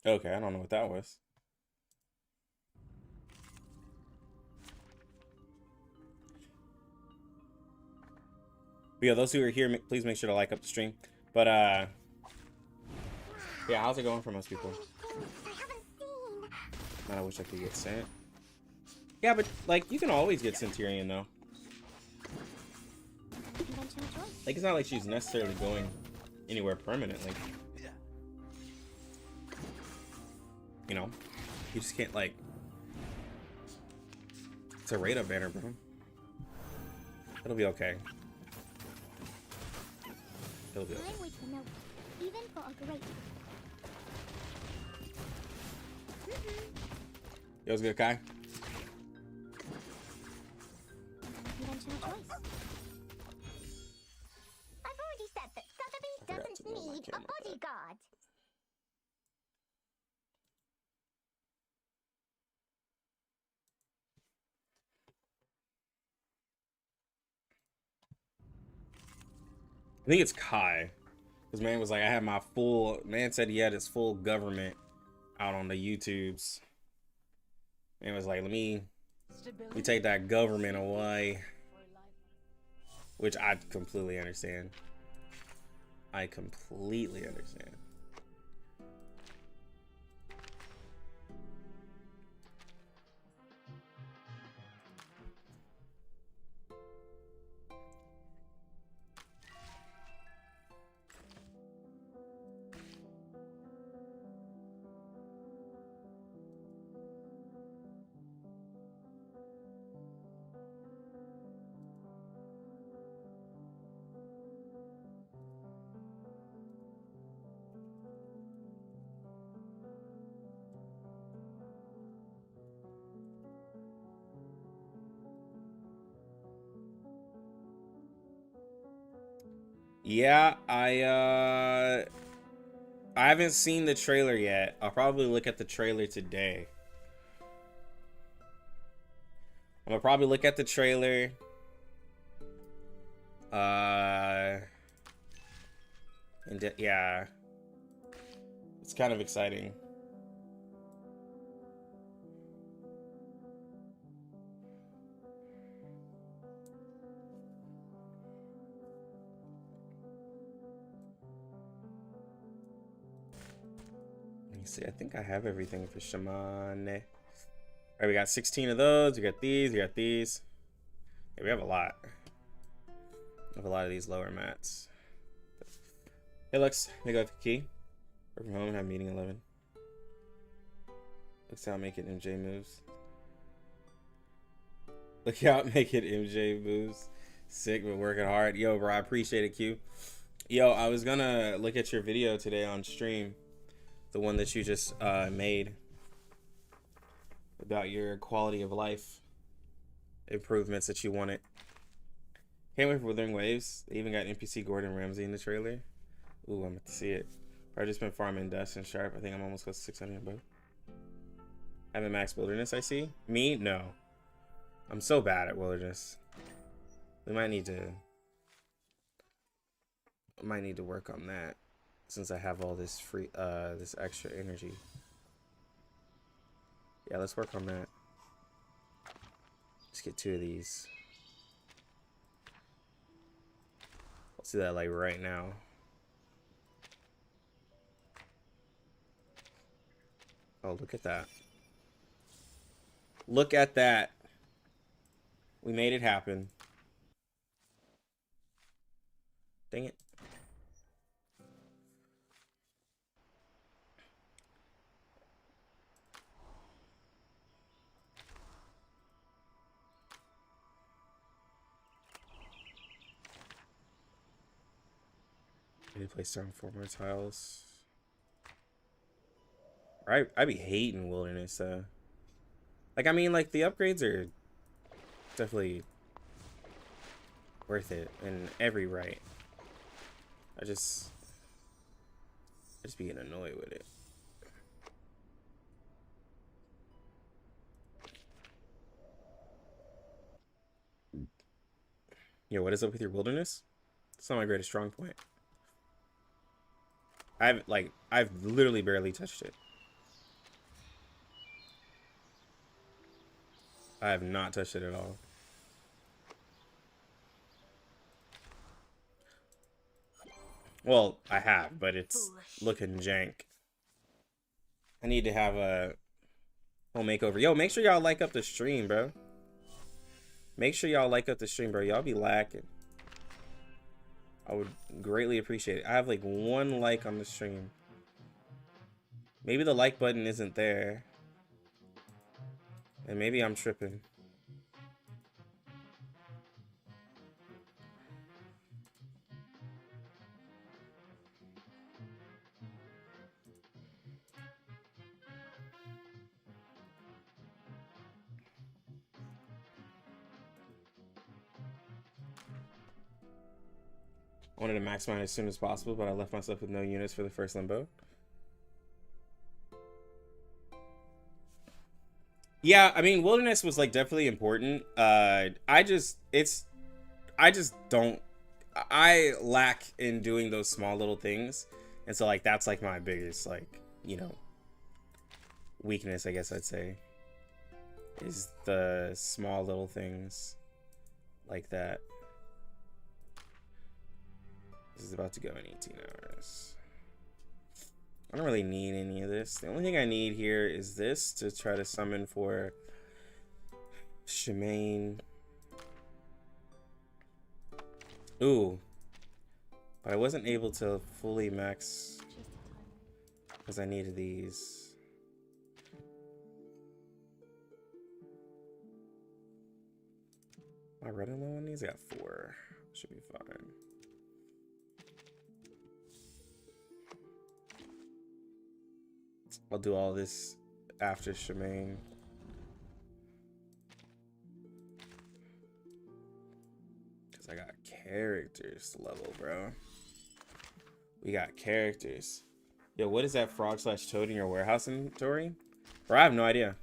Okay, I don't know what that was. But yeah, those who are here, please make sure to like up the stream. But yeah, how's it going for most people? Man, I wish I could get sent. Yeah, but like you can always get Centurion though. Like it's not like she's necessarily going anywhere permanently. You know, you just can't like. It's a rate up banner, bro. It'll be okay. It'll be okay. Even for a great. Yo, what's good, Kai? Conventional choice. I've already said that Sotheby doesn't need a bodyguard. I think it's Kai. Because man was like, I had my full, man said he had his full government out on the YouTubes. Man was like, let me take that government away. Which I completely understand. I completely understand. Yeah, I haven't seen the trailer yet. I'll probably look at the trailer today. I'm gonna probably look at the trailer. And yeah, it's kind of exciting. Let me see. I think I have everything for Shaman. All right, we got 16 of those. We got these. We got these. Yeah, we have a lot. We have a lot of these lower mats. Hey, Lux, they got the key. Work from home and have meeting 11. Looks out, make it MJ moves. Look out, make it MJ moves. Sick, but working hard. Yo, bro, I appreciate it, Q. Yo, I was gonna look at your video today on stream. The one that you just made. About your quality of life improvements that you wanted. Can't wait for Withering Waves. They even got NPC Gordon Ramsay in the trailer. Ooh, I'm about to see it. I've just been farming Dust and Sharp. I think I'm almost close to 600, bro. Haven't maxed Wilderness, I see. Me? No. I'm so bad at Wilderness. We might need to work on that since I have all this free this extra energy. Yeah, let's work on that. Let's get 2 of these. Let's do that like right now. Oh, look at that. Look at that. We made it happen. Dang it. I need to place down 4 more tiles. I'd be hating Wilderness, like, I mean, like, the upgrades are definitely worth it in every right. I just be getting annoyed with it. Yo, what is up with your Wilderness? It's not my greatest strong point. I've literally barely touched it. I have not touched it at all. Well, I have, but it's looking jank. I need to have a home makeover. Yo, make sure y'all like up the stream, bro. Make sure y'all like up the stream, bro. Y'all be lacking. I would greatly appreciate it. I have like 1 like on the stream. Maybe the like button isn't there. And maybe I'm tripping. I wanted to max mine as soon as possible, but I left myself with no units for the first limbo. Yeah, I mean, wilderness was like definitely important. I lack in doing those small little things. And so like that's like my biggest like, you know, weakness, I guess I'd say, is the small little things like that. This is about to go in 18 hours. I don't really need any of this. The only thing I need here is this to try to summon for Shemaine. Ooh. But I wasn't able to fully max because I needed these. Am I running low on these? I got 4. Should be fine. I'll do all this after Shemaine. Because I got characters to level, bro. We got characters. Yo, what is that frog / toad in your warehouse inventory? Bro, I have no idea.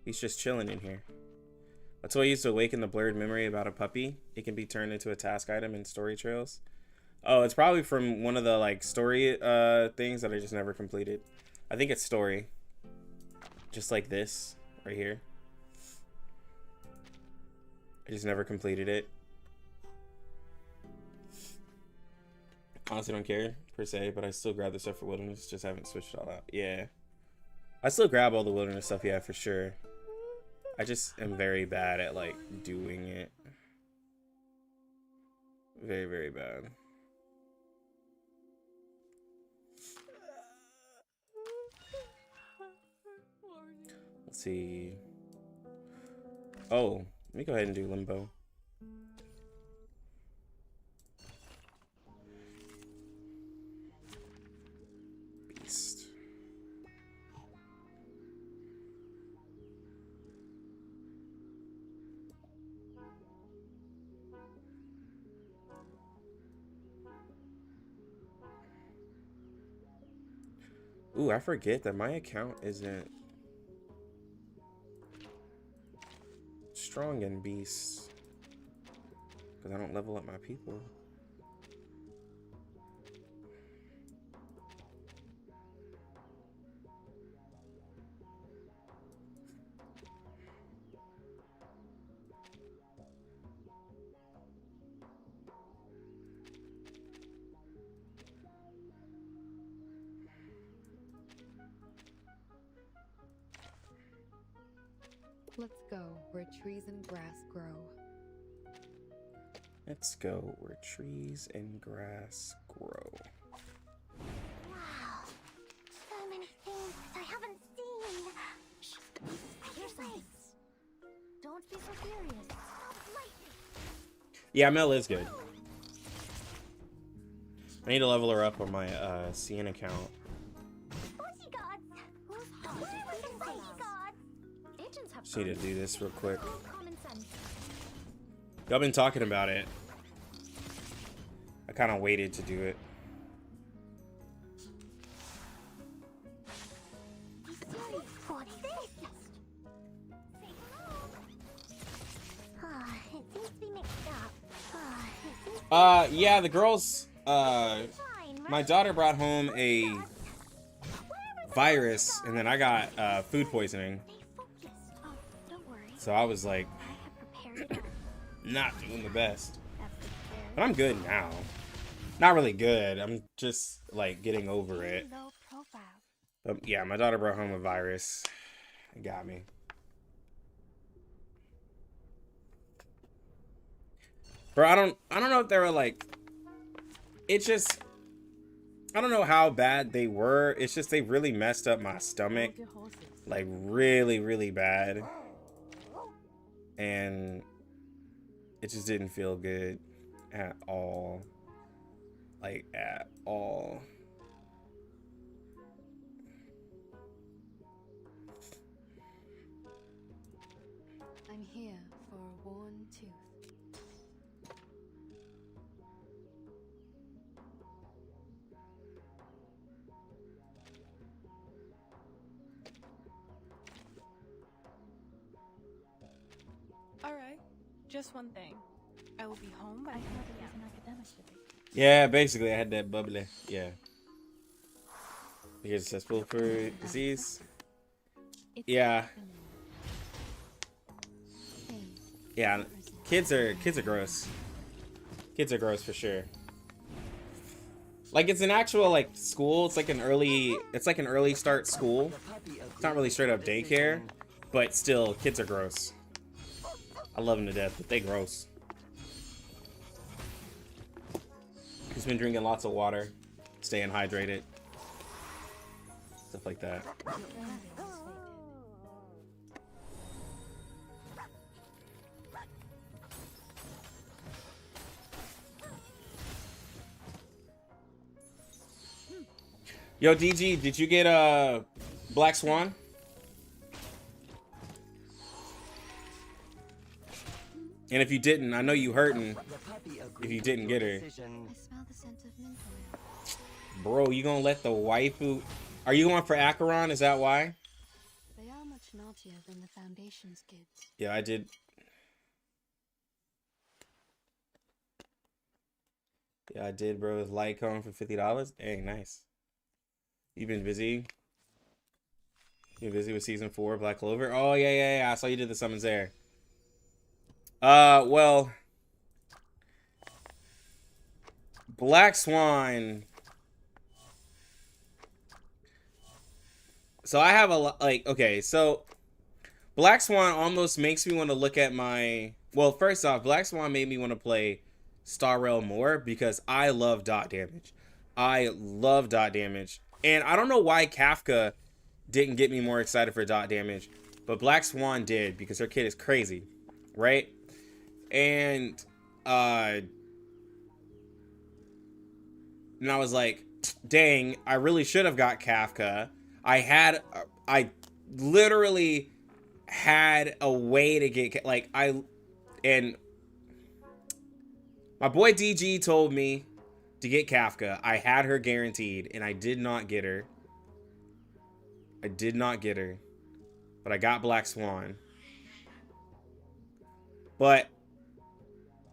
He's just chilling in here. A toy used to awaken the blurred memory about a puppy. It can be turned into a task item in story trails. Oh, it's probably from one of the like story things that I just never completed. I think it's story. Just like this right here. I just never completed it. Honestly, don't care per se, but I still grab the stuff for wilderness. Just haven't switched it all out. Yeah, I still grab all the wilderness stuff. Yeah, for sure. I just am very bad at like doing it. Very, very bad. Let's see. Oh, let me go ahead and do limbo. Beast. Ooh, I forget that my account isn't strong in beasts because I don't level up my people. Let's go where trees and grass grow. Let's go where trees and grass grow. Wow. So many things I haven't seen. Shh. Here's something. Don't be so serious. Stop lightning. Yeah, Mel is good. I need to level her up on my CN account. Bossy gods. Who's hot? Where's the bossy gods? Agents have Just need to do this real quick. common sense. Y'all been talking about it. I kind of waited to do it. What's this? It seems to be mixed up. Yeah, the girls, my daughter brought home a virus, and then I got food poisoning. Stay focused. Oh, don't worry. So I was like, I have prepared that. not doing the best. That's the But I'm good now. Not really good. I'm just like getting over it. low profile. But yeah, my daughter brought home a virus. It got me. Bro, I don't know if they were like, it just, I don't know how bad they were. It's just they really messed up my stomach. Like really, really bad. And it just didn't feel good at all. Like at all. I'm here for a worn tooth. Alright, just one thing. I will be home by 4 p.m. Yeah, basically I had that bubbly. Yeah. Because it's cesspool for disease. Yeah. Yeah. Kids are gross. Kids are gross for sure. Like it's an actual like school. It's like an early start school. It's not really straight up daycare, but still kids are gross. I love them to death, but they gross. He's been drinking lots of water, staying hydrated, stuff like that. Yo, DG, did you get Black Swan? And if you didn't, I know you hurting if you didn't get her. I smell the scent of mint oil. Bro, you gonna let the waifu... Are you going for Acheron? Is that why? They are much naughtier than the Foundation's kids. Yeah, I did. Yeah, I did, bro. With Lycone for $50. Dang, nice. You've been busy? You busy with season 4, Black Clover? Oh, yeah. I saw you did the summons there. Well, Black Swan. So I have a lot, like, okay, so Black Swan almost makes me want to look at my, well, first off, Black Swan made me want to play Star Rail more because I love dot damage. I love dot damage. And I don't know why Kafka didn't get me more excited for dot damage, but Black Swan did because her kid is crazy, right? And I was like, dang, I really should have got Kafka. I literally had a way to get, like, and my boy DG told me to get Kafka. I had her guaranteed, and I did not get her. But I got Black Swan. But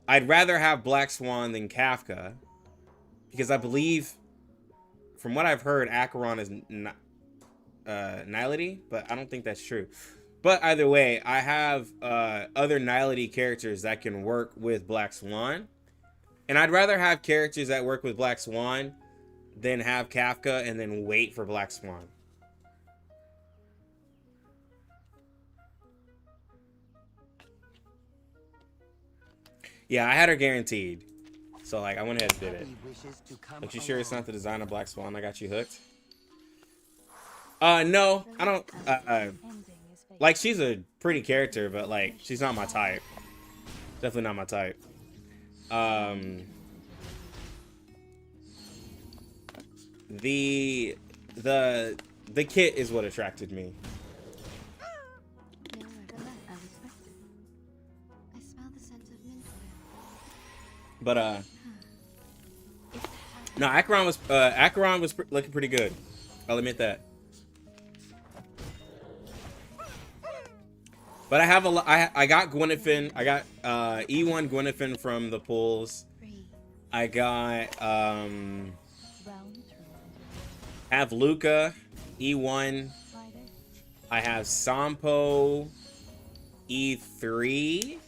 I'd rather have Black Swan than Kafka, because I believe, from what I've heard, Acheron is Nihility, but I don't think that's true. But either way, I have other Nihility characters that can work with Black Swan. And I'd rather have characters that work with Black Swan than have Kafka and then wait for Black Swan. Yeah, I had her guaranteed. So, like, I went ahead and did it. But you sure it's not the design of Black Swan that got you hooked? No, I don't, like, she's a pretty character, but, like, she's not my type. Definitely not my type. The kit is what attracted me. No, as expected. I smell the scent of mint oil. But no, Acheron was looking pretty good. I'll admit that. But I have I got Gwynethyn. I got E1 Gwynethyn from the pools. I got have Luca E1. Try this. I have Sampo E3.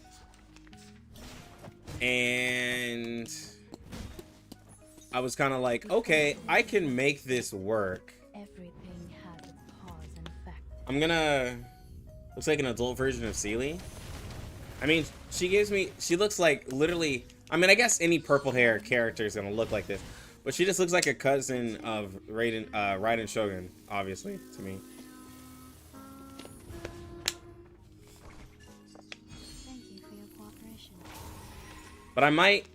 And I was kind of like, okay, I can make this work. Everything has its cause and effect. I'm gonna... Looks like an adult version of Seely. I mean, she looks like literally... I mean, I guess any purple hair character is gonna look like this. But she just looks like a cousin of Raiden Shogun, obviously, to me. Thank you for your cooperation. But I might,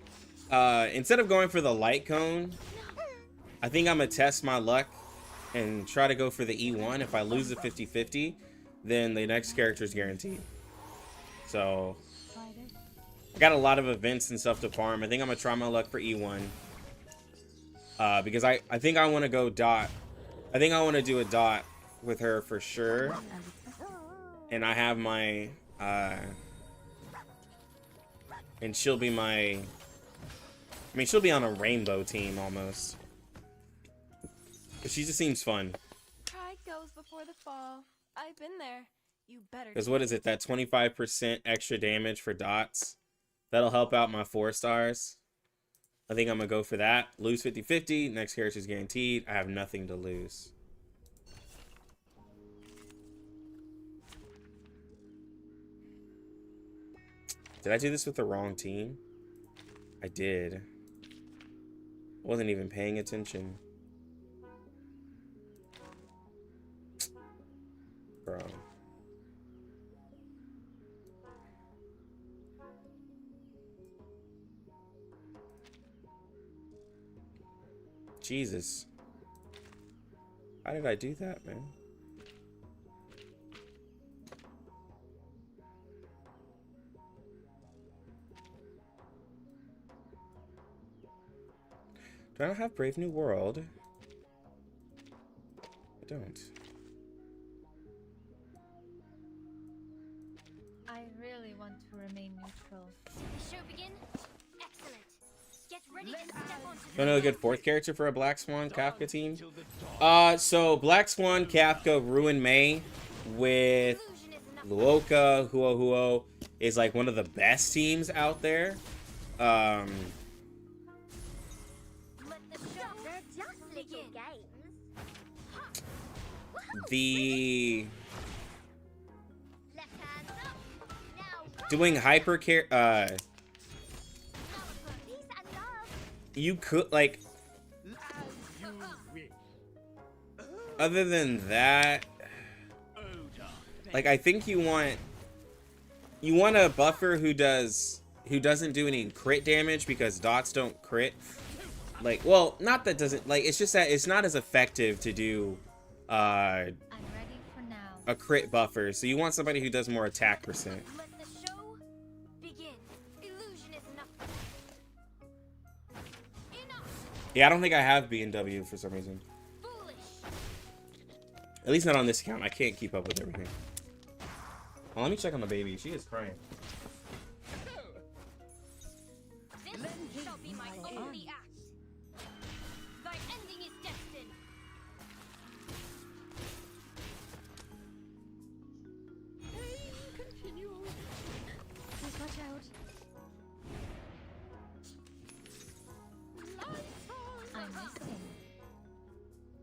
instead of going for the light cone, I think I'm gonna test my luck and try to go for the E1. If I lose the 50-50, then the next character is guaranteed. So, Try this. I got a lot of events and stuff to farm. I think I'm gonna try my luck for E1. Because I think I want to go dot. I think I want to do a dot with her for sure. And I have my, and she'll be my, I mean, she'll be on a rainbow team almost. But she just seems fun. Pride goes before the fall. I've been there. You better. Because what is it, that 25% extra damage for dots? That'll help out my 4 stars. I think I'm going to go for that. Lose 50-50. Next character's guaranteed. I have nothing to lose. Did I do this with the wrong team? I did. Wasn't even paying attention. Bro. Jesus. How did I do that, man? Do I not have Brave New World? I don't. I really want to remain neutral. The show begin? Excellent. Get ready to step onto Don't know a good 4th character for a Black Swan Kafka team? So Black Swan, Kafka, Ruin May with illusion is enough. Luoka, Huo Huo is like one of the best teams out there. Let the show They're just little games. The Left hand up. Now doing hyper care, peace and love. you could like, other than that, like I think you want a buffer who doesn't do any crit damage, because dots don't crit. Like, well, not that doesn't, like, it's just that it's not as effective to do I'm ready for now. a crit buffer. So you want somebody who does more attack percent. Let the show begin. Illusion is enough. Enough. Yeah, I don't think I have B&W for some reason. Foolish. At least not on this account. I can't keep up with everything. Well, let me check on the baby. She is crying. This shall be my only act. Thy ending is destined. Please watch out. I'm missing.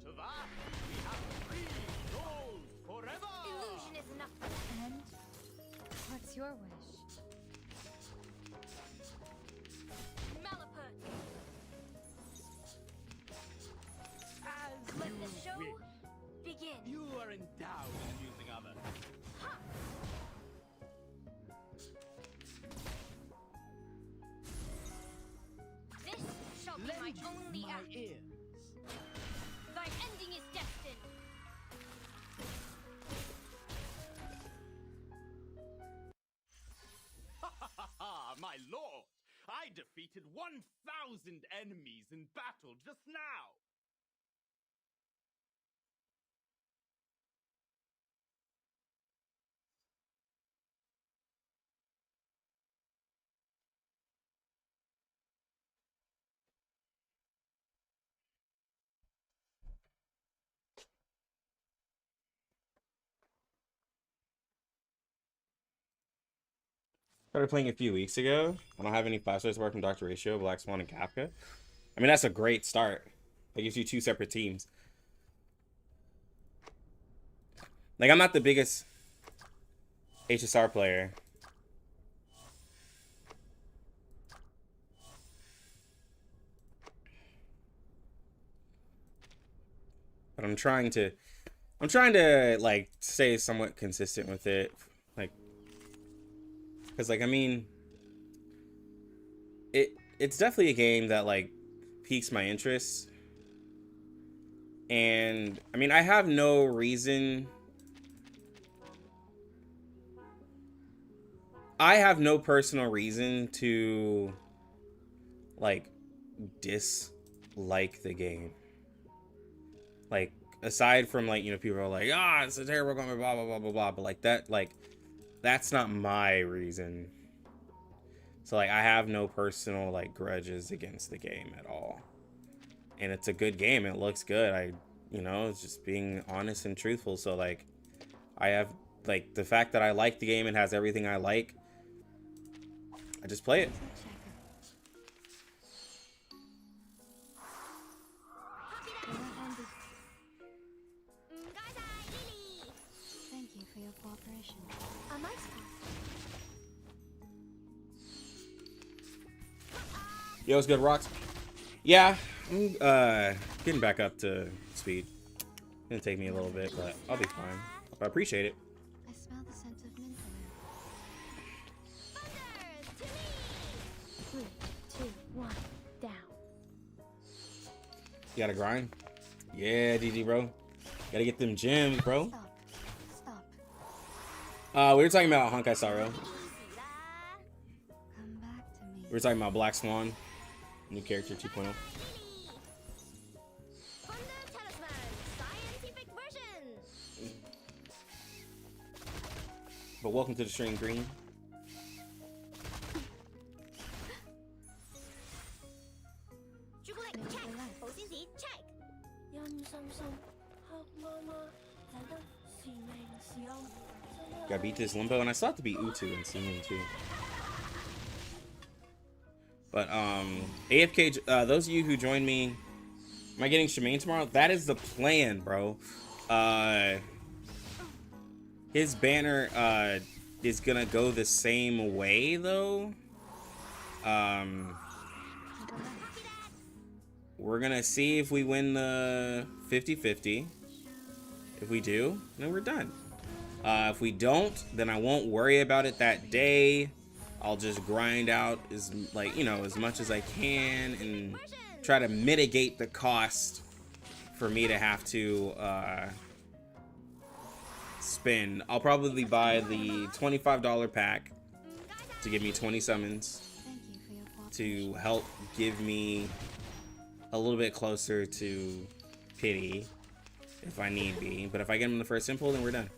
To that, we have 3 souls forever! Illusion is enough. And what's your wish? Malapert. As Let you the show wish. begin. You are endowed with using others. This shall be my Lend you only my act. ears. Thy ending is destined. Ha ha ha ha, my lord! I defeated 1,000 enemies in battle just now! Started playing a few weeks ago. I don't have any 5 stars apart from Dr. Ratio, Black Swan, and Kafka. I mean, that's a great start. That gives you 2 separate teams. Like, I'm not the biggest HSR player. But I'm trying to like stay somewhat consistent with it. Like, because like, I mean, it's definitely a game that like piques my interest. And I mean, I have no reason. I have no personal reason to like dislike the game. Like, aside from like, you know, people are like, ah, it's a terrible game, blah blah blah blah blah, but like that, like, that's not my reason. So like, I have no personal like grudges against the game at all, and it's a good game. It looks good. You know, it's just being honest and truthful. So like, I have like the fact that I like the game and has everything I like. I just play it. Thank you for your cooperation. A nice Yo, what's good, Rocks? Yeah, I'm getting back up to speed. It's gonna take me a little bit, but I'll be fine. I appreciate it. I smell the scent of mint in 3, 2, 1, down. You gotta grind. Yeah, GG, bro. Gotta get them gems, bro. Stop. Stop. We were talking about Honkai Saro. Come back to me. We were talking about Black Swan, new character 2.0. From the Talisman Scientific Version. But welcome to the stream, Green. Chocolate check. 保鮮紙 check. 陰森森，黑麻麻，來得是命是暗。 Gotta beat this Limbo, and I still have to beat Utu and Seaman too. But AFK, those of you who joined me, am I getting Shemaine tomorrow? That is the plan, bro. His banner is gonna go the same way though. We're gonna see if we win the 50-50. If we do, then we're done. If we don't, then I won't worry about it that day. I'll just grind out as much as I can and try to mitigate the cost for me to have to spend. I'll probably buy the $25 pack to give me 20 summons Thank you for your cooperation. to help give me a little bit closer to pity if I need be. But if I get him in the first simple, then we're done.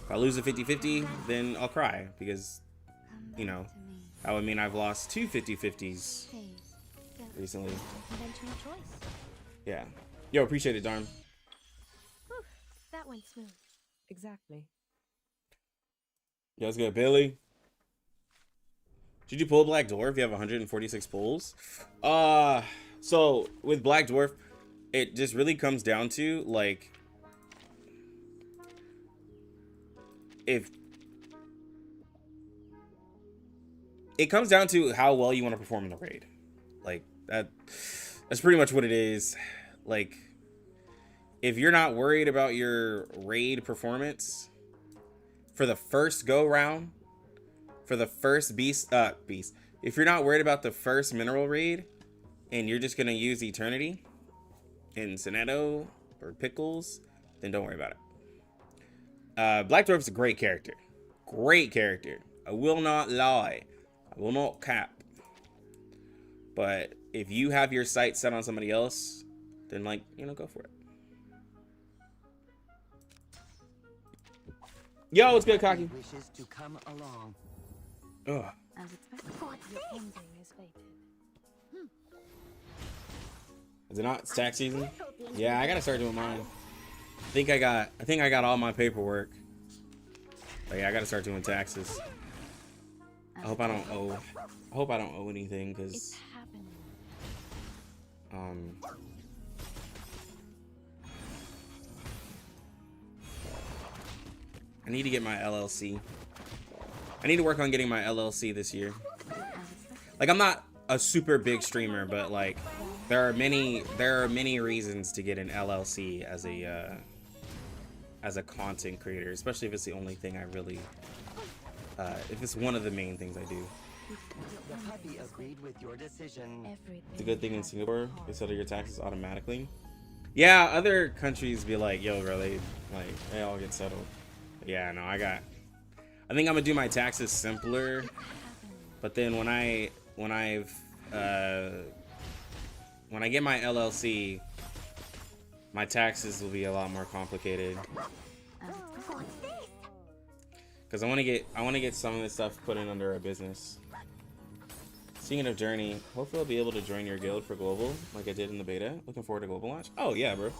If I lose a 50-50, then I'll cry because, Come you back know, to me. that would mean I've lost 2 50-50s Please. Don't recently. Conventional choice. Yeah. Yo, appreciate it, Darn. Whew, that went smooth. Exactly. Yo, what's good, Billy? Did you pull Black Dwarf? You have 146 pulls. So with Black Dwarf, it just really comes down to like, if it comes down to how well you want to perform in the raid. Like that's pretty much what it is. Like, if you're not worried about your raid performance for the first go round, for the first beast, if you're not worried about the first mineral raid and you're just gonna use Eternity in Sonetto or Pickles, then don't worry about it. Black Dwarf's a great character. Great character. I will not lie. I will not cap. But if you have your sights set on somebody else, then, like, you know, go for it. Yo, what's good, Cocky? Wishes to come along. Ugh. As expected. What's Your this? ending is fated. Is it not? It's tax season? Yeah, I gotta start doing mine. I think I got all my paperwork. But yeah, I gotta start doing taxes. As I hope I don't owe. I hope I don't owe anything It's because happening. I need to get my LLC. I need to work on getting my LLC this year. Like, I'm not a super big streamer, but like there are many reasons to get an LLC as a content creator, especially if it's the only thing I really if it's one of the main things I do. The puppy agreed with your decision. It's a good thing in Singapore they settle your taxes automatically. Yeah, other countries be like, yo, bro, they all get settled. But yeah, no, I think I'm gonna do my taxes simpler, but then when I get my LLC, my taxes will be a lot more complicated. What's this? Because I want to get some of this stuff put in under a business. Speaking of Journey, hopefully I'll be able to join your guild for global, like I did in the beta. Looking forward to global launch. Oh yeah, bro.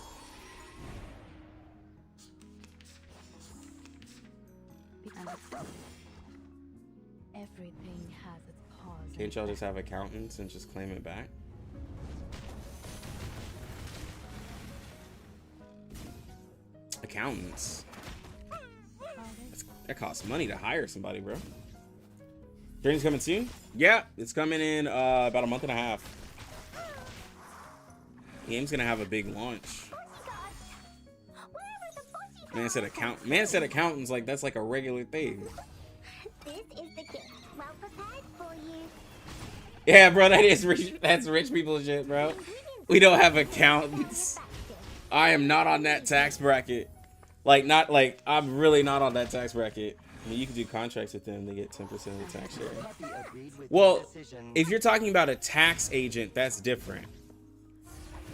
Everything has its pause. Can't y'all just have accountants and just claim it back? Accountants. That costs money to hire somebody, bro. Journey's coming soon? Yeah, it's coming in about a month and a half. Game's gonna have a big launch. Man said accountants like that's like a regular thing. This is the gift. Well prepared for you. Yeah, bro, that's rich people shit, bro. We don't have accountants. I am not on that tax bracket. I'm really not on that tax bracket. I mean, you can do contracts with them, they get 10% of the tax share. Well, if you're talking about a tax agent, that's different.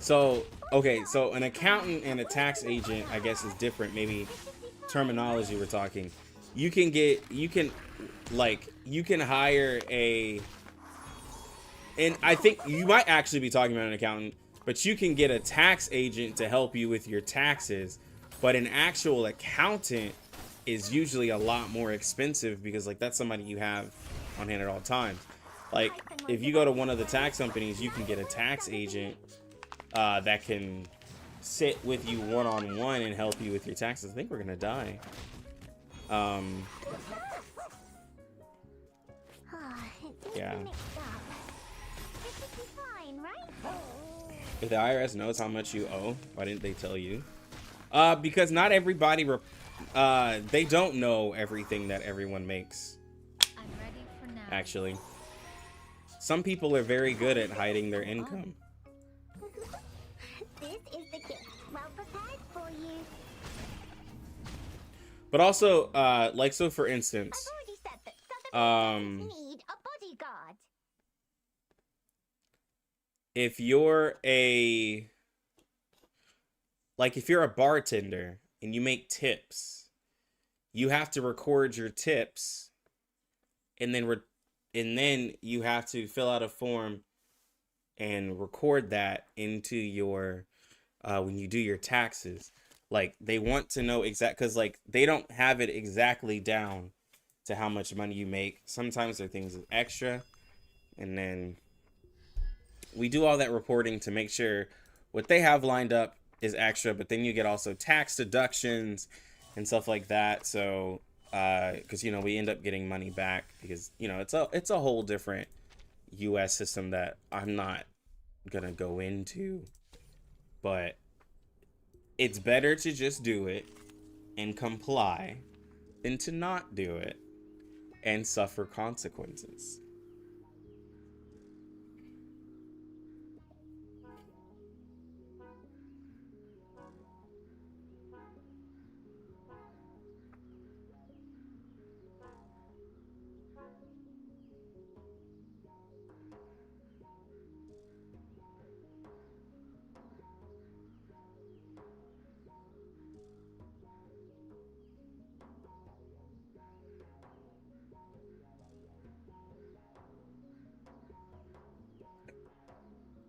So, okay, so an accountant and a tax agent, I guess, is different. Maybe terminology we're talking. You can hire and I think you might actually be talking about an accountant, but you can get a tax agent to help you with your taxes. But an actual accountant is usually a lot more expensive because like that's somebody you have on hand at all times. Like if you go to one of the tax companies, you can get a tax agent that can sit with you one-on-one and help you with your taxes. I think we're gonna die. Yeah. If the IRS knows how much you owe, why didn't they tell you? Because not everybody, they don't know everything that everyone makes. I'm ready for now. Actually, some people are very good at hiding their income. This is the gift. Well prepared for you. But also, like, so for instance, I've already said that Southern need a bodyguard. if you're a bartender and you make tips, you have to record your tips, and then you have to fill out a form and record that into your when you do your taxes. Like they want to know because like they don't have it exactly down to how much money you make. Sometimes there are things extra, and then we do all that reporting to make sure what they have lined up is extra, but then you get also tax deductions and stuff like that. So because we end up getting money back because it's a whole different US system that I'm not gonna go into, but it's better to just do it and comply than to not do it and suffer consequences.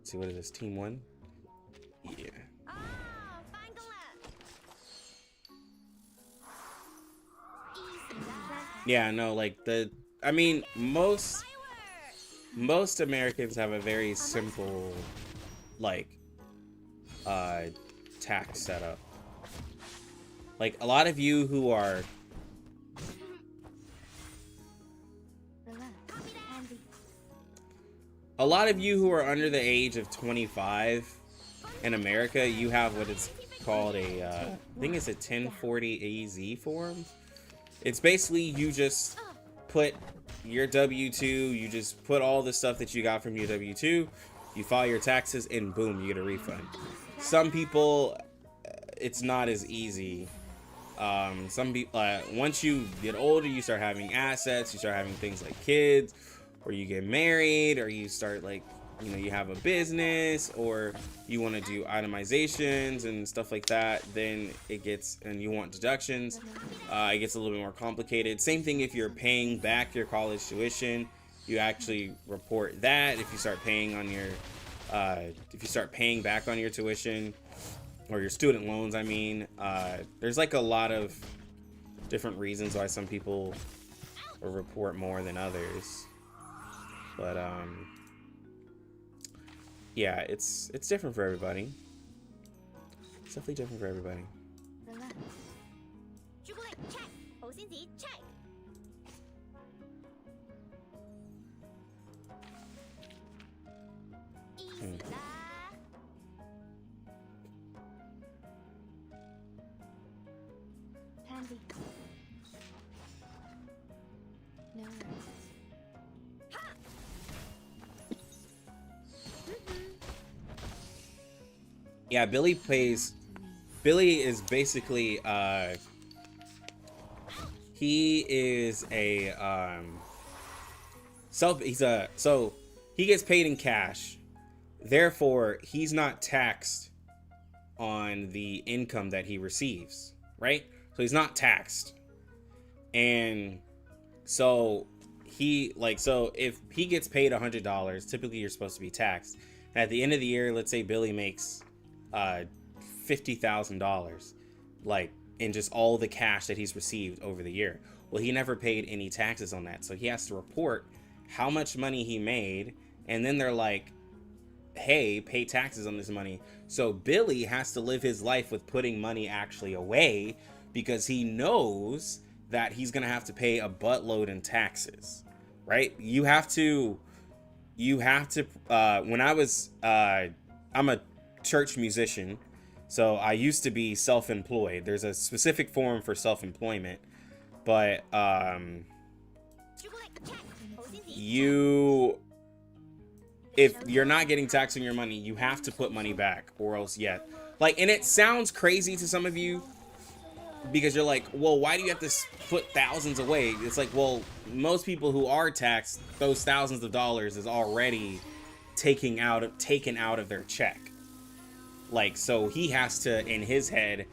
See, what is this? Team 1? Yeah. Oh, bangle up. Yeah, no, like the I mean, most Americans have a very simple, like, tax setup. Like, a lot of you who are under the age of 25 in America, you have what it's called a, I think it's a 1040 AZ form. It's basically you just put your W-2, you just put all the stuff that you got from your W-2, you file your taxes, and boom, you get a refund. Some people, it's not as easy. Some people, once you get older, you start having assets, you start having things like kids, or you get married, or you start, like, you know, you have a business, or you want to do itemizations and stuff like that, then it gets, and you want deductions, it gets a little bit more complicated. Same thing if you're paying back your college tuition, you actually report that. If you start paying on your, if you start paying back on your tuition, or your student loans, I mean, there's like a lot of different reasons why some people report more than others. But, yeah, it's different for everybody. It's definitely different for everybody. Pansy. No worries. Yeah, Billy is basically, he is a, so he gets paid in cash. Therefore, he's not taxed on the income that he receives, right? So he's not taxed. And so he, like, so if he gets paid $100, typically you're supposed to be taxed. And at the end of the year, let's say Billy makes $50,000, like, in just all the cash that he's received over the year. Well, he never paid any taxes on that, so he has to report how much money he made, and then they're like, hey, pay taxes on this money. So Billy has to live his life with putting money actually away, because he knows that he's gonna have to pay a buttload in taxes, right? You have to when I was I'm a church musician, so I used to be self-employed. There's a specific form for self-employment, but if you're not getting taxed on your money, you have to put money back, or else, yeah, like, and it sounds crazy to some of you because you're like, well, why do you have to put thousands away? It's like, well, most people who are taxed, those thousands of dollars is already taken out of their check. Like, so he has to, in his head,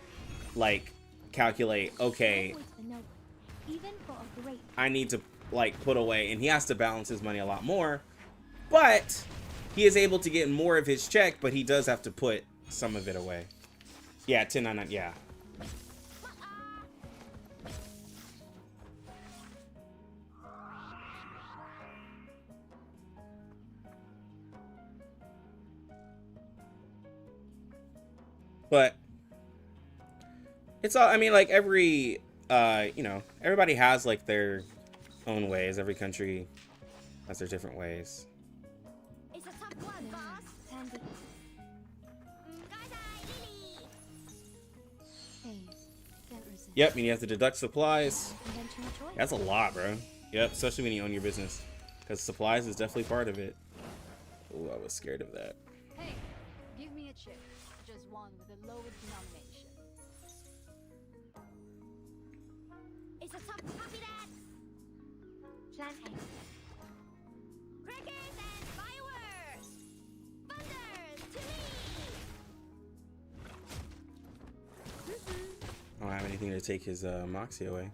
like, calculate, okay, I need to, like, put away, and he has to balance his money a lot more, but he is able to get more of his check, but he does have to put some of it away. Yeah, 1099, yeah. But it's all, I mean, like, every, you know, everybody has, like, their own ways. Every country has their different ways. It's a tough one, boss. Pansy. Hey, can't resist. Yep, and you have to deduct supplies. Conventional choice. That's a lot, bro. Yep, especially when you own your business, because supplies is definitely part of it. Oh, I was scared of that. Hey, give me a chip. Just one with the lowest denomination. It's a tough copy that. Planting. Crackers and fireworks. Thunders to me. I don't have anything to take his Moxie away.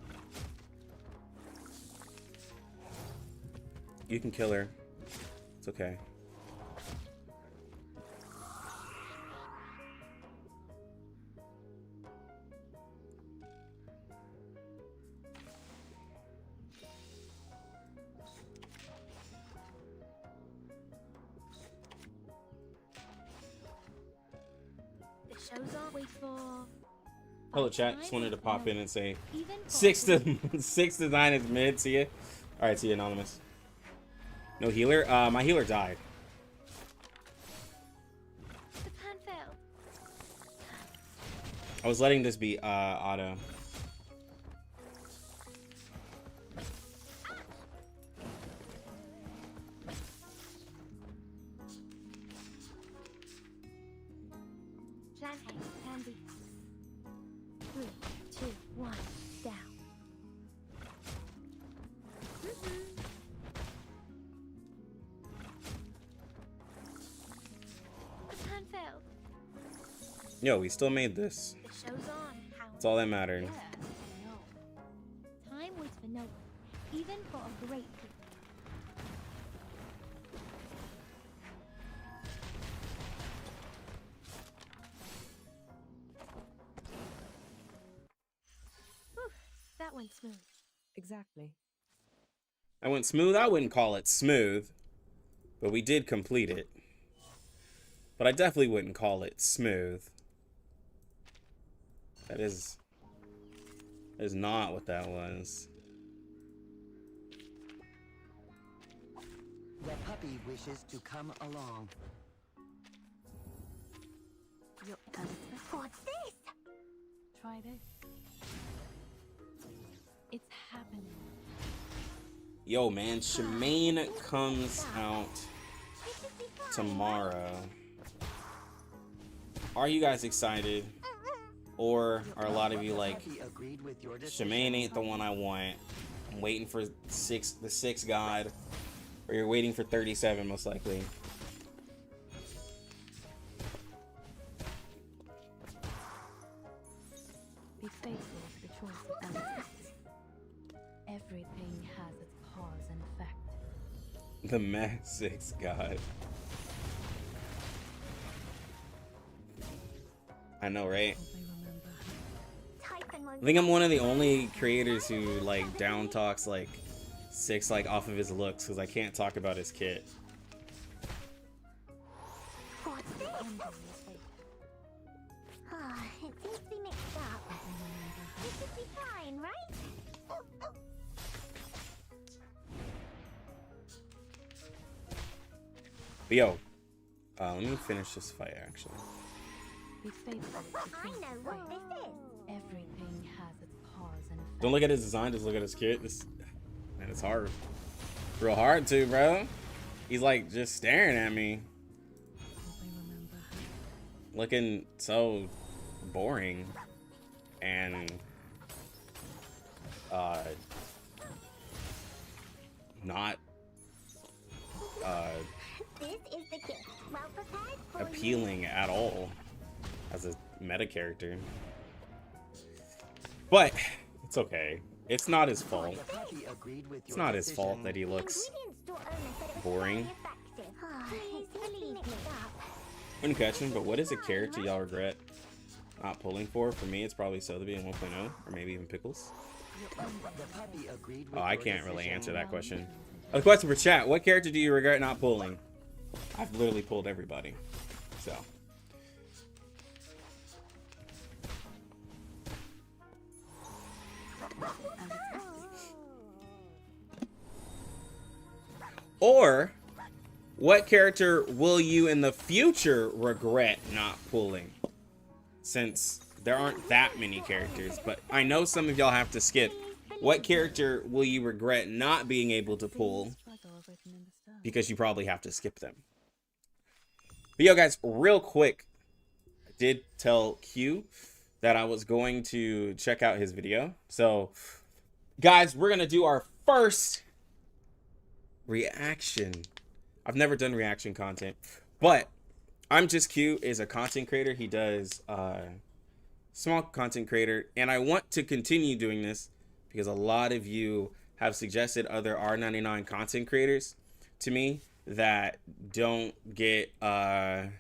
You can kill her. It's okay. show's on. Wait for. Hello chat, just wanted to pop in and say Even for 6 to 9 is mid. See ya. All right, see you, anonymous. No healer. My healer died. the plan failed. I was letting this be auto. Plan A, plan B. 3, 2, 1, down. The plan failed. Yo, we still made this. The show's on. That's all that mattered. Yes, I know. Time waits for no one, even for a great people. Whew, that went smooth. Exactly. I went smooth. I wouldn't call it smooth, but we did complete it. But I definitely wouldn't call it smooth. That is not what that was. The puppy wishes to come along. Your answer? What's this? Try this. It's happening. Yo, man, Shemaine comes out tomorrow. Are you guys excited? Or are a lot of you like, Puppy agreed with your decision. Shemaine ain't the one I want. I'm waiting for the sixth god. Or you're waiting for 37 most likely. Be faithful to the choice of answers. Everything has its cause and effect. The Max 6 god. I know, right? Hope I remember. Typhon won't I think I'm one of the only creators who like down talks like 6 like off of his looks because I can't talk about his kit. What's this? Ending is fate. Ah, it seems to be mixed up. This should be fine, right? But yo, let me finish this fight actually. Be faithful to the I choice know of what fate. this is. Everything has its cause and effect. Don't look at his design, just look at his kit. Man, it's hard. Real hard too, bro. He's like just staring at me. Hope I remember. Looking so boring. And not This is the kit. Well prepared for you. appealing at all as a meta character. But it's okay. It's not his fault. The puppy agreed with It's your not his decision. fault that he looks Ingredients store owner said it was boring. very effective. Ah, it seems to be mixed up. Couldn't catch him, but what is a character y'all regret not pulling for? For me, it's probably Sotheby in 1.0, or maybe even Pickles. The puppy agreed with Oh, I your can't really decision. answer that question. A question for chat: what character do you regret not pulling? I've literally pulled everybody, so. Or, what character will you in the future regret not pulling? Since there aren't that many characters, but I know some of y'all have to skip. What character will you regret not being able to pull Struggle written in the stars. because you probably have to skip them? But yo, guys, real quick, I did tell Q that I was going to check out his video. So, guys, we're going to do our first reaction. I've never done reaction content, but I'm Just Q is a content creator. He does small content creator, and I want to continue doing this because a lot of you have suggested other R99 content creators to me that don't get as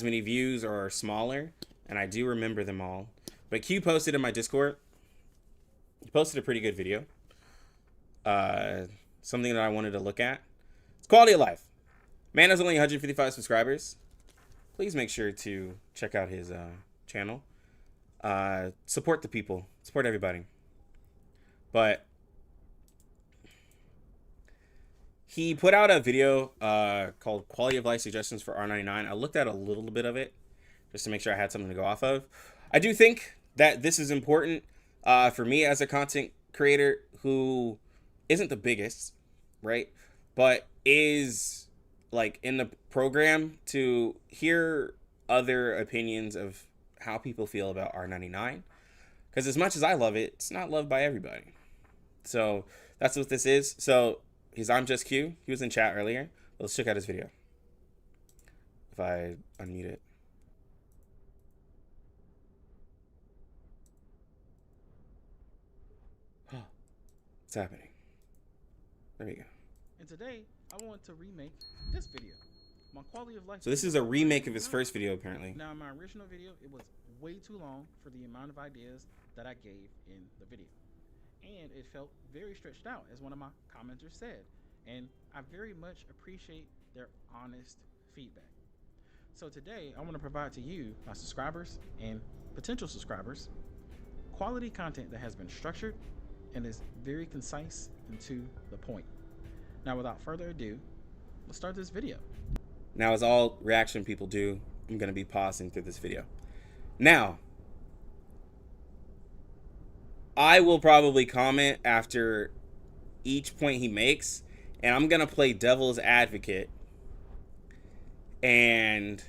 many views or are smaller, and I do remember them all. But Q posted in my Discord, he posted a pretty good video, something that I wanted to look at. It's quality of life. Man has only 155 subscribers. please make sure to check out his channel. Support the people, support everybody. But he put out a video called Quality of Life Suggestions for R99. I looked at a little bit of it just to make sure I had something to go off of. I do think that this is important for me as a content creator who isn't the biggest, right? But is like in the program, to hear other opinions of how people feel about R99. Because as much as I love it, it's not loved by everybody. So that's what this is. So I'm Just Q. He was in chat earlier. Let's check out his video. If I unmute it. What's happening? There we go. And today, I want to remake this video. My quality of life. So this is a remake of his first video, apparently. Now, in my original video, it was way too long for the amount of ideas that I gave in the video. And it felt very stretched out, as one of my commenters said. And I very much appreciate their honest feedback. So today, I want to provide to you, my subscribers and potential subscribers, quality content that has been structured and is very concise and to the point. Now, without further ado, let's start this video. Now, as all reaction people do, I'm going to be pausing through this video. Now, I will probably comment after each point he makes, and I'm going to play devil's advocate. And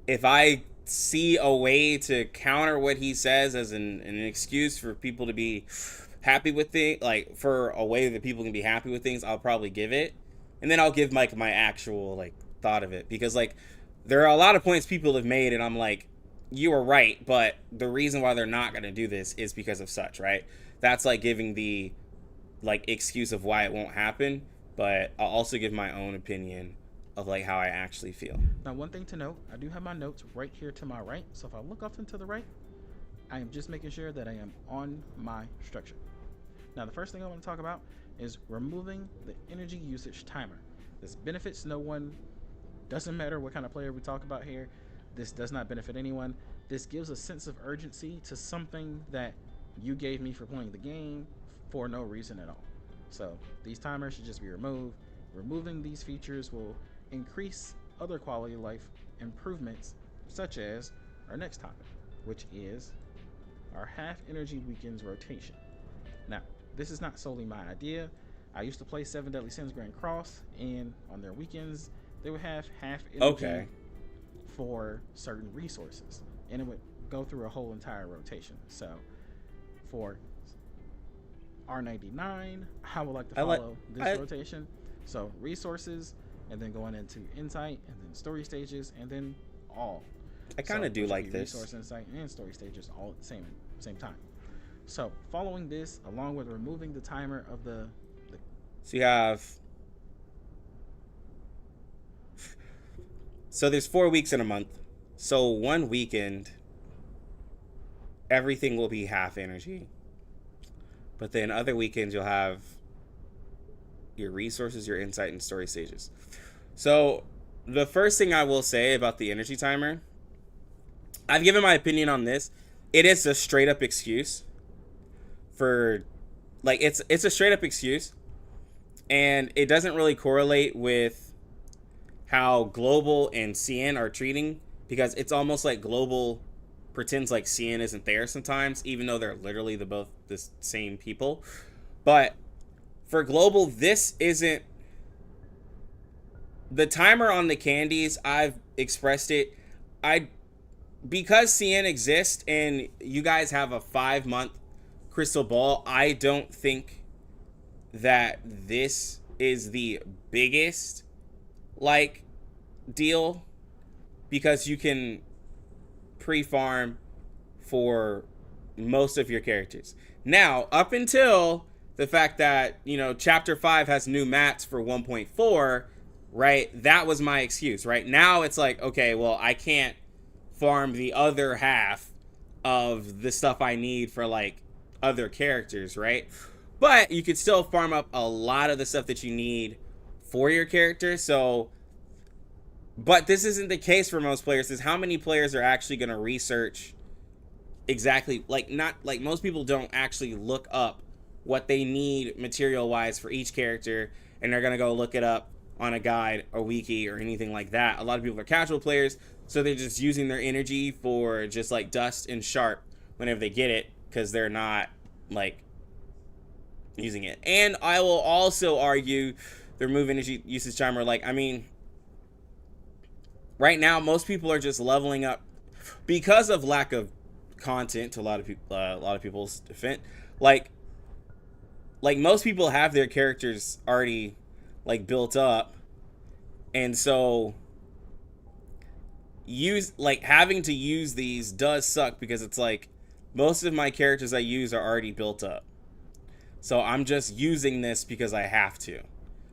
if I see a way to counter what he says as an excuse for people to be happy with things, like for a way that people can be happy with things, I'll probably give it. And then I'll give my actual like thought of it, because like there are a lot of points people have made and I'm like, you were right, but the reason why they're not going to do this is because of such, right? That's like giving the like excuse of why it won't happen, but I'll also give my own opinion of like how I actually feel. Now, one thing to note, I do have my notes right here to my right. So if I look off and to the right, I am just making sure that I am on my structure. Now, the first thing I want to talk about is removing the energy usage timer. This benefits no one. Doesn't matter what kind of player we talk about here. This does not benefit anyone. This gives a sense of urgency to something that you gave me for playing the game for no reason at all. So these timers should just be removed. Removing these features will increase other quality of life improvements, such as our next topic, which is our half energy weekends rotation. Now, this is not solely my idea. I used to play 7 Deadly Sins Grand Cross, and on their weekends, they would have half energy for certain resources, and it would go through a whole entire rotation. So for R99, I would like to follow this rotation. So resources, and then going into insight, and then story stages, and then all. I kind of do like this. Resource, insight, and story stages all at the same time. So following this, along with removing the timer of the so you have, so there's 4 weeks in a month. So one weekend, everything will be half energy. But then other weekends you'll have your resources, your insight, and story stages. So the first thing I will say about the energy timer, I've given my opinion on this. It is a straight up excuse for, like, it's a straight up excuse, and it doesn't really correlate with how Global and CN are treating, because it's almost like Global pretends like CN isn't there sometimes, even though they're literally both the same people. But for Global, this isn't the timer on the candies. I've expressed it. Because CN exists and you guys have a 5-month crystal ball, I don't think that this is the biggest like deal, because you can pre-farm for most of your characters. Now, up until the fact that, you know, chapter 5 has new mats for 1.4, right? That was my excuse, right? Now it's like, okay, well, I can't farm the other half of the stuff I need for like other characters, right? But you could still farm up a lot of the stuff that you need for your character. So But this isn't the case for most players. Is how many players are actually going to research exactly, like, not like most people don't actually look up what they need material wise for each character, and they're going to go look it up on a guide or wiki or anything like that. A lot of people are casual players, so they're just using their energy for just like dust and sharp whenever they get it, because they're not like using it. And I will also argue the remove energy usage timer, like, I mean, right now most people are just leveling up because of lack of content to a lot of people's defense. Like most people have their characters already like built up, and so having to use these does suck, because it's like most of my characters I use are already built up, so I'm just using this because I have to,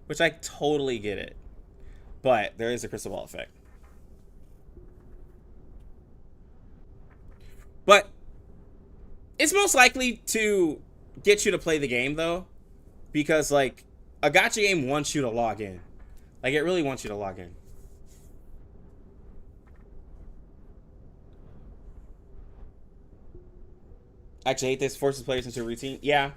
which I totally get it. But there is a crystal ball effect. But it's most likely to get you to play the game, though, because like a gacha game wants you to log in. Like, it really wants you to log in. Actually, I hate this. Forces players into a routine. Yeah.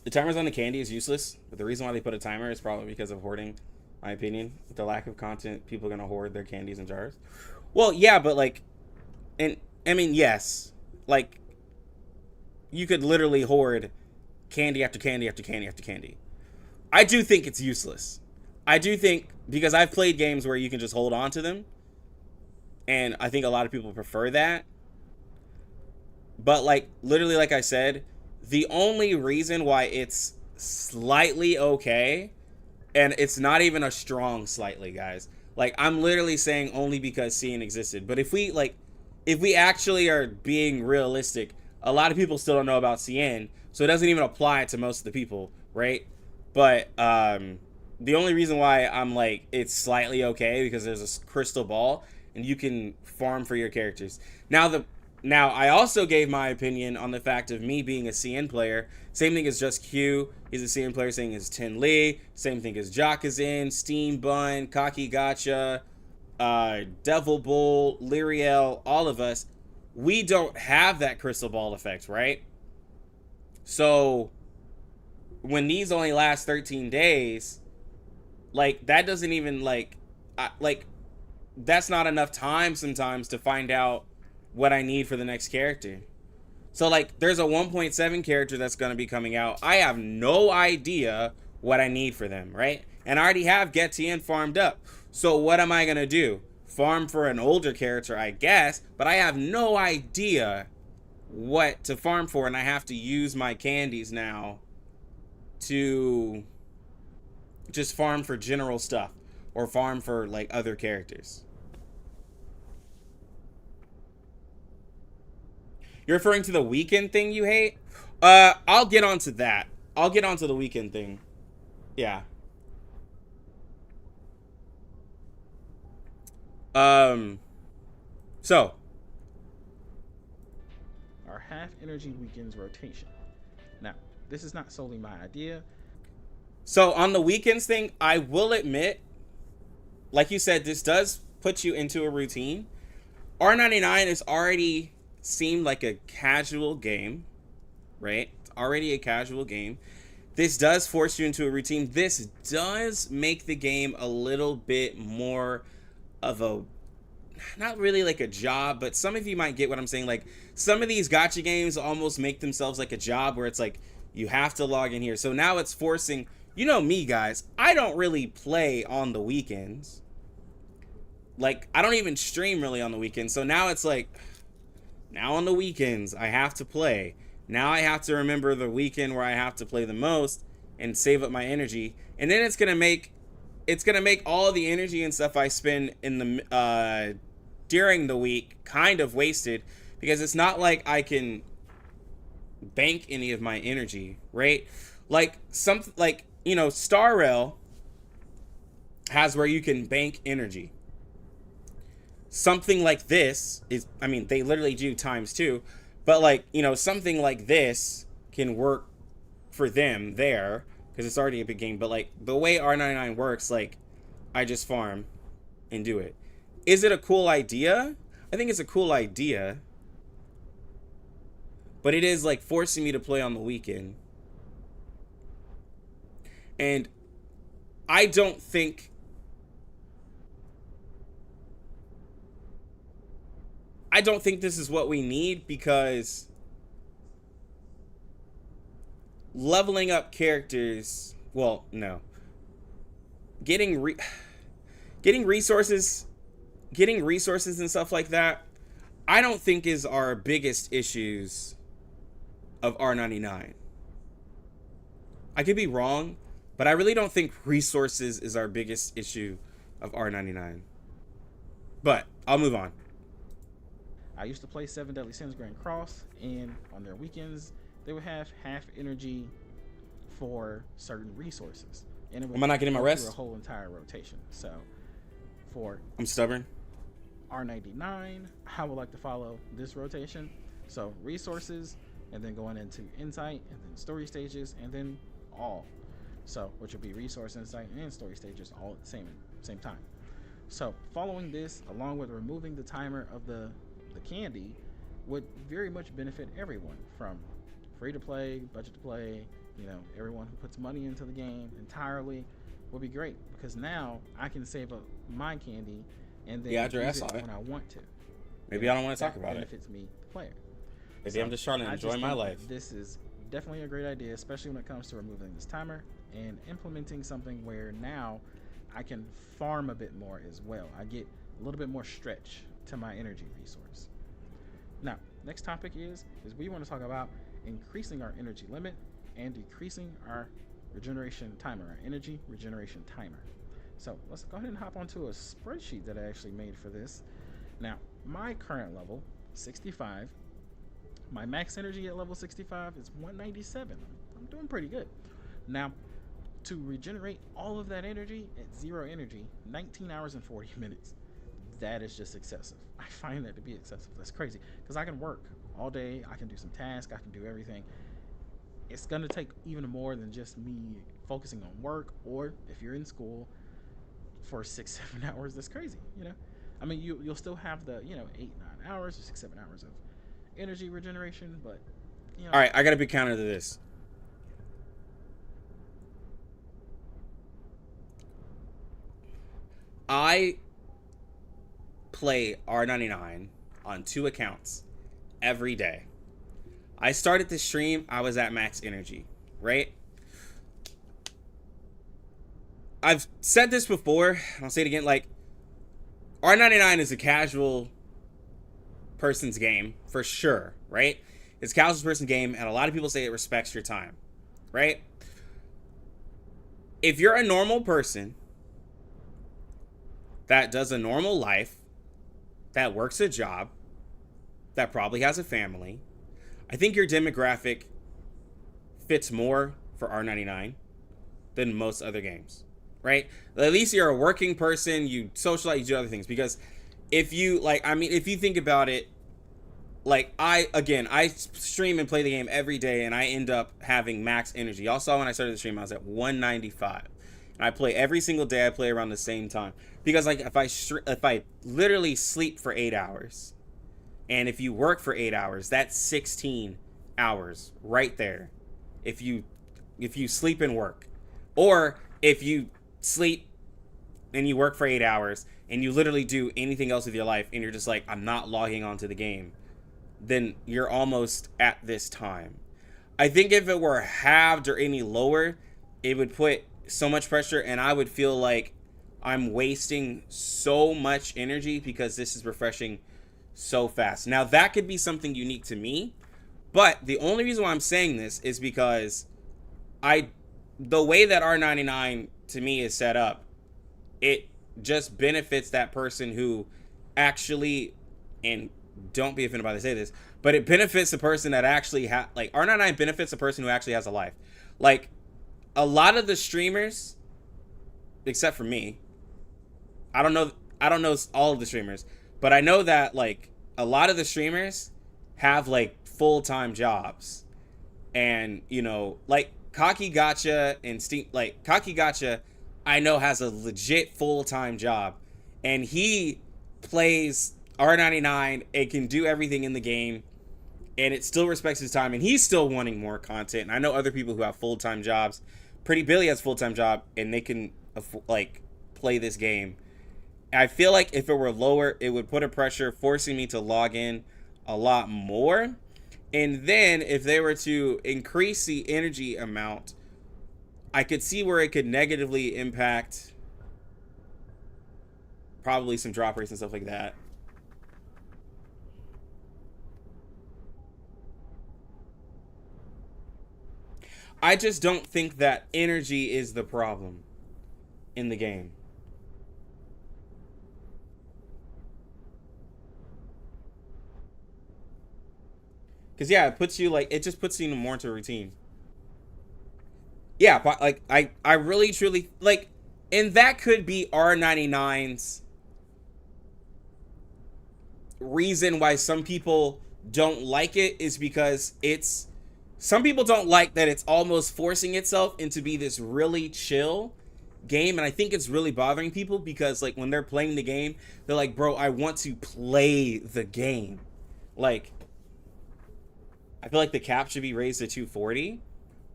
The timers on the candy is useless, but the reason why they put a timer is probably because of hoarding, my opinion. With the lack of content, people are going to hoard their candies in jars. Well, yeah, but like, and I mean, yes, like, you could literally hoard candy after candy after candy after candy. I do think it's useless. I do think, because I've played games where you can just hold on to them, and I think a lot of people prefer that. But like, literally, like I said, the only reason why it's slightly okay, and it's not even a strong slightly, guys. Like, I'm literally saying only because CN existed. But if we actually are being realistic, a lot of people still don't know about CN, so it doesn't even apply to most of the people, right? But the only reason why I'm like, it's slightly okay, because there's a crystal ball and you can farm for your characters. Now I also gave my opinion on the fact of me being a CN player. Same thing as Just Q. He's a CN player, saying as Tin Lee. Same thing as Jock is in, Steam Bun, Kaki Gacha, Devil Bull, Lyriel, all of us. We don't have that crystal ball effect, right? So when these only last 13 days, like, that doesn't even that's not enough time sometimes to find out what I need for the next character. So like, there's a 1.7 character that's going to be coming out. I have no idea what I need for them, right? And I already have Getien farmed up. So what am I going to do? Farm for an older character, I guess, but I have no idea what to farm for, and I have to use my candies now to just farm for general stuff or farm for like other characters. You're referring to the weekend thing you hate? I'll get onto that. I'll get onto the weekend thing. Yeah. So our half energy weekends rotation. Now, this is not solely my idea. So on the weekends thing, I will admit, like you said, this does put you into a routine. R99 is already seemed like a casual game, right? It's already a casual game. This does force you into a routine. This does make the game a little bit more of a, not really like a job, but some of you might get what I'm saying. Like, some of these gacha games almost make themselves like a job, where it's like, you have to log in here. So now it's forcing, you know me, guys, I don't really play on the weekends. Like, I don't even stream really on the weekends. So now it's like, now on the weekends, I have to play. Now I have to remember the weekend where I have to play the most and save up my energy. And then it's gonna make all the energy and stuff I spend in the during the week kind of wasted, because it's not like I can bank any of my energy, right? Like you know, Star Rail has where you can bank energy. Something like this is, I mean, they literally do times 2, but like, you know, something like this can work for them there because it's already a big game. But like the way R99 works, like I just farm and do it. Is it a cool idea? I think it's a cool idea. But it is like forcing me to play on the weekend. And I don't think this is what we need, because leveling up characters, well, no. Getting resources and stuff like that, I don't think is our biggest issues of R99. I could be wrong, but I really don't think resources is our biggest issue of R99. But I'll move on. I used to play 7 Deadly Sins Grand Cross, and on their weekends, they would have half energy for certain resources. And it would Am I not getting my go rest? through a whole entire rotation. So for I'm stubborn. R99, I would like to follow this rotation. So resources, and then going into insight, and then story stages, and then all. So which would be resource, insight, and story stages all at the same time. So following this, along with removing the timer of the candy, would very much benefit everyone, from free to play, budget to play, everyone who puts money into the game entirely would be great, because now I can save up my candy and then use it when I want to. Maybe I don't want to talk about it. Benefits me, the player. Maybe So I'm just trying to enjoy my life. This is definitely a great idea, especially when it comes to removing this timer and implementing something where now I can farm a bit more as well. I get a little bit more stretch to my energy resource. Now, next topic is we want to talk about increasing our energy limit and decreasing our regeneration timer, our energy regeneration timer. So let's go ahead and hop onto a spreadsheet that I actually made for this. Now, my current level, 65. My max energy at level 65 is 197. I'm doing pretty good. Now, to regenerate all of that energy at 0 energy, 19 hours and 40 minutes. That is just excessive. I find that to be excessive. That's crazy, because I can work all day. I can do some tasks. I can do everything. It's going to take even more than just me focusing on work, or if you're in school for 6-7 hours, that's crazy. I mean, you'll still have the 8-9 hours or 6-7 hours of energy regeneration, but all right, I got a big counter to this. I play R99 on 2 accounts every day. I started the stream, I was at max energy, right? I've said this before, I'll say it again, like, R99 is a casual person's game, for sure, right? It's a casual person's game, and a lot of people say it respects your time, right? If you're a normal person that does a normal life, that works a job, that probably has a family, I think your demographic fits more for R99 than most other games, right? At least you're a working person, you socialize, you do other things. Because if you, if you think about it, I stream and play the game every day, and I end up having max energy. Y'all saw when I started the stream, I was at 195. And I play every single day, I play around the same time. Because, if I literally sleep for 8 hours, and if you work for 8 hours, that's 16 hours right there. If you sleep and work. Or if you sleep and you work for 8 hours and you literally do anything else with your life and you're just like, I'm not logging onto the game, then you're almost at this time. I think if it were halved or any lower, it would put so much pressure, and I would feel like I'm wasting so much energy because this is refreshing so fast. Now, that could be something unique to me, but the only reason why I'm saying this is because the way that R99 to me is set up, it just benefits that person who actually, and don't be offended by I say this, but it benefits the person that actually R99 benefits the person who actually has a life. Like, a lot of the streamers, except for me, I don't know all of the streamers, but I know that a lot of the streamers have full-time jobs, and Kaki Gacha and Steam, like Kaki Gacha, I know has a legit full-time job, and he plays R99 and can do everything in the game, and it still respects his time, and he's still wanting more content. And I know other people who have full-time jobs. Pretty Billy has a full-time job, and they can like play this game. I feel like if it were lower, it would put a pressure forcing me to log in a lot more. And then if they were to increase the energy amount, I could see where it could negatively impact probably some drop rates and stuff like that. I just don't think that energy is the problem in the game. Because, yeah, it just puts you more into a routine. Yeah, but, like, I really, truly, like, and that could be R99's reason why some people don't like it, is because some people don't like that it's almost forcing itself into be this really chill game. And I think it's really bothering people because, like, when they're playing the game, they're like, bro, I want to play the game. Like, I feel like the cap should be raised to 240.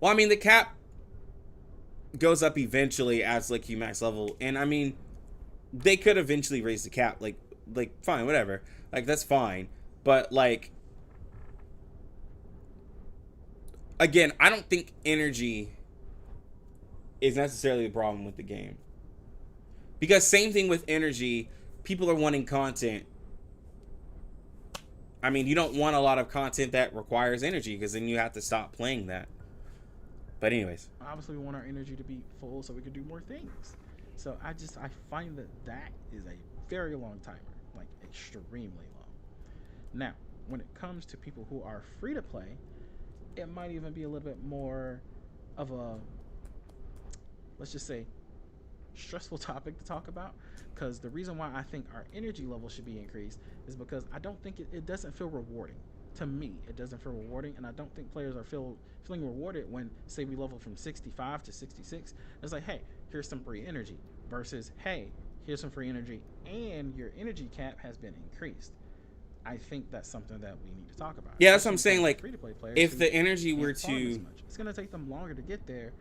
Well, I mean, the cap goes up eventually as, like, you max level. And, I mean, they could eventually raise the cap. Like fine, whatever. Like, that's fine. But, like, again, I don't think energy is necessarily the problem with the game. Because same thing with energy, people are wanting content. I mean, you don't want a lot of content that requires energy, because then you have to stop playing that. But anyways. Obviously, we want our energy to be full so we can do more things. So I find that is a very long timer, like extremely long. Now, when it comes to people who are free to play, it might even be a little bit more of a, let's just say, stressful topic to talk about, because the reason why I think our energy level should be increased is because I don't think it doesn't feel rewarding. To me, it doesn't feel rewarding, and I don't think players are feeling rewarded when, say, we level from 65 to 66. It's like, hey, here's some free energy, versus, hey, here's some free energy, and your energy cap has been increased. I think that's something that we need to talk about. Yeah, that's what I'm saying. Like, if the energy were to, it's going to take them longer to get there.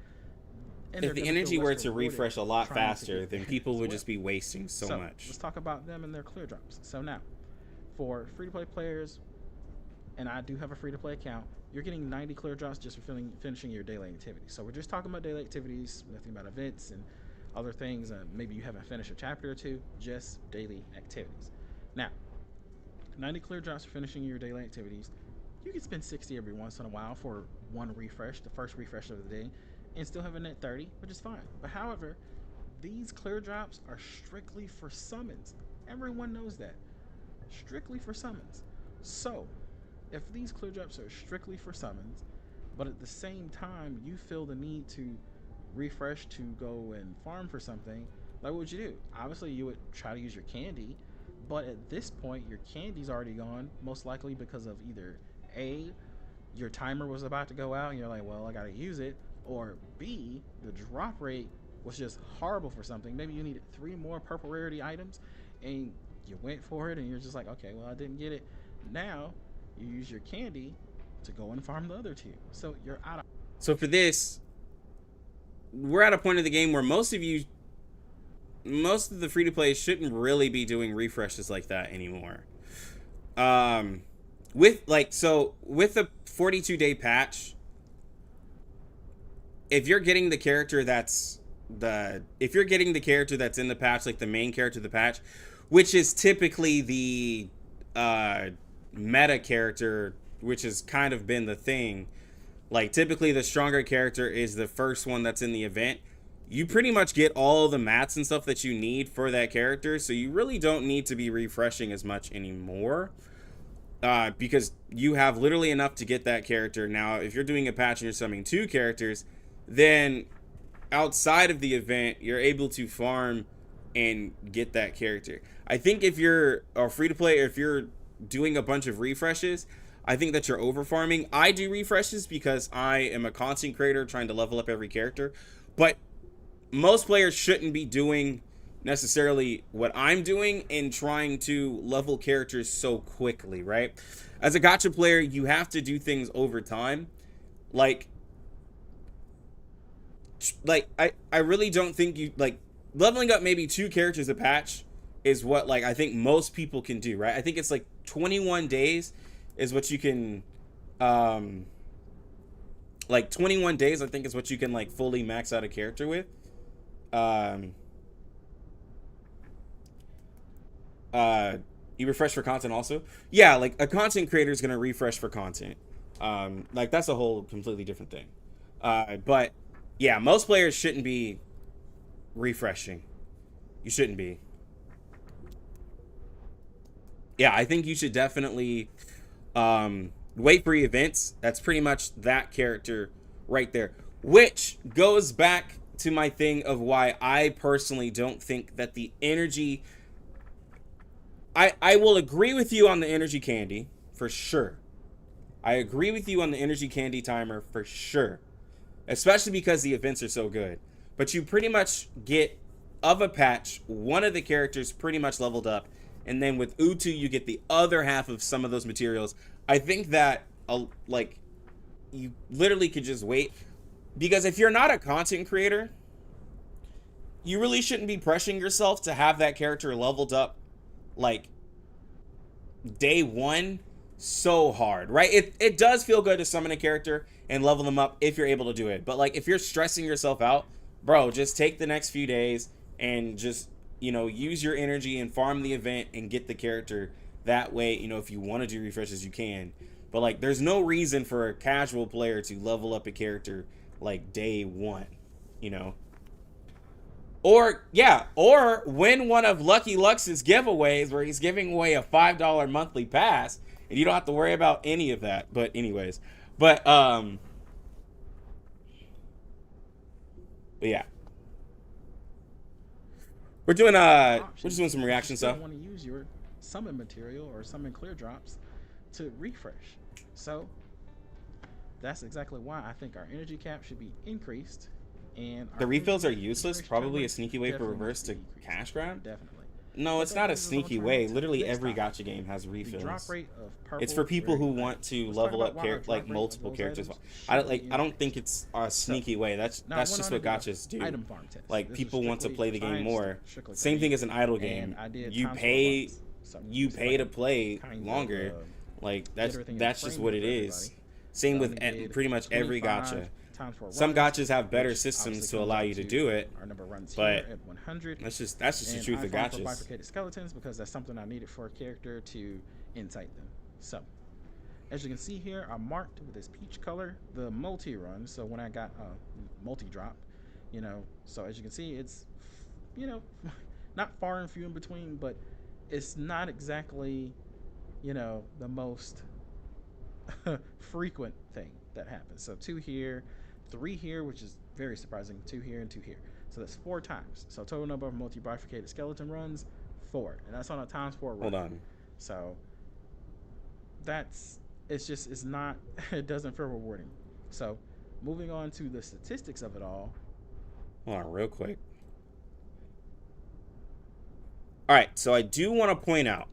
If the energy were to refresh a lot faster, then people would just be wasting so much. Let's talk about them and their clear drops. So now, for free-to-play players, and I do have a free-to-play account, you're getting 90 clear drops just for finishing your daily activities. So we're just talking about daily activities, nothing about events and other things. Maybe you haven't finished a chapter or two, just daily activities. Now, 90 clear drops for finishing your daily activities. You can spend 60 every once in a while for one refresh, the first refresh of the day, and still have a net 30, which is fine. But however, these clear drops are strictly for summons. Everyone knows that. Strictly for summons. So, if these clear drops are strictly for summons, but at the same time you feel the need to refresh to go and farm for something, like what would you do? Obviously you would try to use your candy, but at this point your candy's already gone, most likely because of either A, your timer was about to go out and you're like, well, I gotta use it, or B, the drop rate was just horrible for something. Maybe you needed 3 more purple rarity items and you went for it and you're just like, okay, well, I didn't get it. Now you use your candy to go and farm the other 2. So you're out of. So for this, we're at a point of the game where most of the free to play shouldn't really be doing refreshes like that anymore. With the 42-day patch, if you're getting the character that's in the patch, like the main character of the patch, which is typically the meta character, which has kind of been the thing, like typically the stronger character is the first one that's in the event, you pretty much get all the mats and stuff that you need for that character, so you really don't need to be refreshing as much anymore, because you have literally enough to get that character. Now, if you're doing a patch and you're summoning 2 characters, then outside of the event, you're able to farm and get that character. I think if you're a free-to-play, or if you're doing a bunch of refreshes, I think that you're over farming. I do refreshes because I am a content creator trying to level up every character, but most players shouldn't be doing necessarily what I'm doing and trying to level characters so quickly, right? As a gacha player, you have to do things over time. Like I really don't think you like leveling up maybe 2 characters a patch is what like I think most people can do, right? I think it's like 21 days is what you can like 21 days I think is what you can like fully max out a character with. You refresh for content also? Yeah, like a content creator is gonna refresh for content. Like that's a whole completely different thing. But yeah, most players shouldn't be refreshing. You shouldn't be. Yeah, I think you should definitely wait for events. That's pretty much that character right there. Which goes back to my thing of why I personally don't think that the energy... I will agree with you on the energy candy, for sure. I agree with you on the energy candy timer, for sure. Especially because the events are so good. But you pretty much get, of a patch, one of the characters pretty much leveled up. And then with Utu, you get the other half of some of those materials. I think that, like, you literally could just wait. Because if you're not a content creator, you really shouldn't be pressuring yourself to have that character leveled up, like, day 1 so hard, right? It does feel good to summon a character and level them up if you're able to do it. But, like, if you're stressing yourself out, bro, just take the next few days and just, you know, use your energy and farm the event and get the character. That way, you know, if you want to do refreshes, you can. But, like, there's no reason for a casual player to level up a character, like, day 1, you know? Or, yeah, or win one of Lucky Lux's giveaways where he's giving away a $5 monthly pass, and you don't have to worry about any of that. But anyways, but yeah. We're just doing some reaction stuff. You want to use your summon material or summon clear drops to refresh. So that's exactly why I think our energy cap should be increased. And the refills are useless. Probably a sneaky way for reverse to cash grab. Definitely. No, it's not a sneaky way. Literally every gacha game has refills. It's for people who want to level up like multiple characters. I don't think it's a sneaky way. That's just what gachas do. Like people want to play the game more. Same thing as an idle game. You pay to play longer. Like that's just what it is. Same with pretty much every gacha. Some gachas have better systems to allow you to do it, but that's just the truth of gachas. Bifurcated skeletons because that's something I needed for a character to incite them. So, as you can see here, I marked with this peach color the multi-run. So when I got a multi-drop, you know, so as you can see, it's, you know, not far and few in between, but it's not exactly, you know, the most frequent thing that happens. So 2 here, 3 here, which is very surprising, 2 here and 2 here. So that's 4 times. So total number of multi-bifurcated skeleton runs, 4. And that's on a times 4 run. Hold on. So it's not, it doesn't feel rewarding. So moving on to the statistics of it all. Hold on real quick. All right, so I do want to point out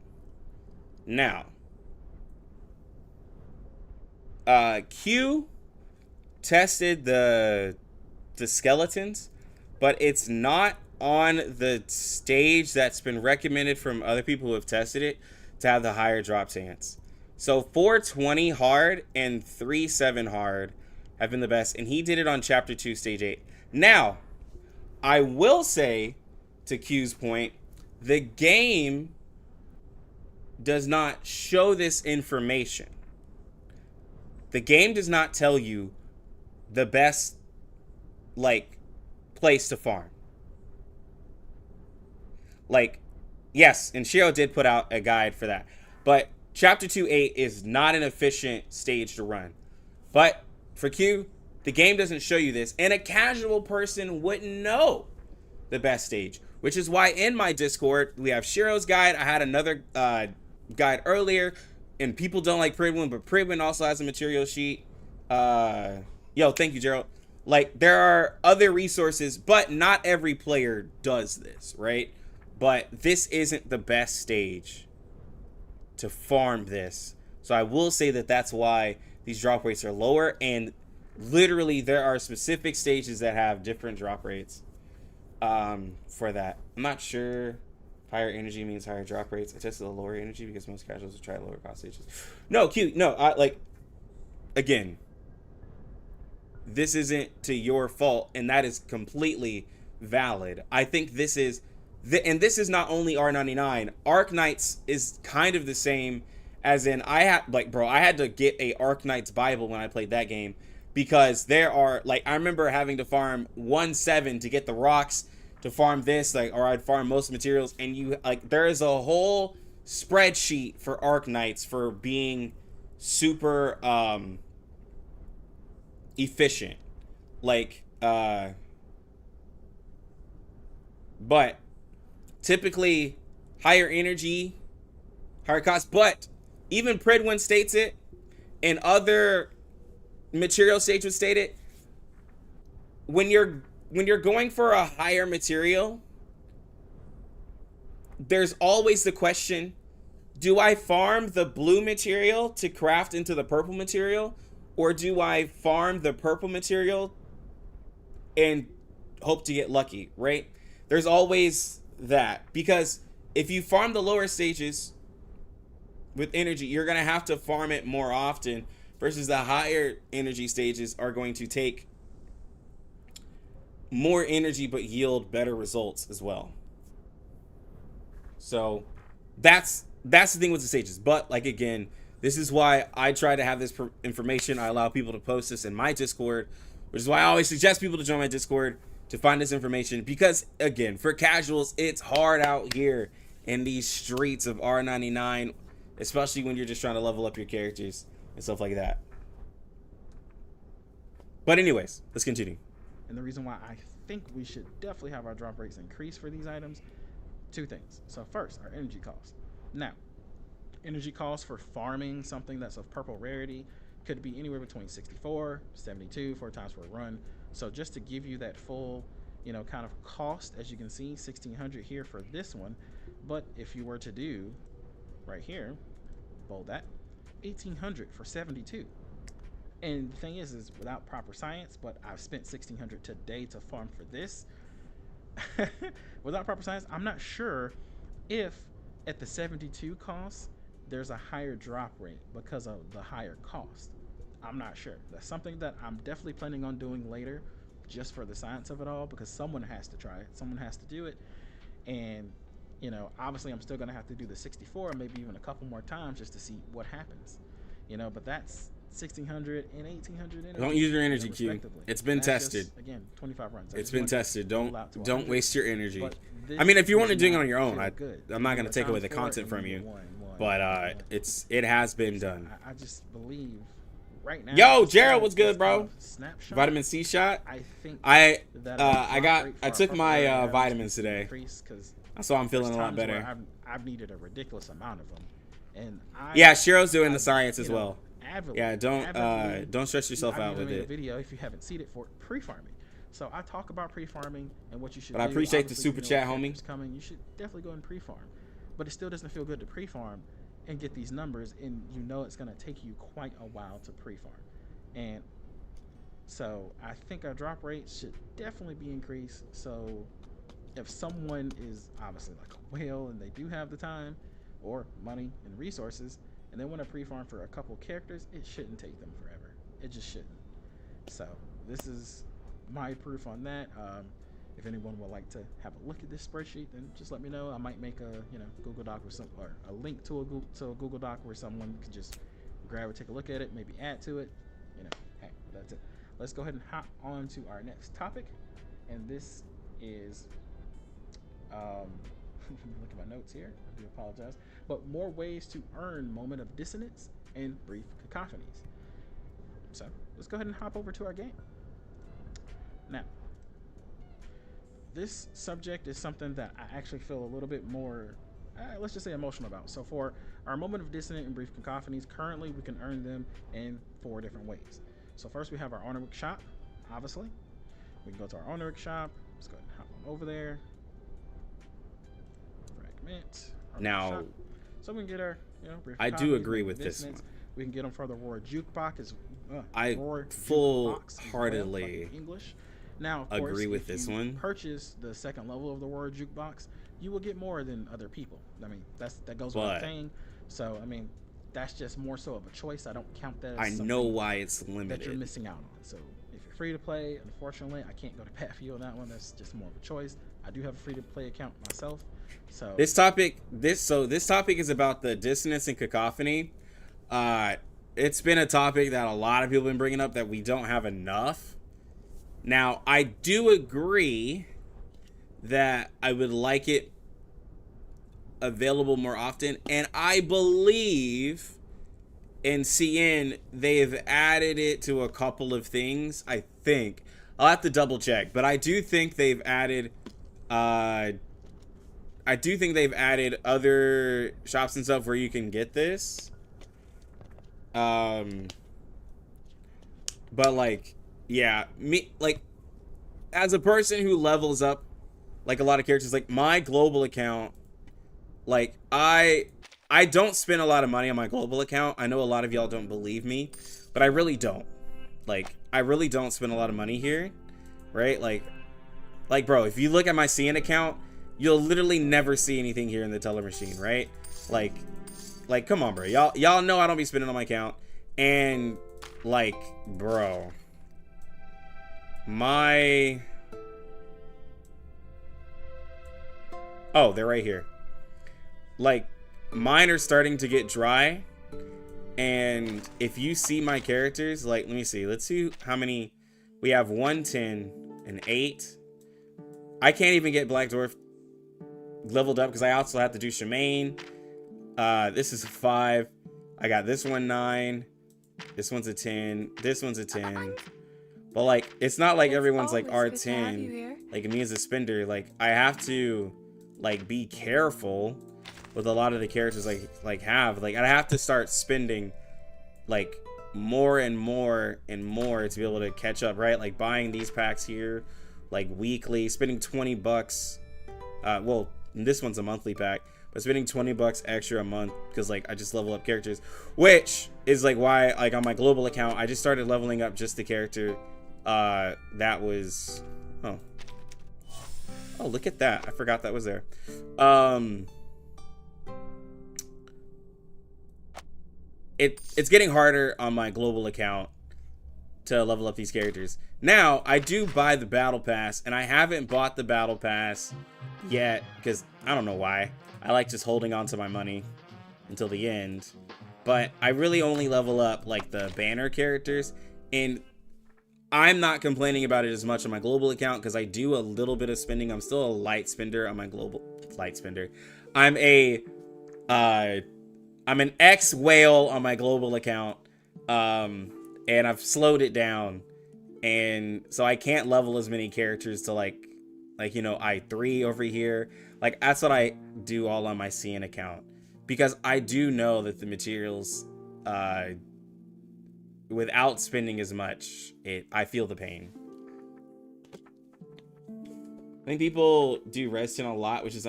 now, Q tested the skeletons, but it's not on the stage that's been recommended from other people who have tested it to have the higher drop chance. So 420 hard and 3-7 hard have been the best, and he did it on chapter 2 stage 8. Now I will say, to Q's point, the game does not show this information. The game does not tell you the best, like, place to farm. Like, yes, and Shiro did put out a guide for that. But Chapter 2.8 is not an efficient stage to run. But for Q, the game doesn't show you this. And a casual person wouldn't know the best stage. Which is why in my Discord, we have Shiro's guide. I had another guide earlier. and people don't like Pridwin, but Pridwin also has a material sheet. Yo, thank you, Gerald. Like, there are other resources, but not every player does this, right? But this isn't the best stage to farm this. So I will say that that's why these drop rates are lower, and literally there are specific stages that have different drop rates for that. I'm not sure higher energy means higher drop rates. I tested the lower energy because most casuals will try lower cost stages. No, Q, no, again, this isn't to your fault, and that is completely valid. I think this is, and this is not only R99. Arc Knights is kind of the same, as in, I had to get a Arc Knights Bible when I played that game, because there are, like, I remember having to farm 1-7 to get the rocks, to farm this, like, or I'd farm most materials, and you, like, there is a whole spreadsheet for Arc Knights for being super, efficient, like, but typically higher energy, higher cost. But even Pridwin states it, and other material states would state it. When you're going for a higher material, there's always the question: do I farm the blue material to craft into the purple material? Or do I farm the purple material and hope to get lucky, right? There's always that. Because if you farm the lower stages with energy, you're going to have to farm it more often, versus the higher energy stages are going to take more energy but yield better results as well. So that's the thing with the stages. But, like, again, this is why I try to have this information. I allow people to post this in my Discord, which is why I always suggest people to join my Discord to find this information. Because, again, for casuals, it's hard out here in these streets of R99, especially when you're just trying to level up your characters and stuff like that. But anyways, let's continue. And the reason why I think we should definitely have our drop rates increase for these items, two things. So first, our energy cost. Now, energy cost for farming something that's of purple rarity could be anywhere between 64, 72, 4 times per run. So just to give you that full, kind of cost, as you can see, 1600 here for this one. But if you were to do right here, bold that, 1800 for 72. And the thing is without proper science, but I've spent 1600 today to farm for this. Without proper science, I'm not sure if at the 72 cost, there's a higher drop rate because of the higher cost. I'm not sure. That's something that I'm definitely planning on doing later, just for the science of it all, because someone has to try it. Someone has to do it. And, obviously I'm still going to have to do the 64, maybe even a couple more times just to see what happens. But that's 1600 and 1800 energy. Don't use your energy, Q. It's been tested. Just, again, 25 runs. It's been tested. Don't waste your energy. This I mean, if you want to doing it on your own, good. I'm not going to take away the content from you. But it has been done. I just believe right now. Yo, Gerald, what's good, bro? Snapshot, Vitamin C shot. I think I took my vitamins today. So I'm feeling a lot better. I've needed a ridiculous amount of them, and Shiro's doing the science as well. Yeah, don't stress yourself out with it. A video, if you haven't seen it, for pre-farming. So I talk about pre-farming and what you should do. But I appreciate the super chat, homie. Coming, you should definitely go and pre-farm. But it still doesn't feel good to pre-farm and get these numbers, and it's going to take you quite a while to pre-farm. And so I think our drop rate should definitely be increased. So if someone is obviously like a whale and they do have the time or money and resources, and they want to pre-farm for a couple characters, it shouldn't take them forever. It just shouldn't. So this is my proof on that. If anyone would like to have a look at this spreadsheet, then just let me know. I might make a Google Doc or a link to a Google Doc where someone can just grab it, take a look at it, maybe add to it. Hey, that's it. Let's go ahead and hop on to our next topic, and this is look at my notes here. I do apologize. But more ways to earn moment of dissonance and brief cacophonies. So let's go ahead and hop over to our game. Now, this subject is something that I actually feel a little bit more, let's just say, emotional about. So for Our moment of dissonant and brief cacophonies, currently we can earn them in 4 different ways. So first we have our honorific shop, obviously. We can go to our honorific shop. Let's go ahead and hop on over there. Fragment. Now, shop. So we can get our, brief I do agree with this one. We can get them for the Roar Jukebox as I full-heartedly English. Now, of course, agree with if this you one. Purchase the second level of the Roar Jukebox, you will get more than other people. I mean, that goes without saying. So, I mean, that's just more so of a choice. I don't count that as I know why it's limited. That you're missing out on. So, if you're free to play, unfortunately, I can't go to bat for you on that one. That's just more of a choice. I do have a free to play account myself. So this topic is about the dissonance and cacophony. It's been a topic that a lot of people have been bringing up that we don't have enough. Now, I do agree that I would like it available more often, and I believe in CN they've added it to a couple of things. I think I'll have to double check, but I do think they've added other shops and stuff where you can get this. But like, yeah, as a person who levels up like a lot of characters, like my global account, like I don't spend a lot of money on my global account. I know a lot of y'all don't believe me, but I really don't. Like, I really don't spend a lot of money here, right? Like bro, if you look at my CN account, you'll literally never see anything here in the teller machine, right? Like come on, bro. Y'all know I don't be spending on my account. And like, bro, they're right here. Like, mine are starting to get dry. And if you see my characters, like, let me see. Let's see how many we have. 1, 10, and 8. I can't even get Black Dwarf leveled up because I also have to do Shemaine. This is a 5. I got this one 9. This one's a 10. This one's a 10. But like, it's not like everyone's like R10. Like me as a spender, like I have to like be careful with a lot of the characters I have. Like I have to start spending like more and more and more to be able to catch up, right? Like buying these packs here like weekly, spending $20. Well, this one's a monthly pack, but spending $20 extra a month because like I just level up characters, which is like why like on my global account I just started leveling up just the character that was oh look at that, I forgot that was there. It's getting harder on my global account to level up these characters. Now I do buy the battle pass, and I haven't bought the battle pass yet because I don't know why. I like just holding on to my money until the end. But I really only level up like the banner characters, and I'm not complaining about it as much on my global account because I do a little bit of spending. I'm still a light spender on my global spender. I'm an X whale on my global account, and I've slowed it down, and so I can't level as many characters to like you know, I3 over here. Like that's what I do all on my CN account because I do know that the materials, without spending as much, I feel the pain. I think people do Redstone a lot, which is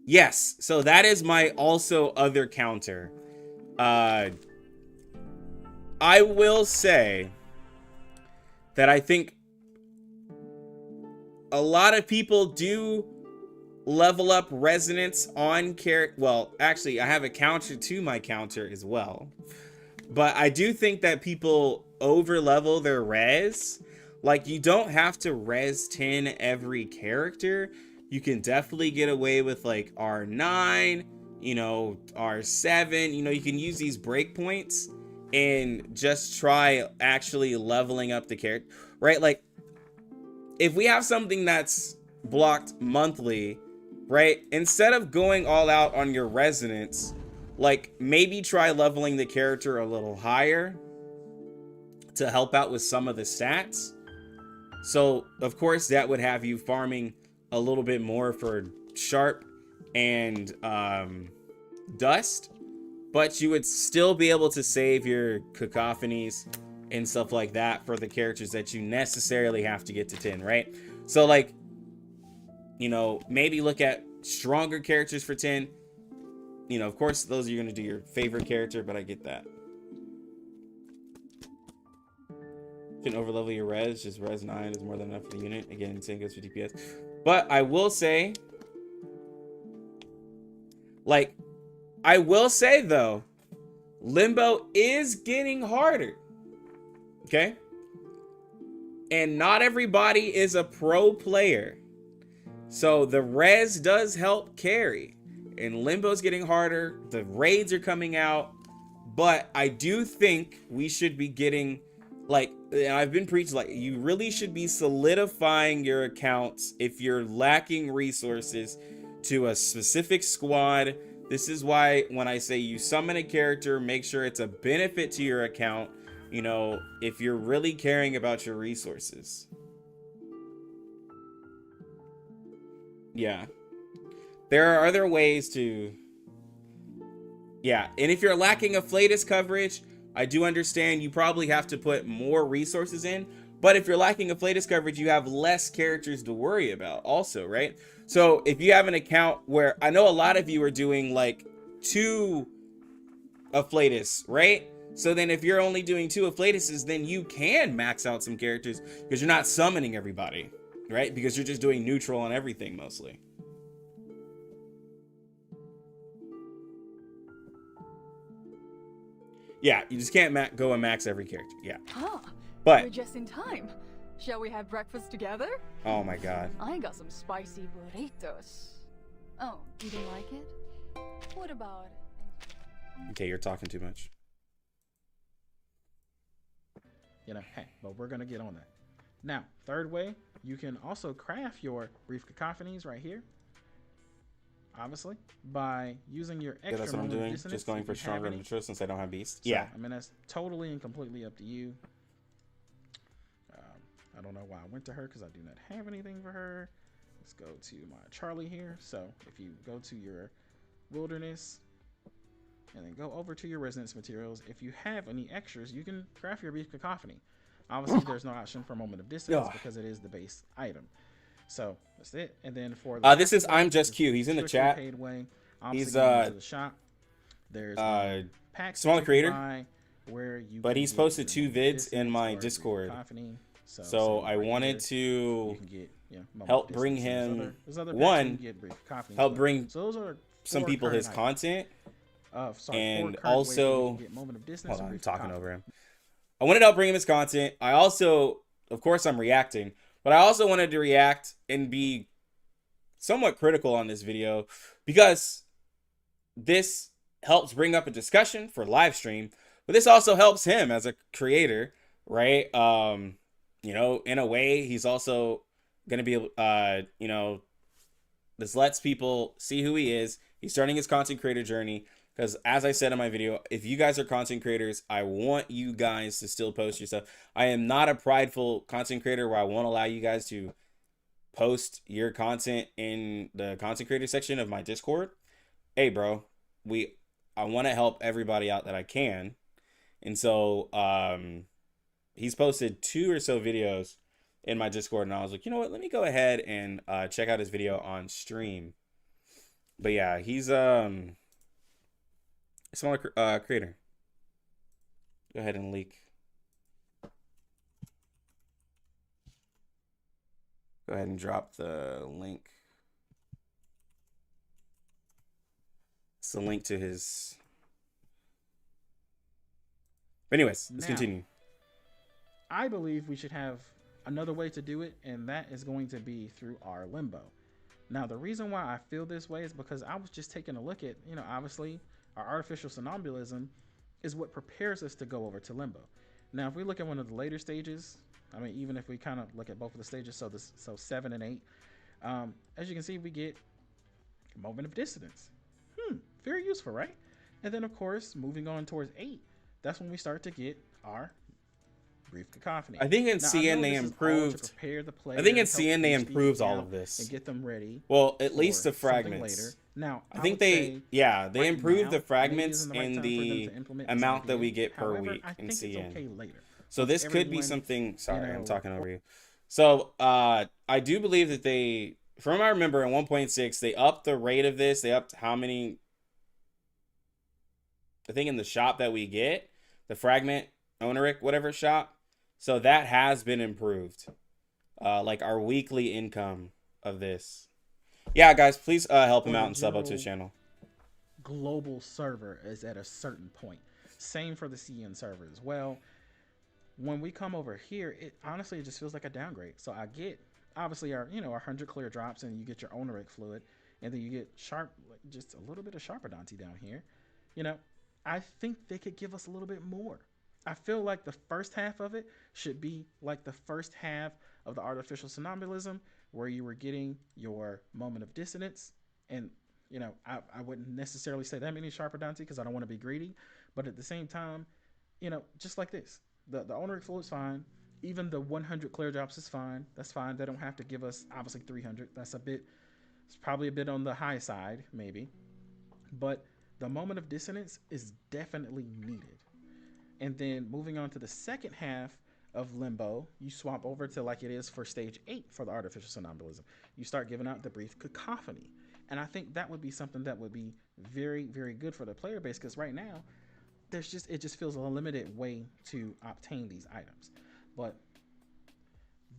yes. So that is my also other counter. I will say that I think a lot of people do level up resonance on character. Well, actually, I have a counter to my counter as well. But I do think that people over level their res. Like, you don't have to res 10 every character. You can definitely get away with like R9, you know, R7. You know, you can use these breakpoints and just try actually leveling up the character, right? Like, if we have something that's blocked monthly, right? Instead of going all out on your resonance, like maybe try leveling the character a little higher to help out with some of the stats. So of course that would have you farming a little bit more for sharp and dust. but you would still be able to save your cacophonies and stuff like that for the characters that you necessarily have to get to 10, right? So like, you know, maybe look at stronger characters for 10. You know, of course, those are going to do your favorite character, but I get that. You can overlevel your res, just res 9 is more than enough for the unit. Again, same goes for DPS. But I will say, like, though, Limbo is getting harder. Okay? And not everybody is a pro player. So the res does help carry. And Limbo's getting harder. The raids are coming out. But I do think we should be getting, like, I've been preaching, like, you really should be solidifying your accounts if you're lacking resources to a specific squad. This is why when I say you summon a character, make sure it's a benefit to your account, you know, if you're really caring about your resources. Yeah. There are other ways to... Yeah, and if you're lacking a Flatus coverage, I do understand you probably have to put more resources in. But if you're lacking a Flatus coverage, you have less characters to worry about also, right? So if you have an account where... I know a lot of you are doing like 2 Afflatus, right? So then if you're only doing 2 Afflatuses, then you can max out some characters because you're not summoning everybody, right? Because you're just doing neutral on everything mostly. Yeah, you just can't go and max every character. Yeah. Huh. But we're just in time. Shall we have breakfast together? Oh my god. I got some spicy burritos. Oh, you don't like it? What about... Okay, you're talking too much. You know, hey, but we're gonna get on that. Now, third way, you can also craft your brief cacophonies right here. Obviously, by using your extra. Yeah, that's what I'm doing. Just going for stronger neutral since I don't have beast. So, yeah. I mean, that's totally and completely up to you. I don't know why I went to her because I do not have anything for her. Let's go to my Charlie here. So if you go to your wilderness and then go over to your resonance materials, if you have any extras, you can craft your brief cacophony. Obviously, there's no option for moment of distance because it is the base item. So that's it. And then for the this is I'm Just Q. He's in the chat. Paid way. He's to the shop. There's packs smaller creator. Where you but he's posted 2 vids in my Discord. So I wanted to help bring him help bring some people his content. And also, hold on, I'm talking over him. I wanted to help bring him his content. I also, of course, I'm reacting, but I also wanted to react and be somewhat critical on this video because this helps bring up a discussion for live stream, but this also helps him as a creator, right? You know, in a way, he's also going to be, you know, this lets people see who he is. He's starting his content creator journey. Because as I said in my video, if you guys are content creators, I want you guys to still post your stuff. I am not a prideful content creator where I won't allow you guys to post your content in the content creator section of my Discord. Hey, bro, I want to help everybody out that I can. And so he's posted 2 or so videos in my Discord. And I was like, you know what? Let me go ahead and check out his video on stream. But yeah, he's... smaller creator. Go ahead and leak. Go ahead and drop the link. It's the link to his. But anyways, let's continue. I believe we should have another way to do it, and that is going to be through our limbo. Now, the reason why I feel this way is because I was just taking a look at, you know, obviously, our artificial somnambulism is what prepares us to go over to limbo. Now, if we look at one of the later stages, I mean, even if we kind of look at both of the stages, so 7 and 8, as you can see, we get moment of dissonance. Very useful, right? And then, of course, moving on towards 8, that's when we start to get our brief cacophony. I think in CN they improved. I think in CN they improved all of this and get them ready. Well, at least the fragments. Now, I think would they, say they right improved now, the maybe fragments isn't the right and time for them the to implement this amount that idea. we get per However, week I in think it's CN. okay later. So Once this could be everyone, something. Sorry, I'm know, talking over you. So I do believe that they, from what I remember in 1.6, they upped the rate of this. They upped how many. I think in the shop that we get, the fragment Oneric whatever shop. So that has been improved. Like our weekly income of this. Yeah, guys, please help him or out the and sub up to his general channel. global server is at a certain point. Same for the CN server as well. When we come over here, it honestly it just feels like a downgrade. So I get obviously our our 100 clear drops, and you get your Oneric fluid, and then you get sharp, just a little bit of Sharpodonty down here. You know, I think they could give us a little bit more. I feel like the first half of it should be like the first half of the artificial somnambulism, where you were getting your moment of dissonance. And I wouldn't necessarily say that many Sharpodonty because I don't want to be greedy, but at the same time, just like this, the Oneric fluid's fine. Even the 100 clear drops is fine. That's fine. They don't have to give us obviously 300. It's probably a bit on the high side, maybe. But the moment of dissonance is definitely needed. And then moving on to the second half of Limbo, you swap over to like it is for stage 8 for the artificial somnambulism. You start giving out the brief cacophony. And I think that would be something that would be very, very good for the player base, because right now it just feels a limited way to obtain these items. But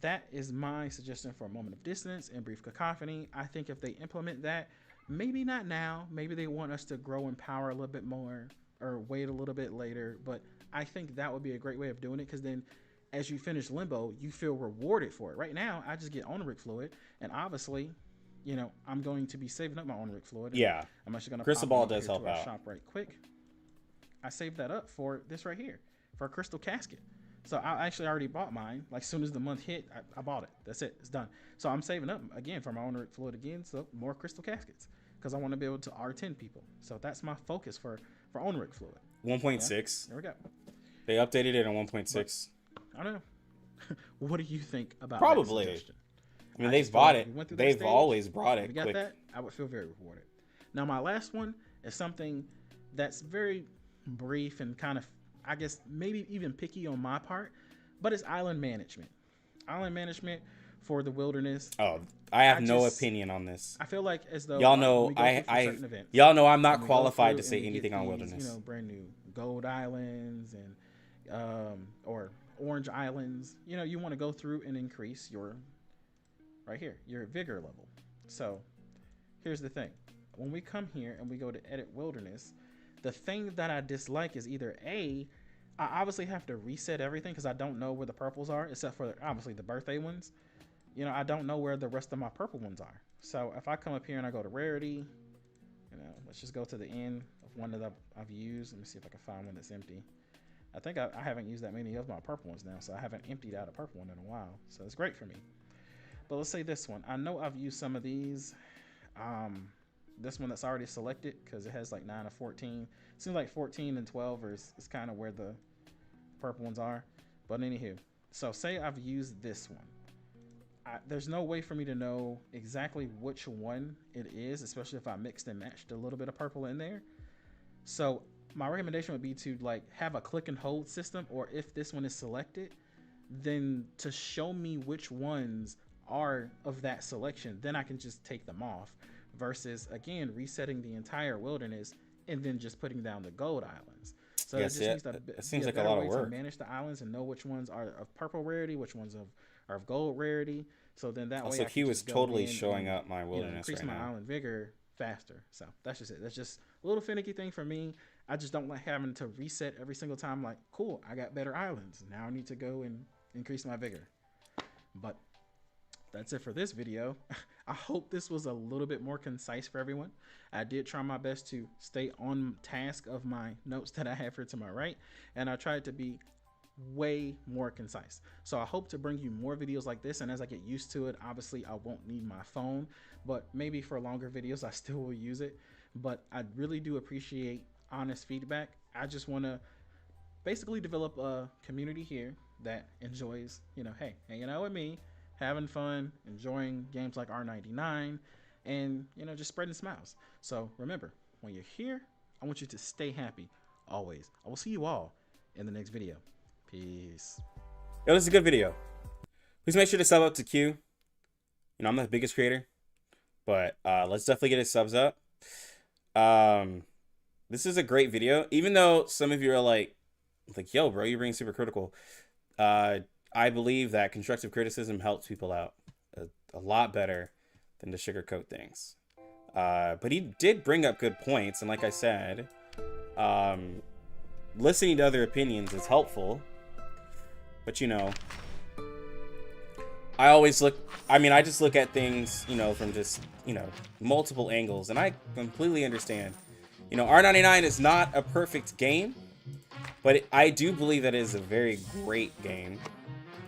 that is my suggestion for a moment of dissonance and brief cacophony. I think if they implement that, maybe not now, maybe they want us to grow in power a little bit more or wait a little bit later, but I think that would be a great way of doing it, because then as you finish Limbo, you feel rewarded for it. Right now, I just get Oneric fluid, and obviously, I'm going to be saving up my Oneric fluid. Yeah, I'm actually going to Crystal Ball does help out. Shop right quick. I saved that up for this right here, for a crystal casket. So I actually already bought mine. Like, as soon as the month hit, I bought it. That's it. It's done. So I'm saving up again for my Oneric fluid again. So more crystal caskets, because I want to be able to R10 people. So that's my focus for Oneric fluid. 1.6. There we go. They updated it on 1.6. I don't know. What do you think about Probably. that suggestion? I mean, they've bought it. They've always brought it. If you got quick. that, I would feel very rewarded. Now, my last one is something that's very brief and kind of, I guess, maybe even picky on my part, but it's island management. Island management for the wilderness. Oh, I have no opinion on this. I feel like as though y'all know y'all know I'm not qualified to say anything on wilderness. Brand new gold islands and or orange islands. You want to go through and increase your your vigor level. So here's the thing: when we come here and we go to edit wilderness, the thing that I dislike is either I obviously have to reset everything because I don't know where the purples are, except for obviously the birthday ones. I don't know where the rest of my purple ones are. So if I come up here and I go to rarity, let's just go to the end of one that I've used. Let me see if I can find one that's empty. I think I haven't used that many of my purple ones now, so I haven't emptied out a purple one in a while. So it's great for me. But let's say this one. I know I've used some of these. This one that's already selected because it has like 9 or 14. It seems like 14 and 12 is kind of where the purple ones are. But anywho, so say I've used this one. There's no way for me to know exactly which one it is, especially if I mixed and matched a little bit of purple in there. So my recommendation would be to like have a click and hold system, or if this one is selected, then to show me which ones are of that selection, then I can just take them off, versus again resetting the entire wilderness and then just putting down the gold islands. So yes, it seems like a lot of work to manage the islands and know which ones are of purple rarity, which ones are of gold rarity. So then that way, also, he was totally showing up my wilderness increase right my now. island vigor faster. So that's just it. That's just a little finicky thing for me. I just don't like having to reset every single time. Like, cool, I got better islands. Now I need to go and increase my vigor. But that's it for this video. I hope this was a little bit more concise for everyone. I did try my best to stay on task of my notes that I have here to my right, and I tried to be way more concise. So I hope to bring you more videos like this, and as I get used to it, obviously I won't need my phone, but maybe for longer videos I still will use it. But I really do appreciate honest feedback. I just want to basically develop a community here that enjoys, hey, hanging out with me, having fun, enjoying games like R99, and, you know, just spreading smiles. So remember, when you're here, I want you to stay happy always. I will see you all in the next video. Peace. Yo, this is a good video. Please make sure to sub up to Q. You know, I'm not the biggest creator, but let's definitely get his subs up. This is a great video, even though some of you are like, yo, bro, you're being super critical. I believe that constructive criticism helps people out a lot better than to sugarcoat things. But he did bring up good points, and like I said, listening to other opinions is helpful. But, you know, I just look at things, you know, from just, you know, multiple angles, and I completely understand. You know, R99 is not a perfect game, but I do believe that it is a very great game,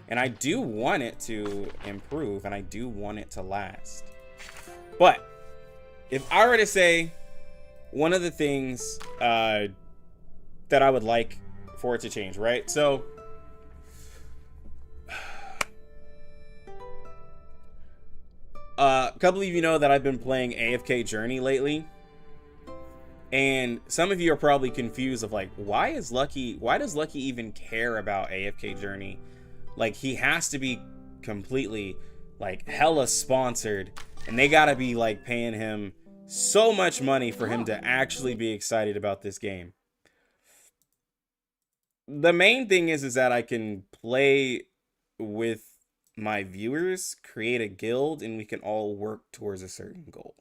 and I do want it to improve, and I do want it to last. But if I were to say one of the things that I would like for it to change, right? So a couple of you know that I've been playing AFK Journey lately, and some of you are probably confused of like, why does Lucky even care about AFK Journey? Like, he has to be completely like hella sponsored, and they gotta be like paying him so much money for him to actually be excited about this game. The main thing is that I can play with my viewers, create a guild, and we can all work towards a certain goal.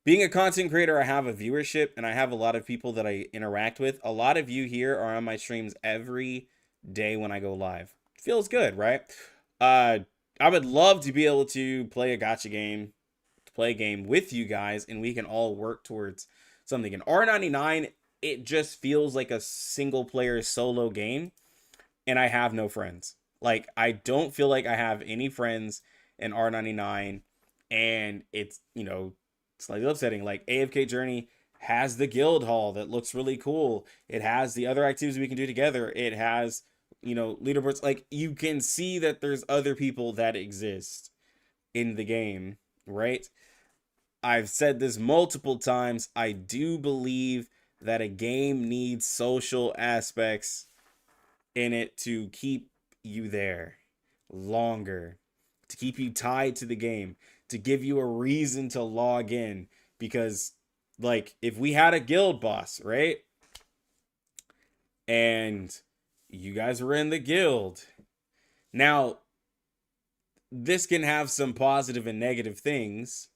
Being a content creator, I have a viewership, and I have a lot of people that I interact with. A lot of you here are on my streams every day when I go live. Feels good, right? I would love to be able to play a gacha game, play a game with you guys, and we can all work towards something. In R99, it just feels like a single player solo game, and I have no friends. Like, I don't feel like I have any friends in R99, and it's, you know, slightly upsetting. Like, AFK Journey has the guild hall that looks really cool. It has the other activities we can do together. It has, you know, leaderboards. Like, you can see that there's other people that exist in the game, right? I've said this multiple times. I do believe that a game needs social aspects in it to keep you there longer, to keep you tied to the game, to give you a reason to log in. Because, like, if we had a guild boss, right, and you guys were in the guild, now this can have some positive and negative things,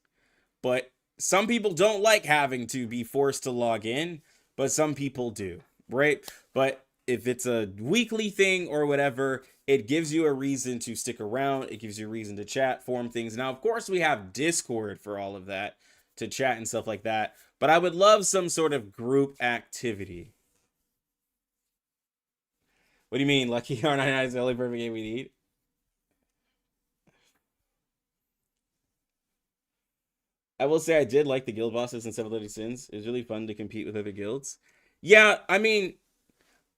but some people don't like having to be forced to log in, but some people do, right? But if it's a weekly thing or whatever, it gives you a reason to stick around. It gives you a reason to chat, form things. Now, of course, we have Discord for all of that, to chat and stuff like that. But I would love some sort of group activity. What do you mean? Lucky R99 is the only perfect game we need? I will say I did like the guild bosses in Seven Deadly Sins. It was really fun to compete with other guilds. Yeah, I mean,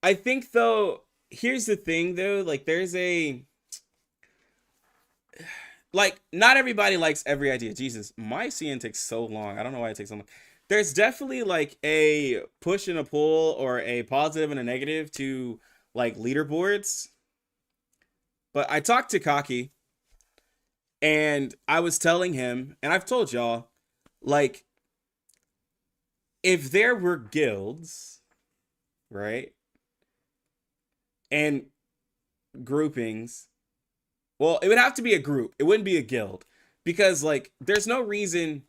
I think, though, here's the thing, though. Like, there's a... Like, not everybody likes every idea. Jesus, my CN takes so long. I don't know why it takes so long. There's definitely, like, a push and a pull, or a positive and a negative to, like, leaderboards. But I talked to Kaki, and I was telling him, and I've told y'all, like, if there were guilds, right, and groupings, well, it would have to be a group. It wouldn't be a guild, because, like, there's no reason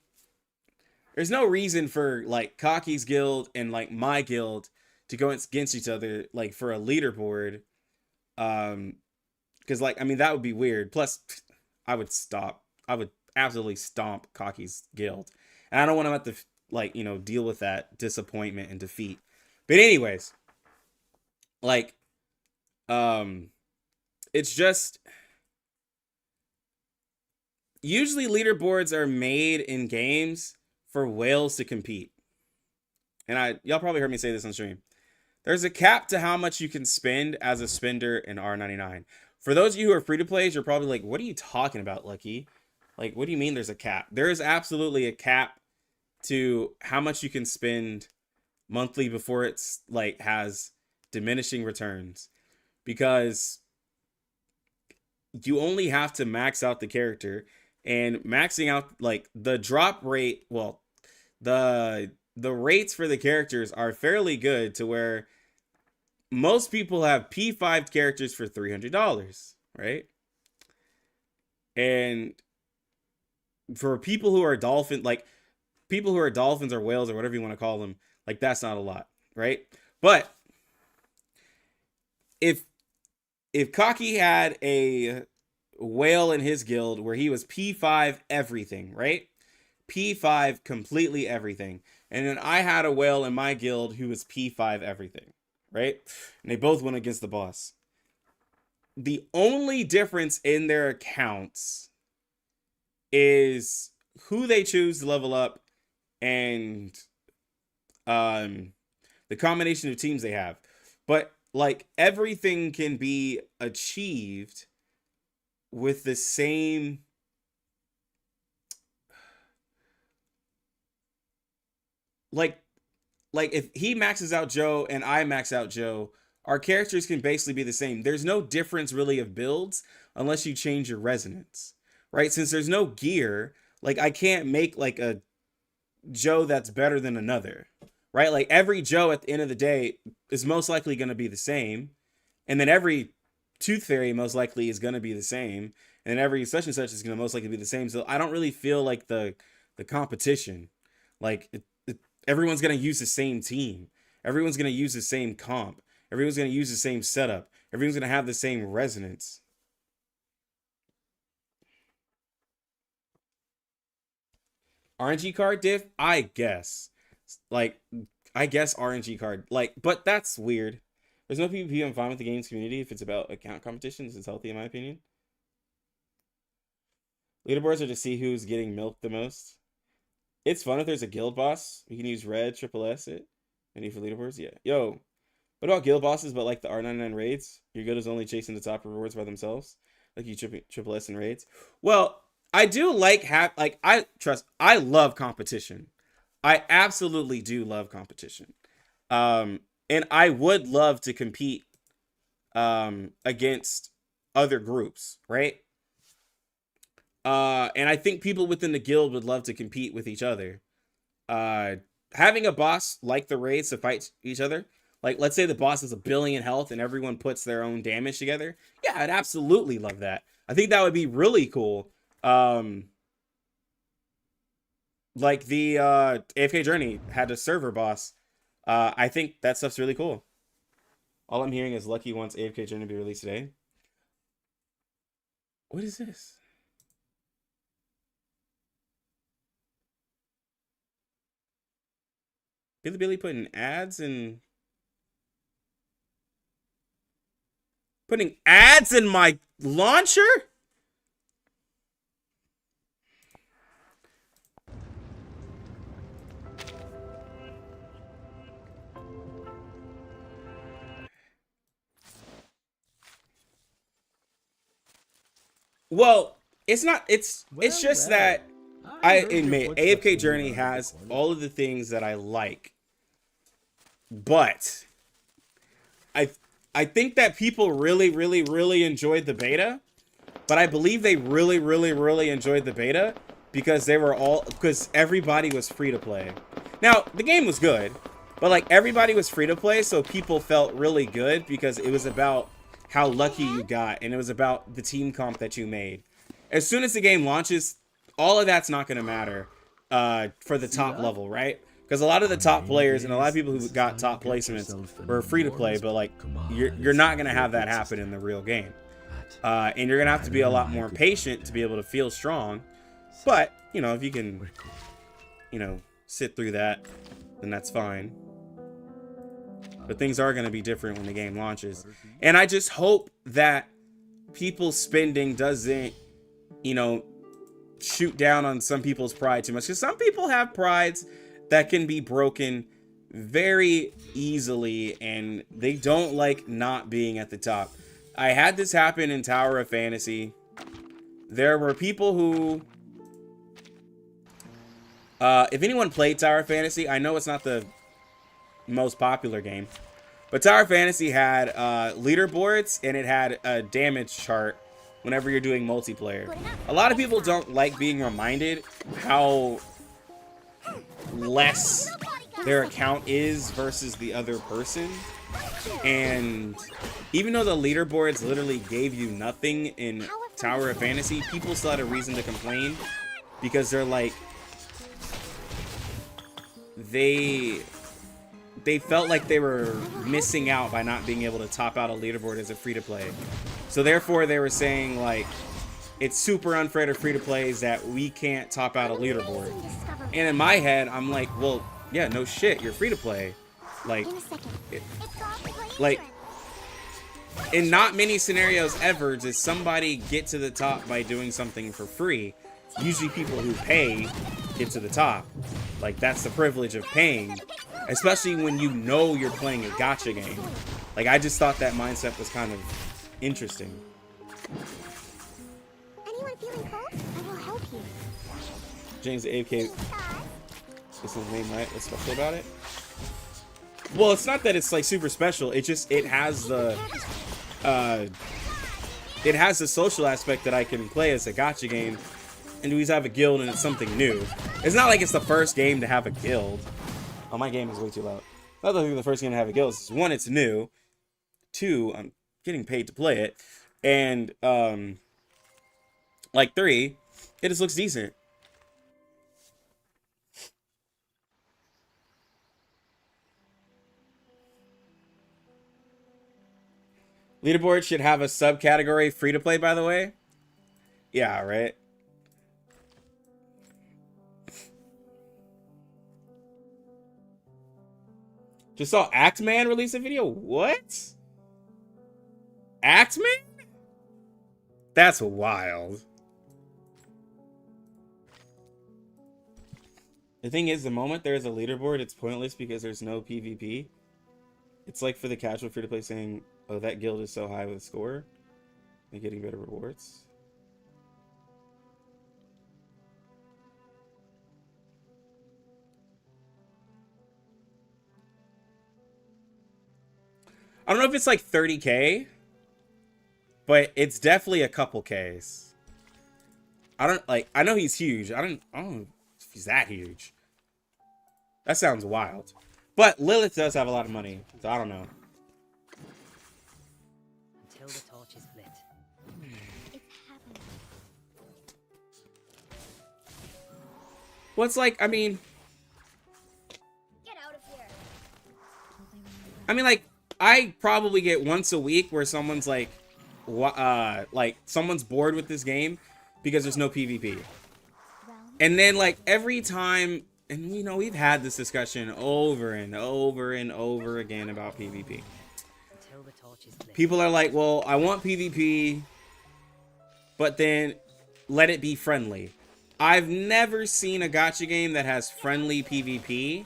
for, like, Kaki's guild and, like, my guild to go against each other, like, for a leaderboard. Because, like, I mean, that would be weird. Plus, I would absolutely stomp Kaki's guild, and I don't want to have to, like, you know, deal with that disappointment and defeat. But anyways, like, it's just, usually leaderboards are made in games for whales to compete. And y'all probably heard me say this on stream. There's a cap to how much you can spend as a spender in R99. For those of you who are free to play, you're probably like, what are you talking about, Lucky? Like, what do you mean there's a cap? There is absolutely a cap to how much you can spend monthly before it's like has diminishing returns, because you only have to max out the character, and maxing out like the drop rate, well, the rates for the characters are fairly good to where most people have P5 characters for $300, right? And for people who are dolphins or whales or whatever you want to call them, like that's not a lot, right? But if Kaki had a whale in his guild where he was P5 everything, right? P5 completely everything. And then I had a whale in my guild who was P5 everything, right? And they both went against the boss. The only difference in their accounts is who they choose to level up and the combination of teams they have. But like everything can be achieved with the same like if he maxes out Joe and I max out Joe, our characters can basically be the same. There's no difference really of builds unless you change your resonance, right? Since there's no gear, like I can't make like a Joe that's better than another, right? Like every Joe at the end of the day is most likely going to be the same. And then every Tooth Fairy most likely is going to be the same. And every such and such is going to most likely be the same. So I don't really feel like the competition, like everyone's going to use the same team. Everyone's going to use the same comp. Everyone's going to use the same setup. Everyone's going to have the same resonance. RNG card diff? I guess. Like, I guess RNG card. Like, but that's weird. There's no PvP. I'm fine with the game's community if it's about account competitions. It's healthy in my opinion. Leaderboards are to see who's getting milked the most. It's fun if there's a guild boss. You can use red, triple S it. Any for leaderboards? Yeah. Yo, what about guild bosses but like the R99 raids? Your guild is only chasing the top rewards by themselves. Like you triple S in raids. Well, I do like I love competition. I absolutely do love competition. And I would love to compete against other groups, right? And I think people within the guild would love to compete with each other. Having a boss like the raids to fight each other, like let's say the boss has 1 billion health and everyone puts their own damage together. Yeah, I'd absolutely love that. I think that would be really cool. Like the AFK Journey had a server boss. I think that stuff's really cool. All I'm hearing is Lucky wants AFK Journey to be released today. What is this? Billy putting ads in my launcher? Well, it's not. It's just that I admit AFK Journey has all of the things that I like, but I think that people really enjoyed the beta. But I believe they really enjoyed the beta because everybody was free to play. Now the game was good, but like everybody was free to play, so people felt really good because it was about how lucky you got, and it was about the team comp that you made. As soon as the game launches, all of that's not going to matter for the top level, right? Because a lot of the top players and a lot of people who got top placements were free to play, but like you're not going to have that happen in the real game. And you're going to have to be a lot more patient to be able to feel strong. But, you know, if you can, you know, sit through that, then that's fine. But things are going to be different when the game launches. And I just hope that people's spending doesn't, you know, shoot down on some people's pride too much. Because some people have prides that can be broken very easily, and they don't like not being at the top. I had this happen in Tower of Fantasy. There were people who If anyone played Tower Fantasy, I know it's not the most popular game, but Tower Fantasy had leaderboards, and it had a damage chart whenever you're doing multiplayer. A lot of people don't like being reminded how less their account is versus the other person. And even though the leaderboards literally gave you nothing in Tower of Fantasy, people still had a reason to complain, because they're like, they felt like they were missing out by not being able to top out a leaderboard as a free-to-play. So therefore they were saying like, it's super unfair to free-to-plays that we can't top out a leaderboard. And in my head, I'm like, well, yeah, no shit, you're free-to-play. Like, like, in not many scenarios ever does somebody get to the top by doing something for free. Usually people who pay get to the top. Like, that's the privilege of paying. Especially when you know you're playing a gacha game. Like, I just thought that mindset was kind of interesting. Anyone feeling cold? I will help you. James AFK is his name, right? What's special about it? Well, it's not that it's like super special. It just, it has the social aspect that I can play as a gacha game, and we have a guild, and it's something new. It's not like it's the first game to have a guild. Oh, my game is way too loud. Not like the first game to have a guild. It's, one, it's new. Two, I'm getting paid to play it. And, like, three, it just looks decent. Leaderboard should have a subcategory free to play, by the way. Yeah, right. Just saw Actman release a video. What? Actman? That's wild. The thing is, the moment there's a leaderboard, it's pointless because there's no PvP. It's like for the casual free-to-play saying, oh, that guild is so high with a score, and getting better rewards. I don't know if it's like 30K, but it's definitely a couple Ks. I know he's huge. I don't know if he's that huge. That sounds wild. But Lilith does have a lot of money, so I don't know. Until the torch is lit. Well, it's like, I mean, Get out of here. like, I probably get once a week where someone's like someone's bored with this game because there's no PvP. And then like every time, and you know, we've had this discussion over and over and over again about PvP. People are like, well, I want PvP, but then let it be friendly. I've never seen a gacha game that has friendly PvP.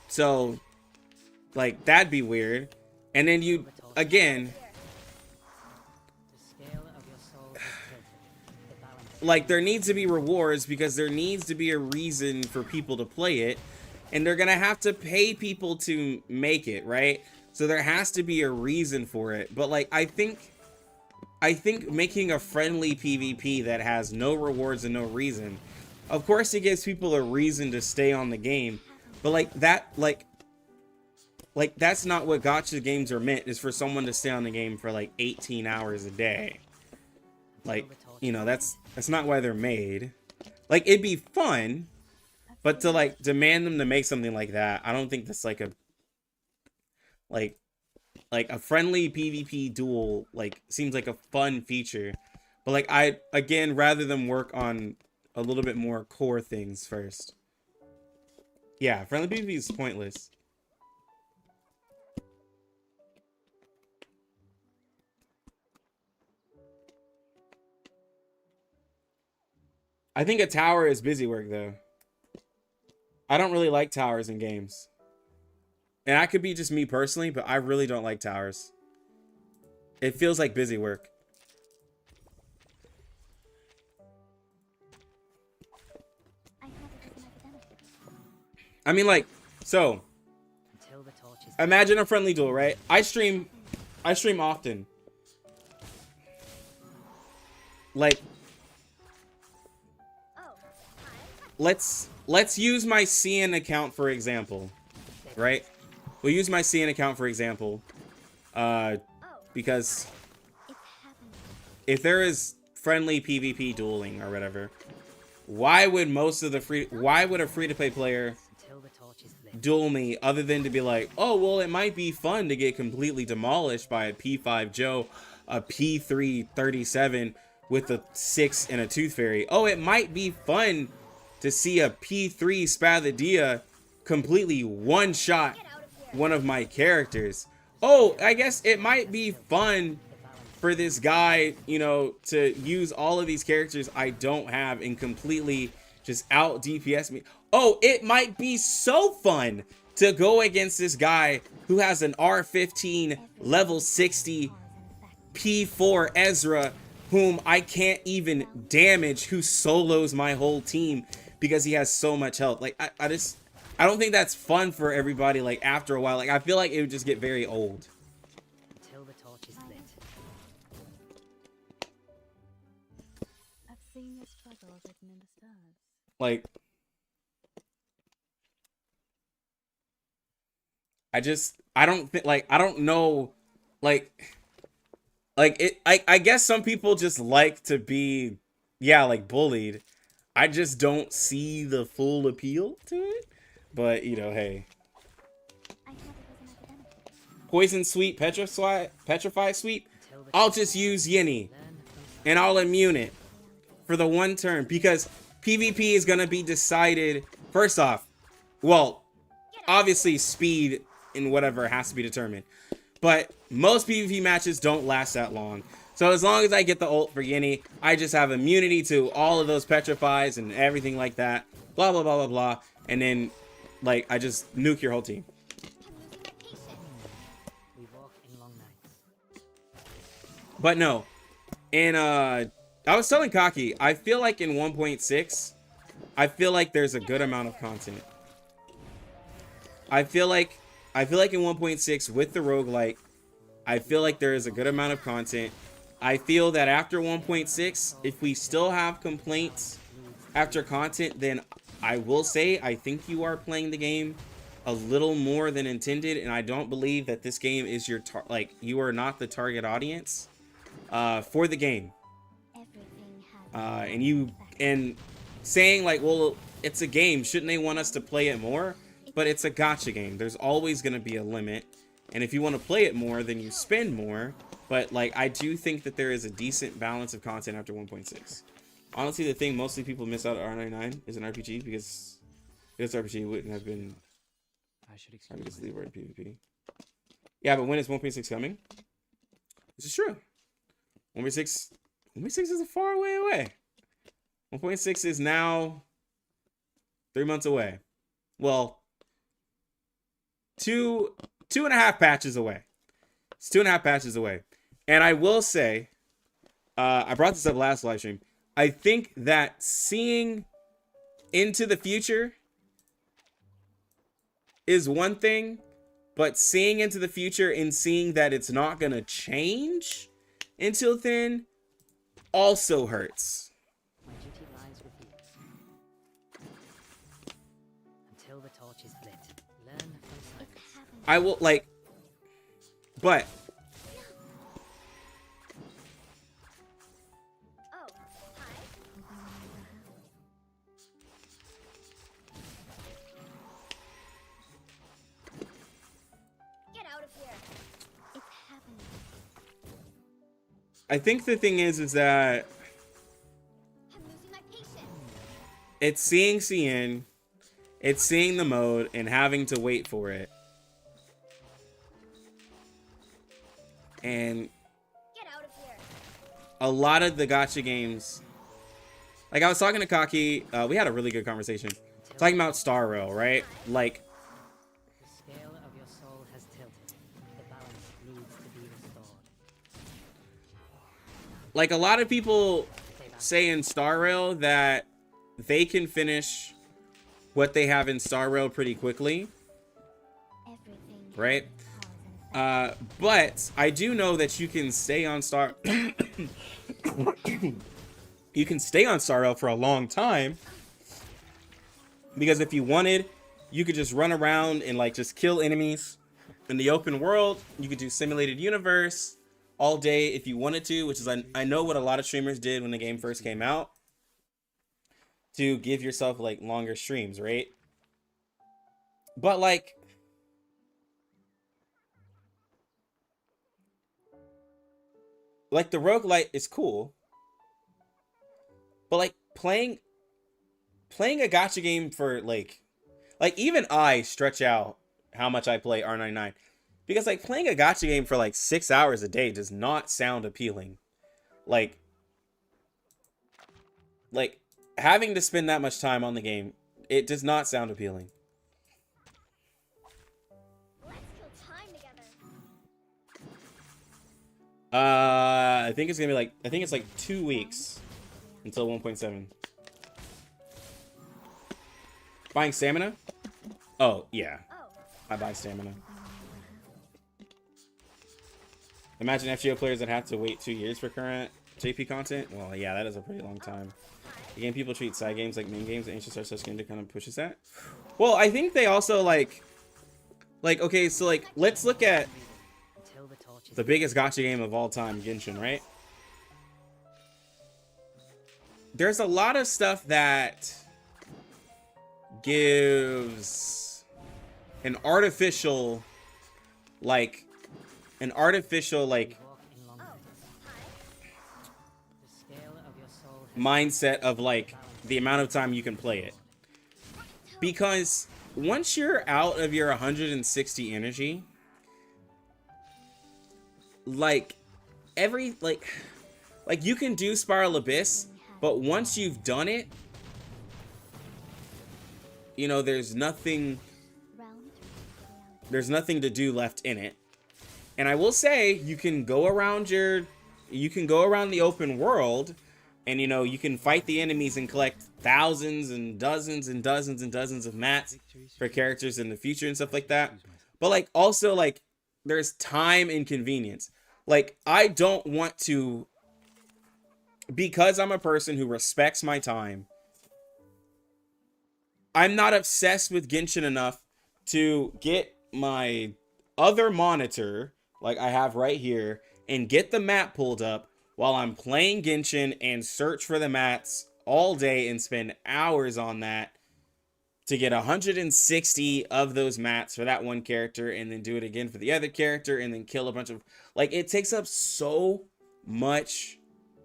So, like, that'd be weird. And then you, again, like, there needs to be rewards because there needs to be a reason for people to play it. And they're gonna have to pay people to make it, right? So there has to be a reason for it. But, like, I think making a friendly PvP that has no rewards and no reason, of course it gives people a reason to stay on the game. But, like, that, like, that's not what gacha games are meant, is for someone to stay on the game for like 18 hours a day. Like, you know, that's not why they're made. Like, it'd be fun, but to like demand them to make something like that, I don't think that's like a a friendly PvP duel like seems like a fun feature. But like, I again rather them work on a little bit more core things first. Yeah, friendly PvP is pointless. I think a tower is busy work, though. I don't really like towers in games. And that could be just me personally, but I really don't like towers. It feels like busy work. I mean, like, so Until the torch is imagine a friendly duel, right? I stream often. Like, let's use my CN account for example, right? We'll use my CN account for example, because if there is friendly PvP dueling or whatever, why would a free-to-play player until the torch is lit. duel me other than to be like, oh, well, it might be fun to get completely demolished by a P5 Joe, a P3 37 with a 6 and a Tooth Fairy. Oh, it might be fun to see a P3 Spathia completely one-shot one of my characters. Oh, I guess it might be fun for this guy, you know, to use all of these characters I don't have and completely just out DPS me. Oh, it might be so fun to go against this guy who has an R15 level 60 P4 Ezra, whom I can't even damage, who solos my whole team because he has so much health. Like, I don't think that's fun for everybody. Like, after a while, like, I feel like it would just get very old. Until the torch is lit. I've seen your struggles written in the stars. Like, I don't think, like, I don't know, like it, I guess some people just like to be, yeah, like, bullied. I just don't see the full appeal to it. But, you know, hey. Poison Sweep, Petrify Sweep. I'll just use Yinny. And I'll immune it for the one turn. Because PvP is going to be decided, first off, well, obviously speed and whatever has to be determined. But most PvP matches don't last that long. So as long as I get the ult for Yinny, I just have immunity to all of those petrifies and everything like that. Blah, blah, blah, blah, blah. And then, like, I just nuke your whole team. We walk in long nights. But no. And, I was telling Kaki, I feel like in 1.6, I feel like there's a good amount of content. I feel like in 1.6 with the roguelike, I feel like there is a good amount of content. I feel that after 1.6, if we still have complaints after content, then I will say I think you are playing the game a little more than intended, and I don't believe that this game is your like, you are not the target audience for the game. And saying like, well, it's a game, shouldn't they want us to play it more? But it's a gacha game. There's always going to be a limit. And if you want to play it more, then you spend more. But, like, I do think that there is a decent balance of content after 1.6. Honestly, the thing mostly people miss out on R99 is an RPG, because if it's RPG, wouldn't have been... I should just leave word PvP. Yeah, but when is 1.6 coming? This is true. 1.6 is a far way away. 1.6 is now 3 months away. Well, 2.5 patches away. It's 2.5 patches away. And I will say, I brought this up last live stream. I think that seeing into the future is one thing, but seeing into the future and seeing that it's not going to change until then also hurts. My duty lies with you. Until the torch is lit. Learn from silence. I will, like, but I think the thing is that it's seeing CN, it's seeing the mode and having to wait for it. And a lot of the gacha games, like I was talking to Kaki, we had a really good conversation talking about Star Rail, right? Like, The scale of your soul has tilted. The balance needs to be restored. like a lot of people say in Star Rail that they can finish what they have in Star Rail pretty quickly, Everything right? cause and But I do know that you can stay on Star you can stay on Star Rail for a long time, because if you wanted, you could just run around and like just kill enemies in the open world. You could do simulated universe all day if you wanted to, which is I know what a lot of streamers did when the game first came out, to give yourself like longer streams, right? But like the roguelite is cool, but like playing a gacha game for like even I stretch out how much I play R99, because like playing a gacha game for like 6 hours a day does not sound appealing. Like having to spend that much time on the game, it does not sound appealing. let's kill time together. I think it's gonna be like, I think it's like 2 weeks until 1.7. Buying stamina? Oh yeah, I buy stamina. Imagine FGO players that have to wait 2 years for current JP content. Well, yeah, that is a pretty long time. The game people treat side games like main games, and Ancient Star such game to kind of pushes that. Well, I think they also like okay, so like let's look at Until the torch is the biggest gacha game of all time, Genshin, right? There's a lot of stuff that gives an artificial like walk in longer. The scale of your soul has mindset of like the amount of time you can play it, because once you're out of your 160 energy, like every like you can do Spiral Abyss, but once you've done it, you know, there's nothing to do left in it. And I will say, you can go around the open world, and you know, you can fight the enemies and collect thousands and dozens and dozens and dozens of mats for characters in the future and stuff like that. But like also like there's time and convenience. Like I don't want to, because I'm a person who respects my time, I'm not obsessed with Genshin enough to get my other monitor, like I have right here, and get the map pulled up while I'm playing Genshin and search for the mats all day and spend hours on that to get 160 of those mats for that one character, and then do it again for the other character, and then kill a bunch of, like, it takes up so much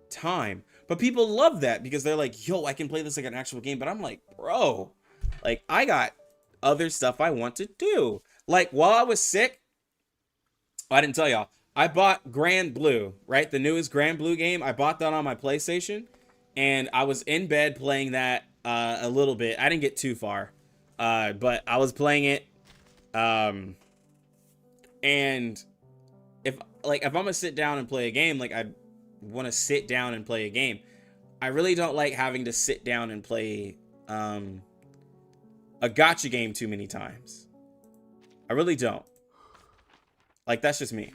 time. But people love that because they're like, yo, I can play this like an actual game. But I'm like, bro, like I got other stuff I want to do. Like while I was sick, I didn't tell y'all, I bought Grand Blue, right? The newest Grand Blue game. I bought that on my PlayStation, and I was in bed playing that a little bit. I didn't get too far, but I was playing it. And if I'm gonna sit down and play a game, like I want to sit down and play a game. I really don't like having to sit down and play a gacha game too many times. I really don't. Like, that's just me.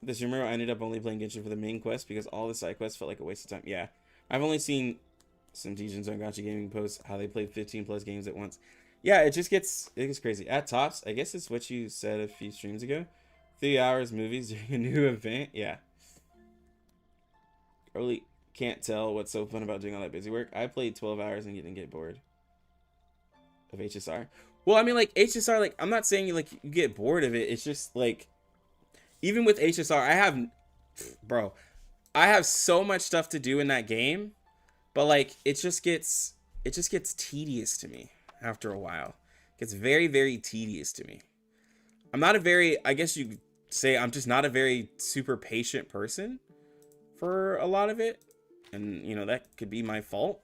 This remember I ended up only playing Genshin for the main quest because all the side quests felt like a waste of time. Yeah, I've only seen some Degens on Gacha Gaming posts how they played 15 plus games at once. Yeah, it gets crazy. At tops, I guess it's what you said a few streams ago. 3 hours movies during a new event. Yeah. I really can't tell what's so fun about doing all that busy work. I played 12 hours and didn't get bored of HSR. Well, I mean, like, HSR, like, I'm not saying you get bored of it. It's just, like, even with HSR, I have so much stuff to do in that game, but, like, it just gets tedious to me after a while. It gets very, very tedious to me. I'm not a very, I guess you could say I'm just not a very super patient person for a lot of it. And, you know, that could be my fault.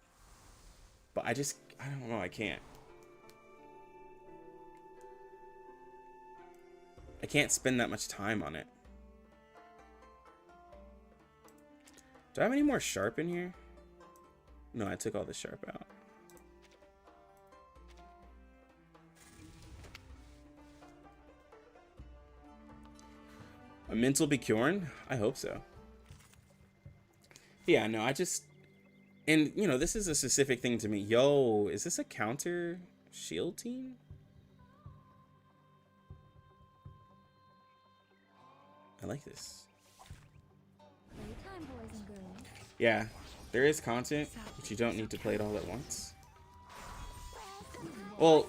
But I don't know, I can't. I can't spend that much time on it. Do I have any more sharp in here? No, I took all the sharp out. A mental Bjorn? I hope so. Yeah, no, I just... And, you know, this is a specific thing to me. Yo, is this a counter shield team? I like this. Playtime, boys and girls. Yeah, there is content, but you don't need to play it all at once. Well,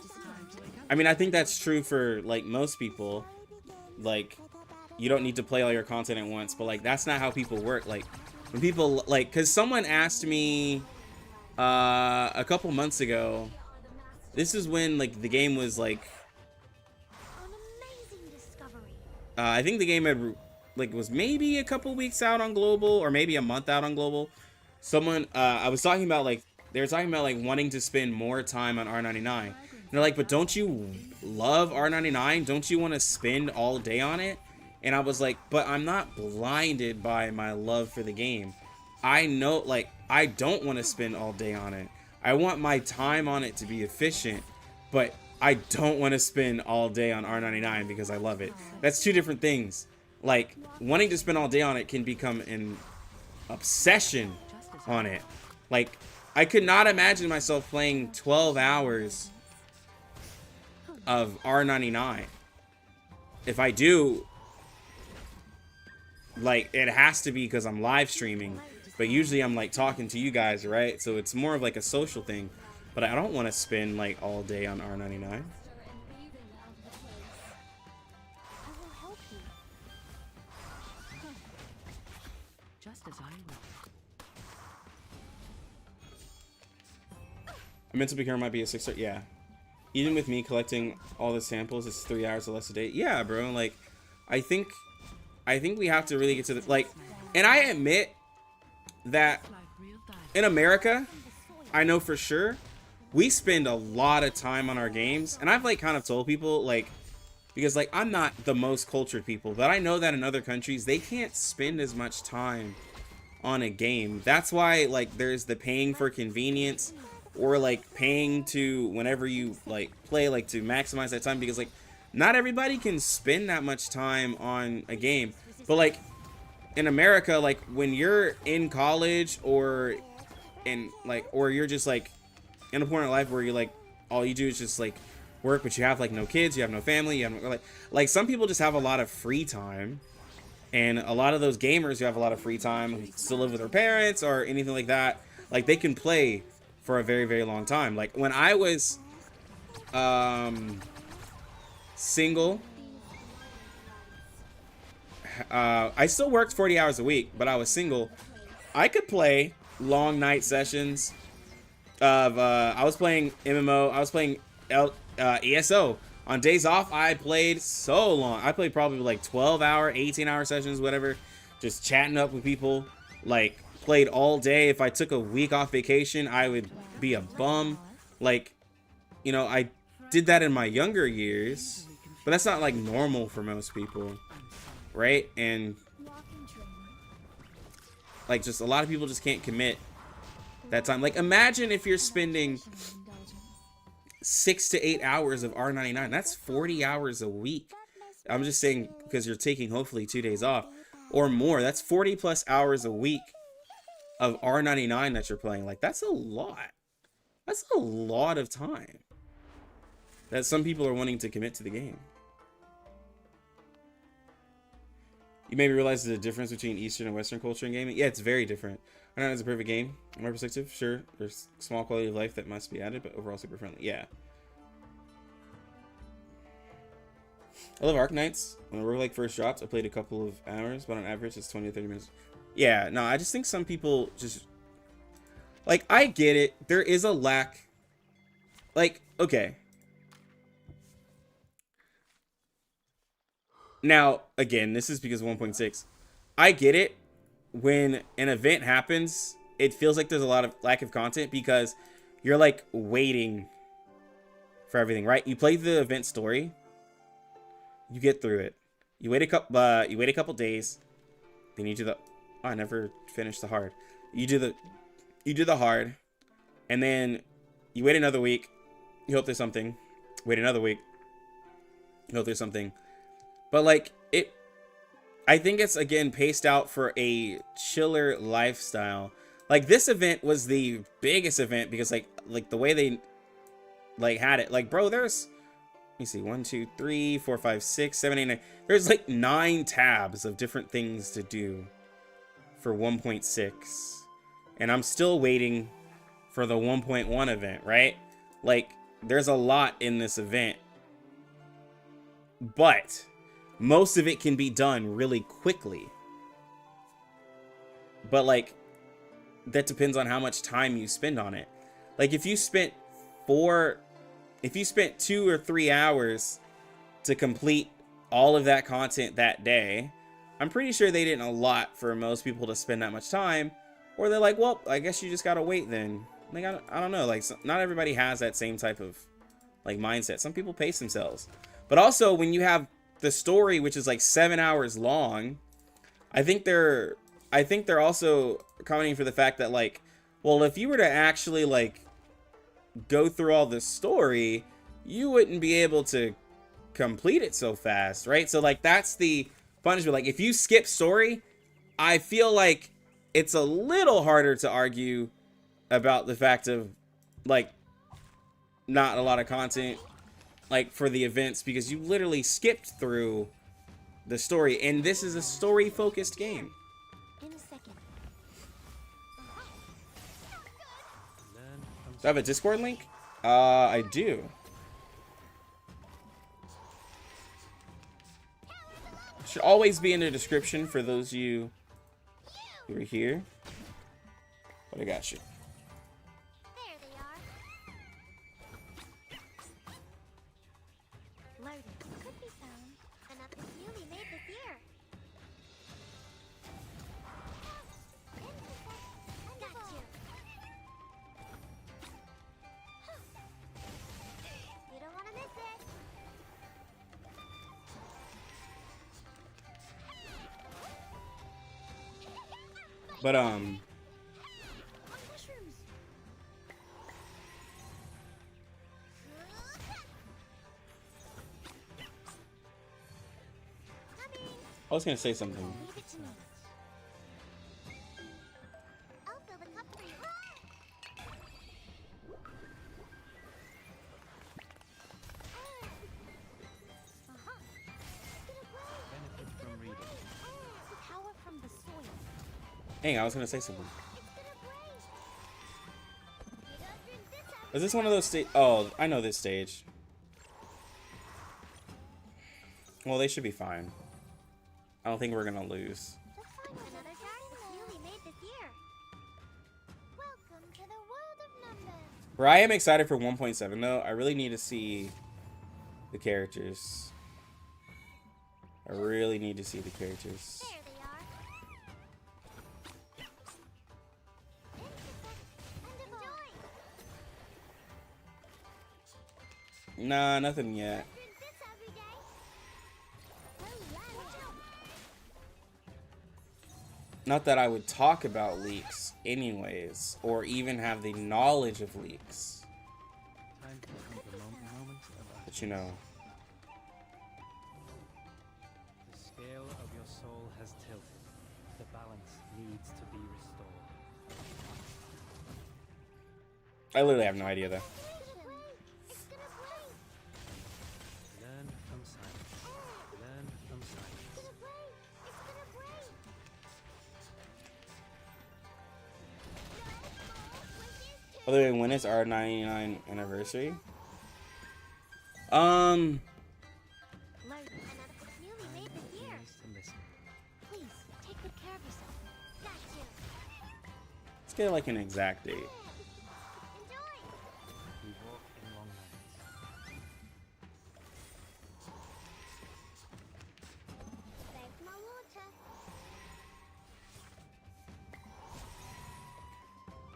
I mean, I think that's true for, like, most people. Like, you don't need to play all your content at once, but, like, that's not how people work. Like, when people, like, because someone asked me a couple months ago, this is when, like, the game was, like, An amazing discovery. I think the game had, like, was maybe a couple weeks out on global, or maybe a month out on global. Someone, I was talking about, like, they were talking about, like, wanting to spend more time on R99. And they're like, but don't you love R99? Don't you want to spend all day on it? And I was like, but I'm not blinded by my love for the game. I know, like, I don't want to spend all day on it. I want my time on it to be efficient, but I don't want to spend all day on R99 because I love it. That's two different things. Like, wanting to spend all day on it can become an obsession on it. Like, I could not imagine myself playing 12 hours of R99. If I do, like, it has to be because I'm live streaming, but usually I'm, like, talking to you guys, right? So it's more of, like, a social thing, but I don't want to spend, like, all day on R99. I will help you. Just as I will. A mental beginner might be a 6-star. Yeah. Even with me collecting all the samples, it's 3 hours or less a day. Yeah, bro. Like, I think we have to really get to the, like, and I admit that in America, I know for sure, we spend a lot of time on our games. And I've, like, kind of told people, like, because, like, I'm not the most cultured people, but I know that in other countries, they can't spend as much time on a game. That's why, like, there's the paying for convenience, or, like, paying to, whenever you, like, play, like, to maximize that time, because, like, not everybody can spend that much time on a game. But, like, in America, like, when you're in college, or in, like, or you're just, like, in a point in life where you're, like, all you do is just, like, work, but you have, like, no kids, you have no family, you have no, like some people just have a lot of free time. And a lot of those gamers who have a lot of free time, who still live with their parents or anything like that, like, they can play for a very, very long time. Like, when I was single, I still worked 40 hours a week, but I was single. I could play long night sessions of, I was playing MMO, I was playing ESO. On days off, I played so long. I played probably like 12-hour, 18-hour sessions, whatever, just chatting up with people. Like, played all day. If I took a week off vacation, I would be a bum. Like, you know, I did that in my younger years, but that's not, like, normal for most people, right? And, like, just a lot of people just can't commit that time. Like, imagine if you're spending 6 to 8 hours of R99. That's 40 hours a week. I'm just saying, because you're taking hopefully 2 days off or more. That's 40 plus hours a week of R99 that you're playing. Like, that's a lot. That's a lot of time that some people are wanting to commit to the game. You maybe realize there's a difference between Eastern and Western culture in gaming. Yeah, it's very different. R99 is a perfect game. In my perspective, sure, there's small quality of life that must be added, but overall super friendly. Yeah. I love Arknights. When the roguelike first dropped, I played a couple of hours, but on average, it's 20 to 30 minutes. Yeah, no, I just think some people just... Like, I get it. There is a lack... Like, okay. Now, again, this is because of 1.6. I get it. When an event happens, it feels like there's a lot of lack of content because you're, like, waiting for everything, right? You play the event story, you get through it, you wait a couple days, then you do the... Oh, I never finished the hard. You do the hard, And then you wait another week. You hope there's something. Wait another week. You hope there's something. But like I think it's again paced out for a chiller lifestyle. Like this event was the biggest event because like the way they like had it. Like bro, there's, let me see, 1, 2, 3, 4, 5, 6, 7, 8, 9. There's like 9 tabs of different things to do for 1.6. And I'm still waiting for the 1.1 event, right? Like there's a lot in this event. But most of it can be done really quickly. But like that depends on how much time you spend on it. Like if you spent 2 or 3 hours to complete all of that content that day, I'm pretty sure they didn't allot for most people to spend that much time. Or they're like, well, I guess you just gotta wait then. Like, I don't know. Like, not everybody has that same type of like mindset. Some people pace themselves. But also, when you have the story, which is like 7 hours long, I think they're also commenting for the fact that like, well, if you were to actually like go through all this story, you wouldn't be able to complete it so fast, right? So like that's the punishment. Like if you skip story, I feel like it's a little harder to argue about the fact of like not a lot of content like for the events because you literally skipped through the story, and this is a story focused game. In a second. Do I have a Discord link? I do. Should always be in the description for those of you who are here. But I got you. There they are. Loaded. Could be found. Enough is newly made this year. Got you. You don't want to miss it. But Mushrooms. I was gonna say something. Leave it to me. I'll fill the cup for you. Uh-huh. Get away. Benefit from reading. The power from the soil. Hang on, I was gonna say something. It's gonna break. You don't drink this every Is this one of those Oh, I know this stage. Well, they should be fine. I don't think we're gonna lose. Let's find another jar that's newly made this year. Welcome to the world of numbers. Bro, I am excited for 1.7 though. I really need to see the characters. I really need to see the characters. There they are. Enjoy. Nah, nothing yet. Drink this every day. Oh, watch out. Not that I would talk about leaks anyways, or even have the knowledge of leaks. Time to come to the moment of But you know. The scale of your soul has tilted. The balance needs to be restored. I literally have no idea though. It's gonna break. Learn from silence. Learn from silence. It's gonna break. It's gonna break. By the way, when is our 99 anniversary? Loaded. Another that's newly made this year. Begins to listen. Please, take good care of yourself. Got you. Let's get like an exact date. Enjoy. We walk in long nights. Thanks, my water.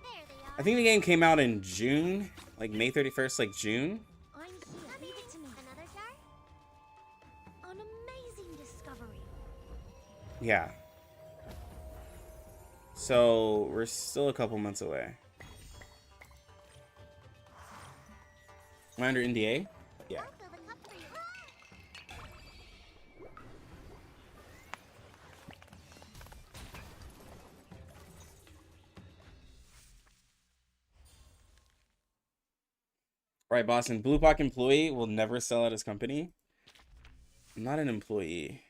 There they are. I think the game came out in June, like May 31st, like June. I'm here. Leave it to me. Another jar? An amazing discovery. Yeah. So we're still a couple months away. Am I under NDA? Yeah. I'll fill the cup for you. Right, Boston. Blue Block employee will never sell out his company. I'm not an employee.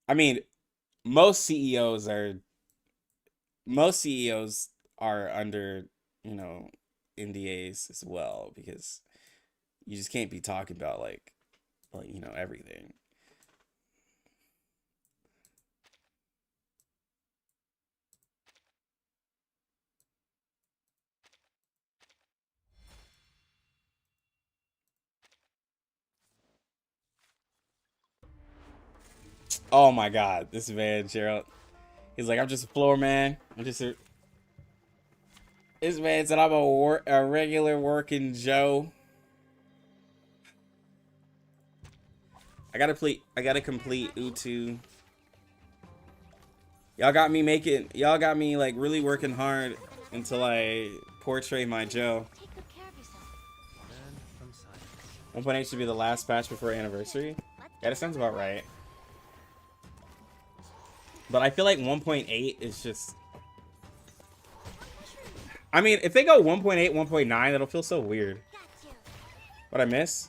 I mean, most CEOs are under, you know, NDAs as well, because you just can't be talking about like you know, everything. Oh my God, this man, Gerald. He's like, I'm just a floor man. I'm just a. This man said I'm a regular working Joe. I gotta complete Utu. Y'all got me like really working hard until I portray my Joe. Take good care of yourself. 1.8 should be the last patch before anniversary. Yeah, that sounds about right. But I feel like 1.8 is just... I mean, if they go 1.8, 1.9, that'll feel so weird. What I miss?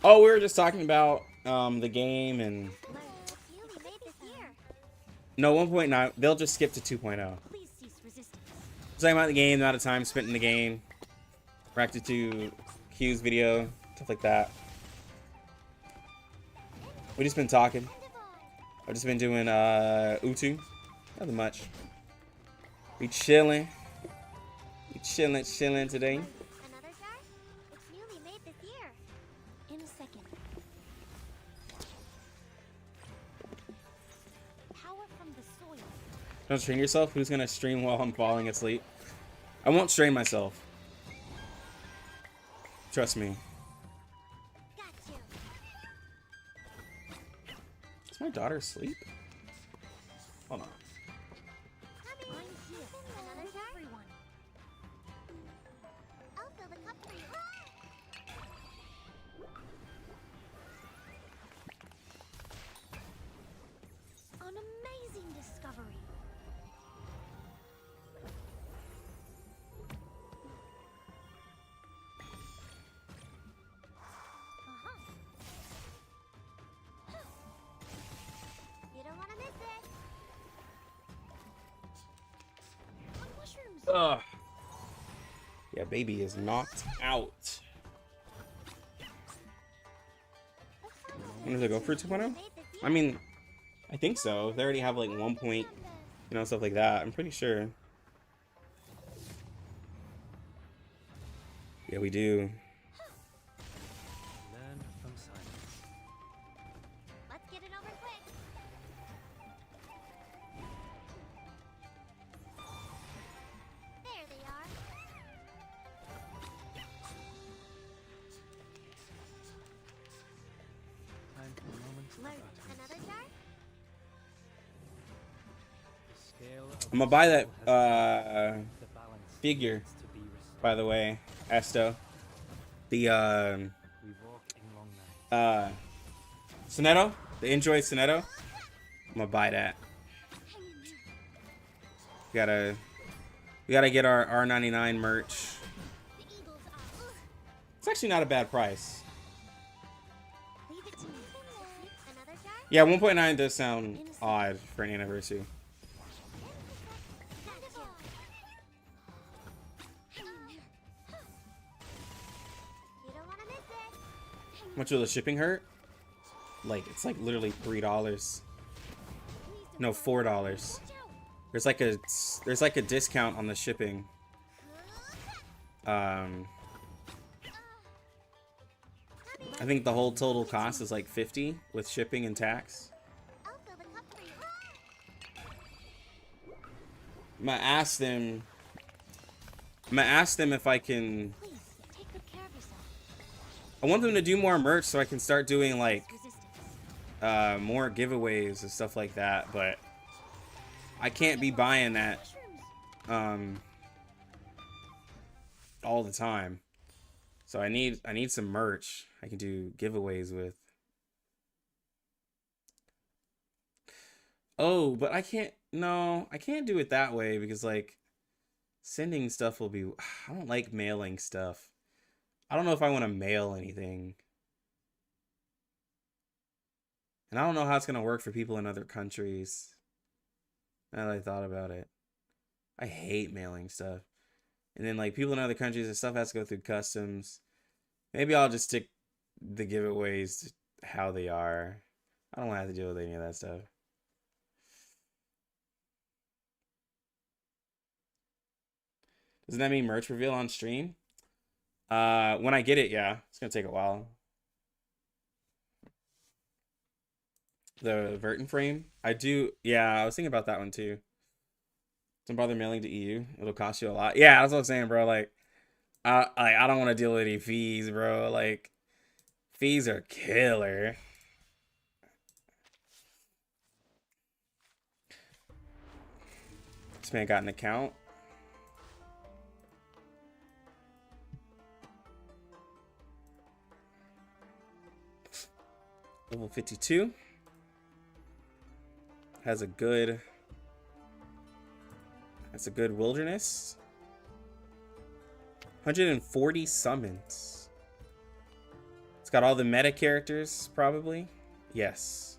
Oh, we were just talking about the game and... No, 1.9. They'll just skip to 2.0. Please cease resistance. Talking about the game, the amount of time spent in the game. Reacted to Q's video, stuff like that. We just been talking. I've just been doing Utu. Nothing much. We chilling. We chilling today. Another jar? It's newly made this year. In a second. Power from the soil. Don't strain yourself. Who's gonna stream while I'm falling asleep? I won't strain myself. Trust me. Got you. Is my daughter asleep? Hold on. I'm here. Another jar? Everyone. I'll fill the cup for you. An amazing discovery. You don't want to miss it. Mushrooms. Ugh. Yeah, baby is knocked out. When does it go for 2.0? I mean, I think so. They already have like 1 point, you know, stuff like that. I'm pretty sure. Yeah, we do. Learn from silence. Let's get it over quick. There they are. Time for a moment of Learn. utterance. Another jar? The scale of I'm gonna buy that the balance figure, needs to be restored. by the way, Esto. The We walk in long nights. Sonetto, the Enjoy Sonetto. I'm gonna buy that. We gotta get our R99 merch. The eagles are. It's actually not a bad price. Leave it to me. Another jar? Yeah, 1.9 does sound odd for an anniversary. Got you. You don't want to miss it. How much will the shipping hurt? Like, it's like literally $3. No, $4. There's like a discount on the shipping. I think the whole total cost is like 50 with shipping and tax. I'll fill the cup for you. I'm gonna ask them if I can. Please, take good care of yourself. I want them to do more merch so I can start doing like Resistance. more giveaways and stuff like that, but I can't be buying that. all the time. So I need some merch I can do giveaways with. Oh, but I can't. No, I can't do it that way because like sending stuff will be. I don't like mailing stuff. I don't know if I want to mail anything. And I don't know how it's gonna work for people in other countries. Now that I thought about it, I hate mailing stuff. And then like people in other countries, the stuff has to go through customs. Maybe I'll just stick the giveaways to how they are. I don't want to have to deal with any of that stuff. Doesn't that mean merch reveal on stream? When I get it, yeah. It's gonna take a while. The Verton frame? I do, yeah, I was thinking about that one too. Don't bother mailing to EU. It'll cost you a lot. Yeah, that's what I'm saying, bro. Like, I don't want to deal with any fees, bro. Like, fees are killer. This man got an account. Level 52. Has a good wilderness. 140 summons. It's got all the meta characters, probably. Yes.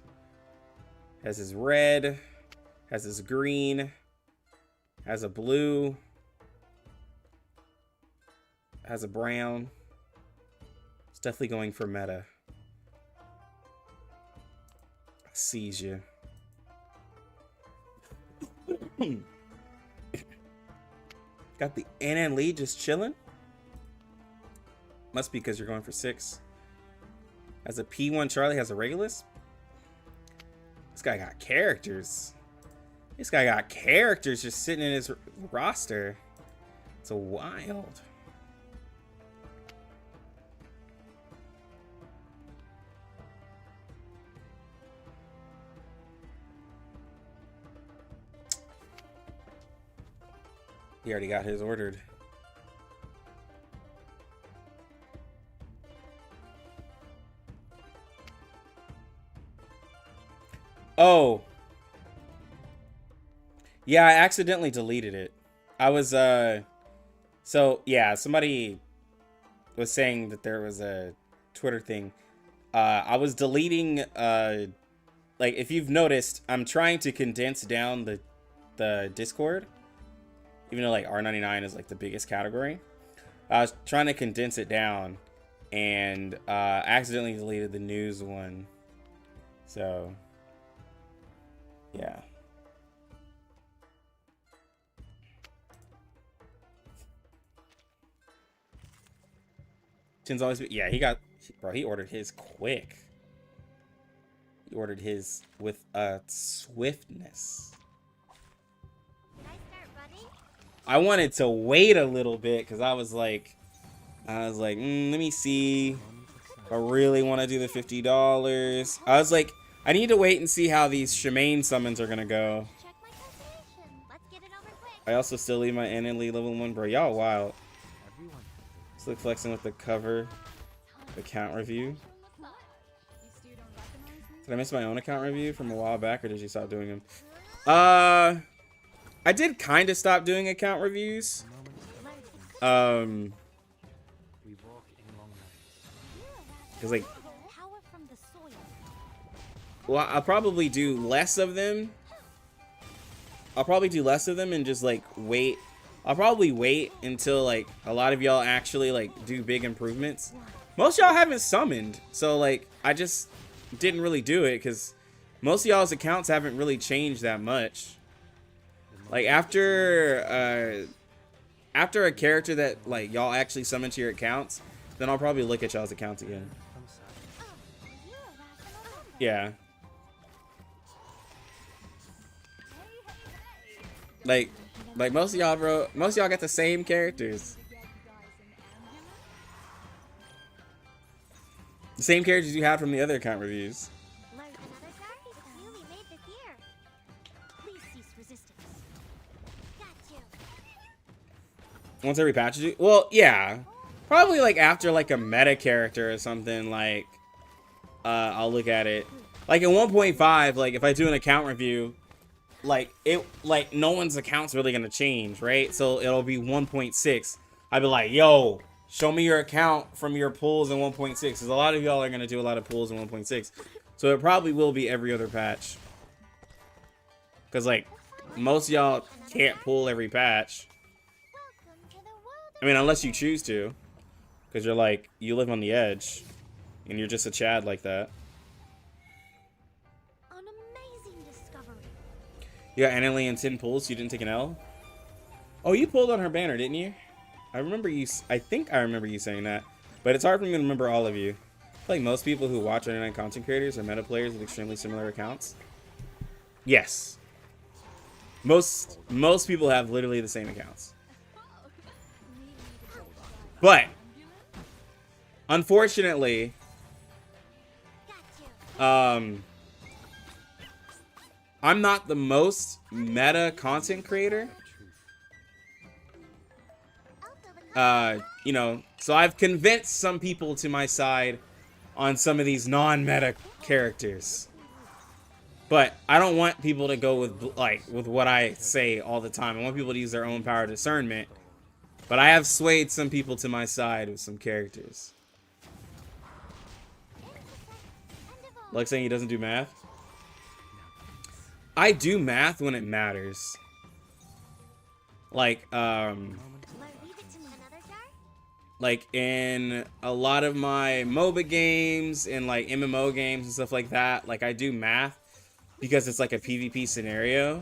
Has his red. Has his green. Has a blue. Has a brown. It's definitely going for meta. Sees you. Got the NN lead just chilling. Must be because you're going for 6. Has a P1 Charlie, has a Regulus. This guy got characters. This guy got characters just sitting in his roster. It's a wild. He already got his ordered. Oh. Yeah, I accidentally deleted it. I was, so, yeah, somebody was saying that there was a Twitter thing. I was deleting, like, if you've noticed, I'm trying to condense down the Discord. Even though, like, R99 is, like, the biggest category. I was trying to condense it down. And, accidentally deleted the news one. So, yeah. Chin's always been, yeah, he ordered his quick. He ordered his with swiftness. I wanted to wait a little bit because I was like, let me see if I really want to do the $50. I was like, I need to wait and see how these Shemaine summons are going to go. I also still leave my NN lead level 1. Bro, y'all wild. Still flexing with the cover account review. Did I miss my own account review from a while back, or did you stop doing them? I did kind of stop doing account reviews. Cause like, well, I'll probably do less of them. And just like wait. I'll probably wait until like a lot of y'all actually like do big improvements. Most y'all haven't summoned, so like I just didn't really do it because most of y'all's accounts haven't really changed that much. Like after a character that like y'all actually summon to your accounts, then I'll probably look at y'all's accounts again. Yeah. Like most of y'all, bro, most of y'all got the same characters. The same characters you had from the other account reviews. Once every patch is due? Well, yeah. Probably like after like a meta character or something, like I'll look at it. Like in 1.5, like if I do an account review, like no one's account's really gonna change, right? So it'll be 1.6. I'd be like, yo, show me your account from your pulls in 1.6. Because a lot of y'all are gonna do a lot of pulls in 1.6. So it probably will be every other patch. Because like most of y'all can't pull every patch. I mean, unless you choose to. Because you're like, you live on the edge. And you're just a Chad like that. An amazing discovery. You got NLE and 10 pulls, so you didn't take an L? Oh, you pulled on her banner, didn't you? I think I remember you saying that. But it's hard for me to remember all of you. I feel like most people who watch internet content creators are meta players with extremely similar accounts. Yes. Most people have literally the same accounts. But unfortunately, I'm not the most meta content creator. You know, so I've convinced some people to my side on some of these non-meta characters. But I don't want people to go with what I say all the time. I want people to use their own power of discernment. But I have swayed some people to my side with some characters. Like saying he doesn't do math. I do math when it matters. Like in a lot of my MOBA games and like MMO games and stuff like that, like I do math because it's like a PvP scenario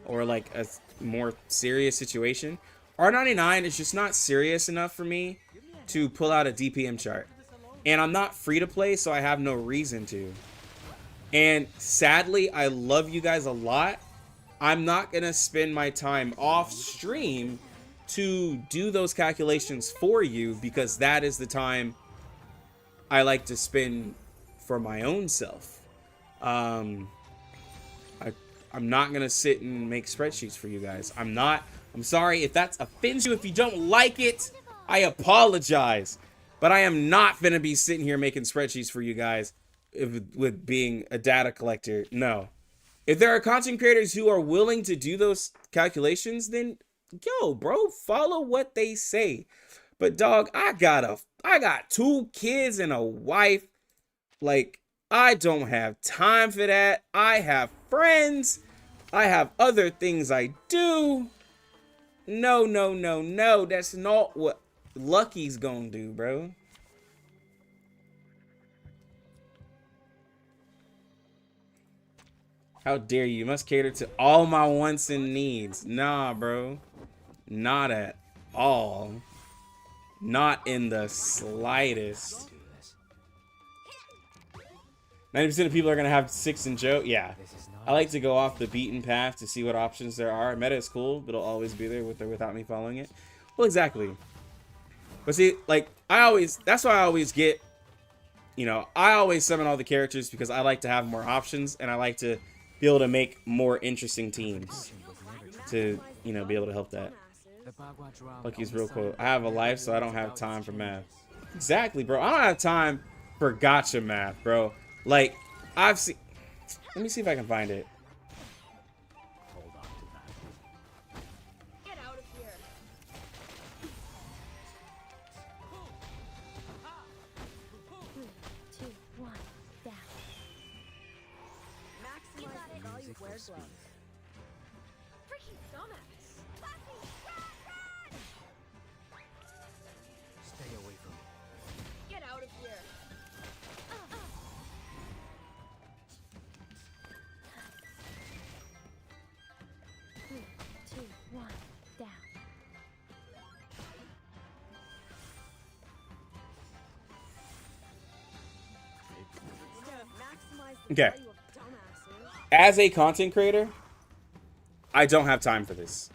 or like a more serious situation. R99 is just not serious enough for me to pull out a DPM chart. And I'm not free to play, so I have no reason to. And sadly, I love you guys a lot. I'm not going to spend my time off stream to do those calculations for you because that is the time I like to spend for my own self. I'm not going to sit and make spreadsheets for you guys. I'm sorry if that offends you. If you don't like it, I apologize. But I am not going to be sitting here making spreadsheets for you guys with being a data collector. No. If there are content creators who are willing to do those calculations, then yo, bro, follow what they say. But dog, I got 2 kids and a wife. Like, I don't have time for that. I have friends. I have other things I do. No. That's not what Lucky's gonna do, bro. How dare you? You must cater to all my wants and needs. Nah, bro. Not at all. Not in the slightest. 90% of people are going to have 6 and Joe. Yeah. I like to go off the beaten path to see what options there are. Meta is cool, but it'll always be there with or without me following it. Well, exactly. But see, like, that's why I always get, you know, I always summon all the characters because I like to have more options and I like to be able to make more interesting teams to, you know, be able to help that. Lucky's real quote. I have a life, so I don't have time for math. Exactly, bro. I don't have time for gotcha math, bro. Like, I've seen... Let me see if I can find it. Hold on to that. Get out of here. 3, 2, 1, down. Maximize the value of wear gloves. Freaking dumbass. Stay away from me. Get out of here. 3, 2, 1, down. Okay. As a content creator, I don't have time for this.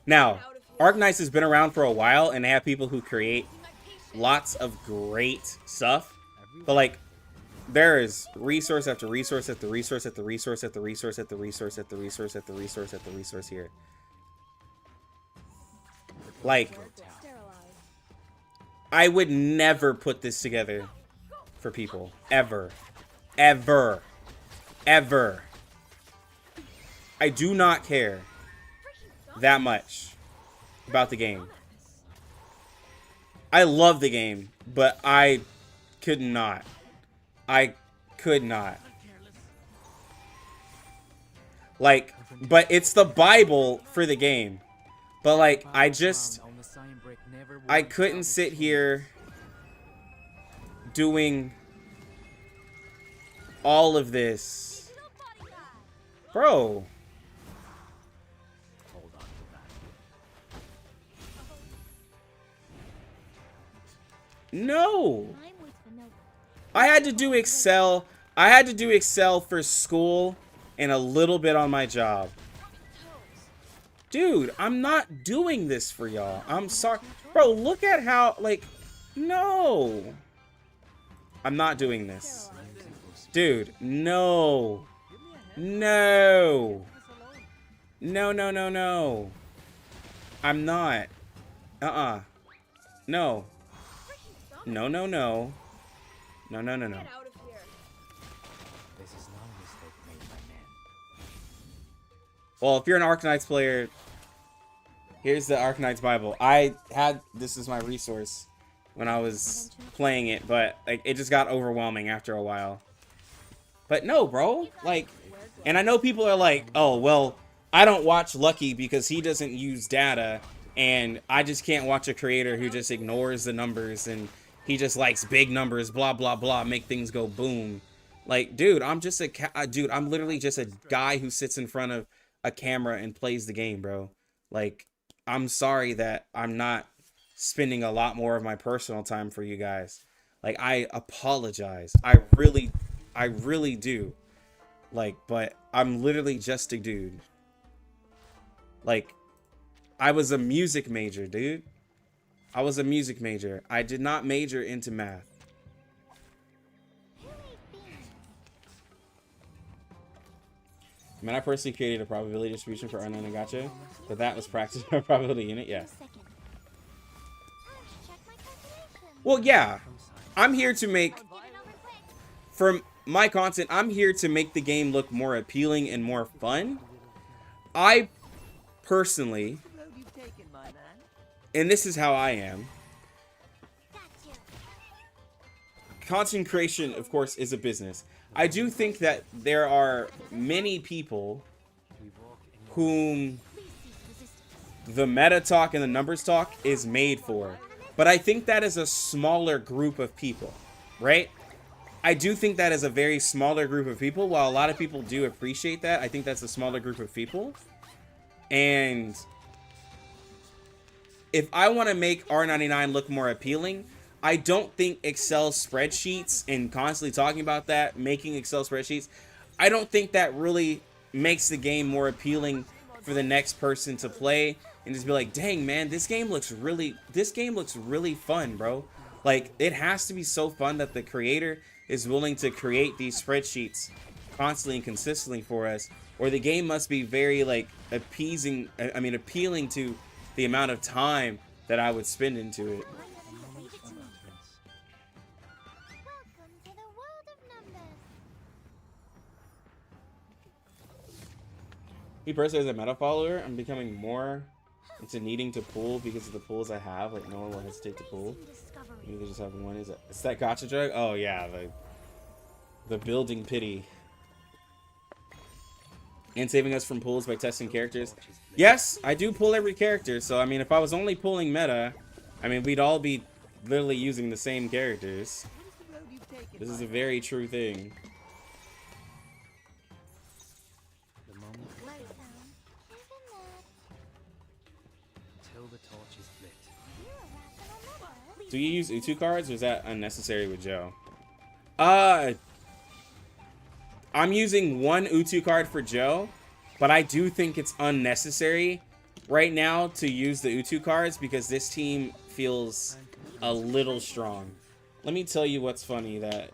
Now, Arknights has been around for a while, and they have people who create lots of great stuff. But, like, there is resource after resource after resource after resource after resource after resource after resource after resource after resource here. Like, I would never put this together for people. Ever. Ever. Ever. I do not care that much about the game. I love the game, but I could not. I could not. Like, but it's the Bible for the game. But like, I couldn't sit here doing all of this. Bro. No. I had to do Excel. I had to do Excel for school and a little bit on my job. Dude, I'm not doing this for y'all. I'm sorry. Bro, look at how, like, no. I'm not doing this. Dude, no. No. No, no, no, no. I'm not. No. No, no, no. No, no, no, no. Well, if you're an Arknights player, here's the Arknights Bible. I had this as my resource when I was playing it, but like it just got overwhelming after a while. But no, bro. Like, and I know people are like, oh, well, I don't watch Lucky because he doesn't use data, and I just can't watch a creator who just ignores the numbers and he just likes big numbers, blah, blah, blah, make things go boom. Like, dude, I'm just dude, I'm literally just a guy who sits in front of a camera and plays the game, bro. Like, I'm sorry that I'm not spending a lot more of my personal time for you guys. Like, I apologize. I really do. Like, but I'm literally just a dude. Like, I was a music major, dude. I was a music major. I did not major into math. I mean, I personally created a probability distribution for unknown and gotcha, but that was practiced by probability unit, yeah. Well, yeah. I'm here to make, for my content, I'm here to make the game look more appealing and more fun. I personally, and this is how I am, content creation, of course, is a business. I do think that there are many people whom the meta talk and the numbers talk is made for. But I think that is a smaller group of people, right? I do think that is a very smaller group of people. While a lot of people do appreciate that, I think that's a smaller group of people. And if I want to make R99 look more appealing, I don't think Excel spreadsheets and constantly talking about that, making Excel spreadsheets, I don't think that really makes the game more appealing for the next person to play and just be like, dang, man, this game looks really fun, bro. Like, it has to be so fun that the creator is willing to create these spreadsheets constantly and consistently for us, or the game must be very, like, appealing to the amount of time that I would spend into it. Me personally, as a meta follower, I'm becoming more into needing to pull because of the pulls I have. Like, no one will hesitate to pull. You either just have one. It's that gotcha drug? Oh, yeah. The building pity. And saving us from pulls by testing characters. Yes, I do pull every character. So, I mean, if I was only pulling meta, I mean, we'd all be literally using the same characters. This is a very true thing. Do you use Utu cards, or is that unnecessary with Joe? I'm using one Utu card for Joe, but I do think it's unnecessary right now to use the Utu cards because this team feels a little strong. Let me tell you what's funny that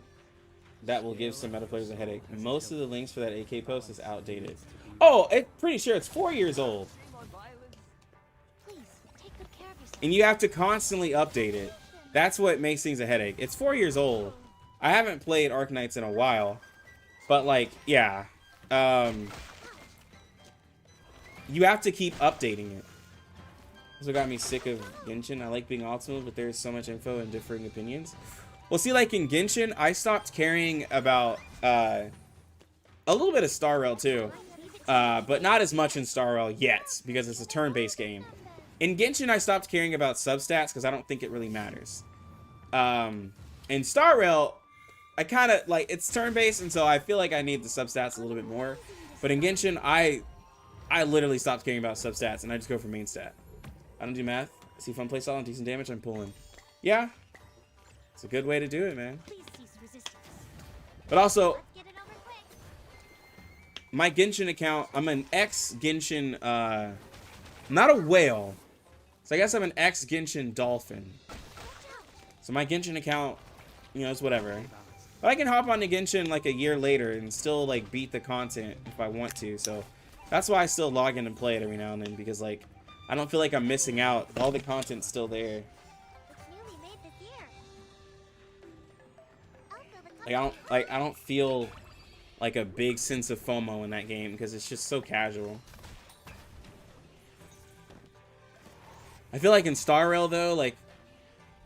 will give some meta players a headache. Most of the links for that AK post is outdated. Oh, I'm pretty sure it's 4 years old. Please, take good care of and you have to constantly update it. That's what makes things a headache. It's 4 years old. I haven't played Arknights in a while, but like, yeah, you have to keep updating it. That's what got me sick of Genshin. I like being optimal, but there's so much info and differing opinions. Well, see, like in Genshin, I stopped caring about a little bit of Star Rail too, but not as much in Star Rail yet because it's a turn-based game. In Genshin, I stopped caring about substats because I don't think it really matters. In Star Rail, I kind of like it's turn-based, and so I feel like I need the substats a little bit more. But in Genshin, I literally stopped caring about substats, and I just go for main stat. I don't do math. I see fun playstyle and decent damage. I'm pulling. Yeah, it's a good way to do it, man. But also, my Genshin account, I'm an ex-Genshin, not a whale. So I guess I'm an ex-Genshin dolphin. So my Genshin account, you know, it's whatever. But I can hop on to Genshin like a year later and still like beat the content if I want to. So that's why I still log in and play it every now and then, because like I don't feel like I'm missing out. All the content's still there. Like I don't feel like a big sense of FOMO in that game because it's just so casual. I feel like in Star Rail though, like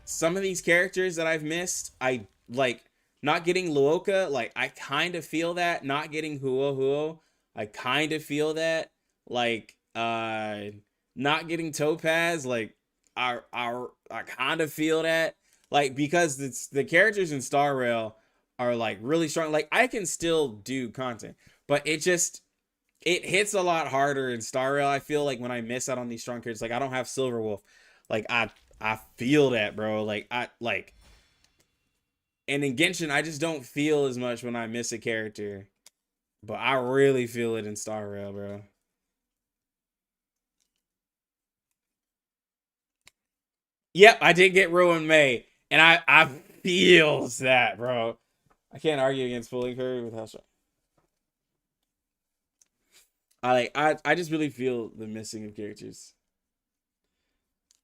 some of these characters that I've missed, I like not getting Luoka, like I kind of feel that. Not getting Huo, I kind of feel that. Like not getting Topaz, like I kind of feel that. Like because the characters in Star Rail are like really strong. Like I can still do content, but it hits a lot harder in Star Rail. I feel like when I miss out on these strong characters, like I don't have Silverwolf, like I feel that, bro. Like and in Genshin, I just don't feel as much when I miss a character, but I really feel it in Star Rail, bro. Yep, I did get Ruin May, and I feels that, bro. I can't argue against pulling her with how strong. I just really feel the missing of characters.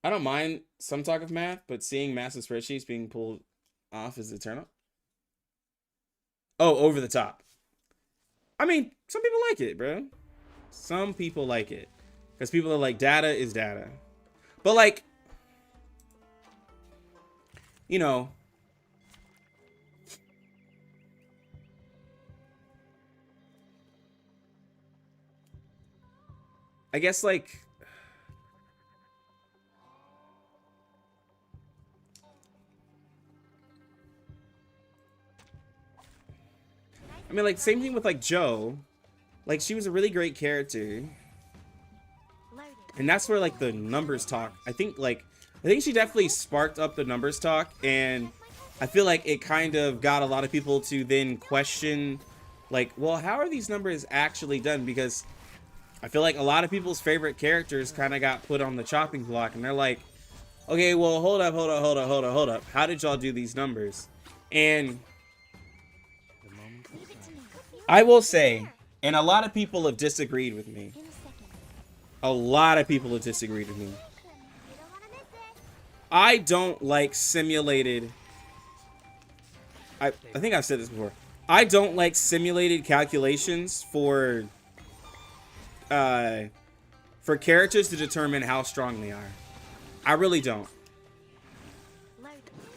I don't mind some talk of math, but seeing massive spreadsheets being pulled off is eternal. Oh, over the top. I mean, some people like it, bro. Some people like it. Because people are like, data is data. But like, you know, I guess like I mean, like, same thing with like Joe. Like, she was a really great character, and that's where like the numbers talk, I think she definitely sparked up the numbers talk, and I feel like it kind of got a lot of people to then question like, well, how are these numbers actually done? Because I feel like a lot of people's favorite characters kind of got put on the chopping block, and they're like, okay, well, hold up. How did y'all do these numbers? And I will say, and a lot of people have disagreed with me. I don't like simulated. I think I've said this before. I don't like simulated calculations for characters to determine how strong they are. I really don't.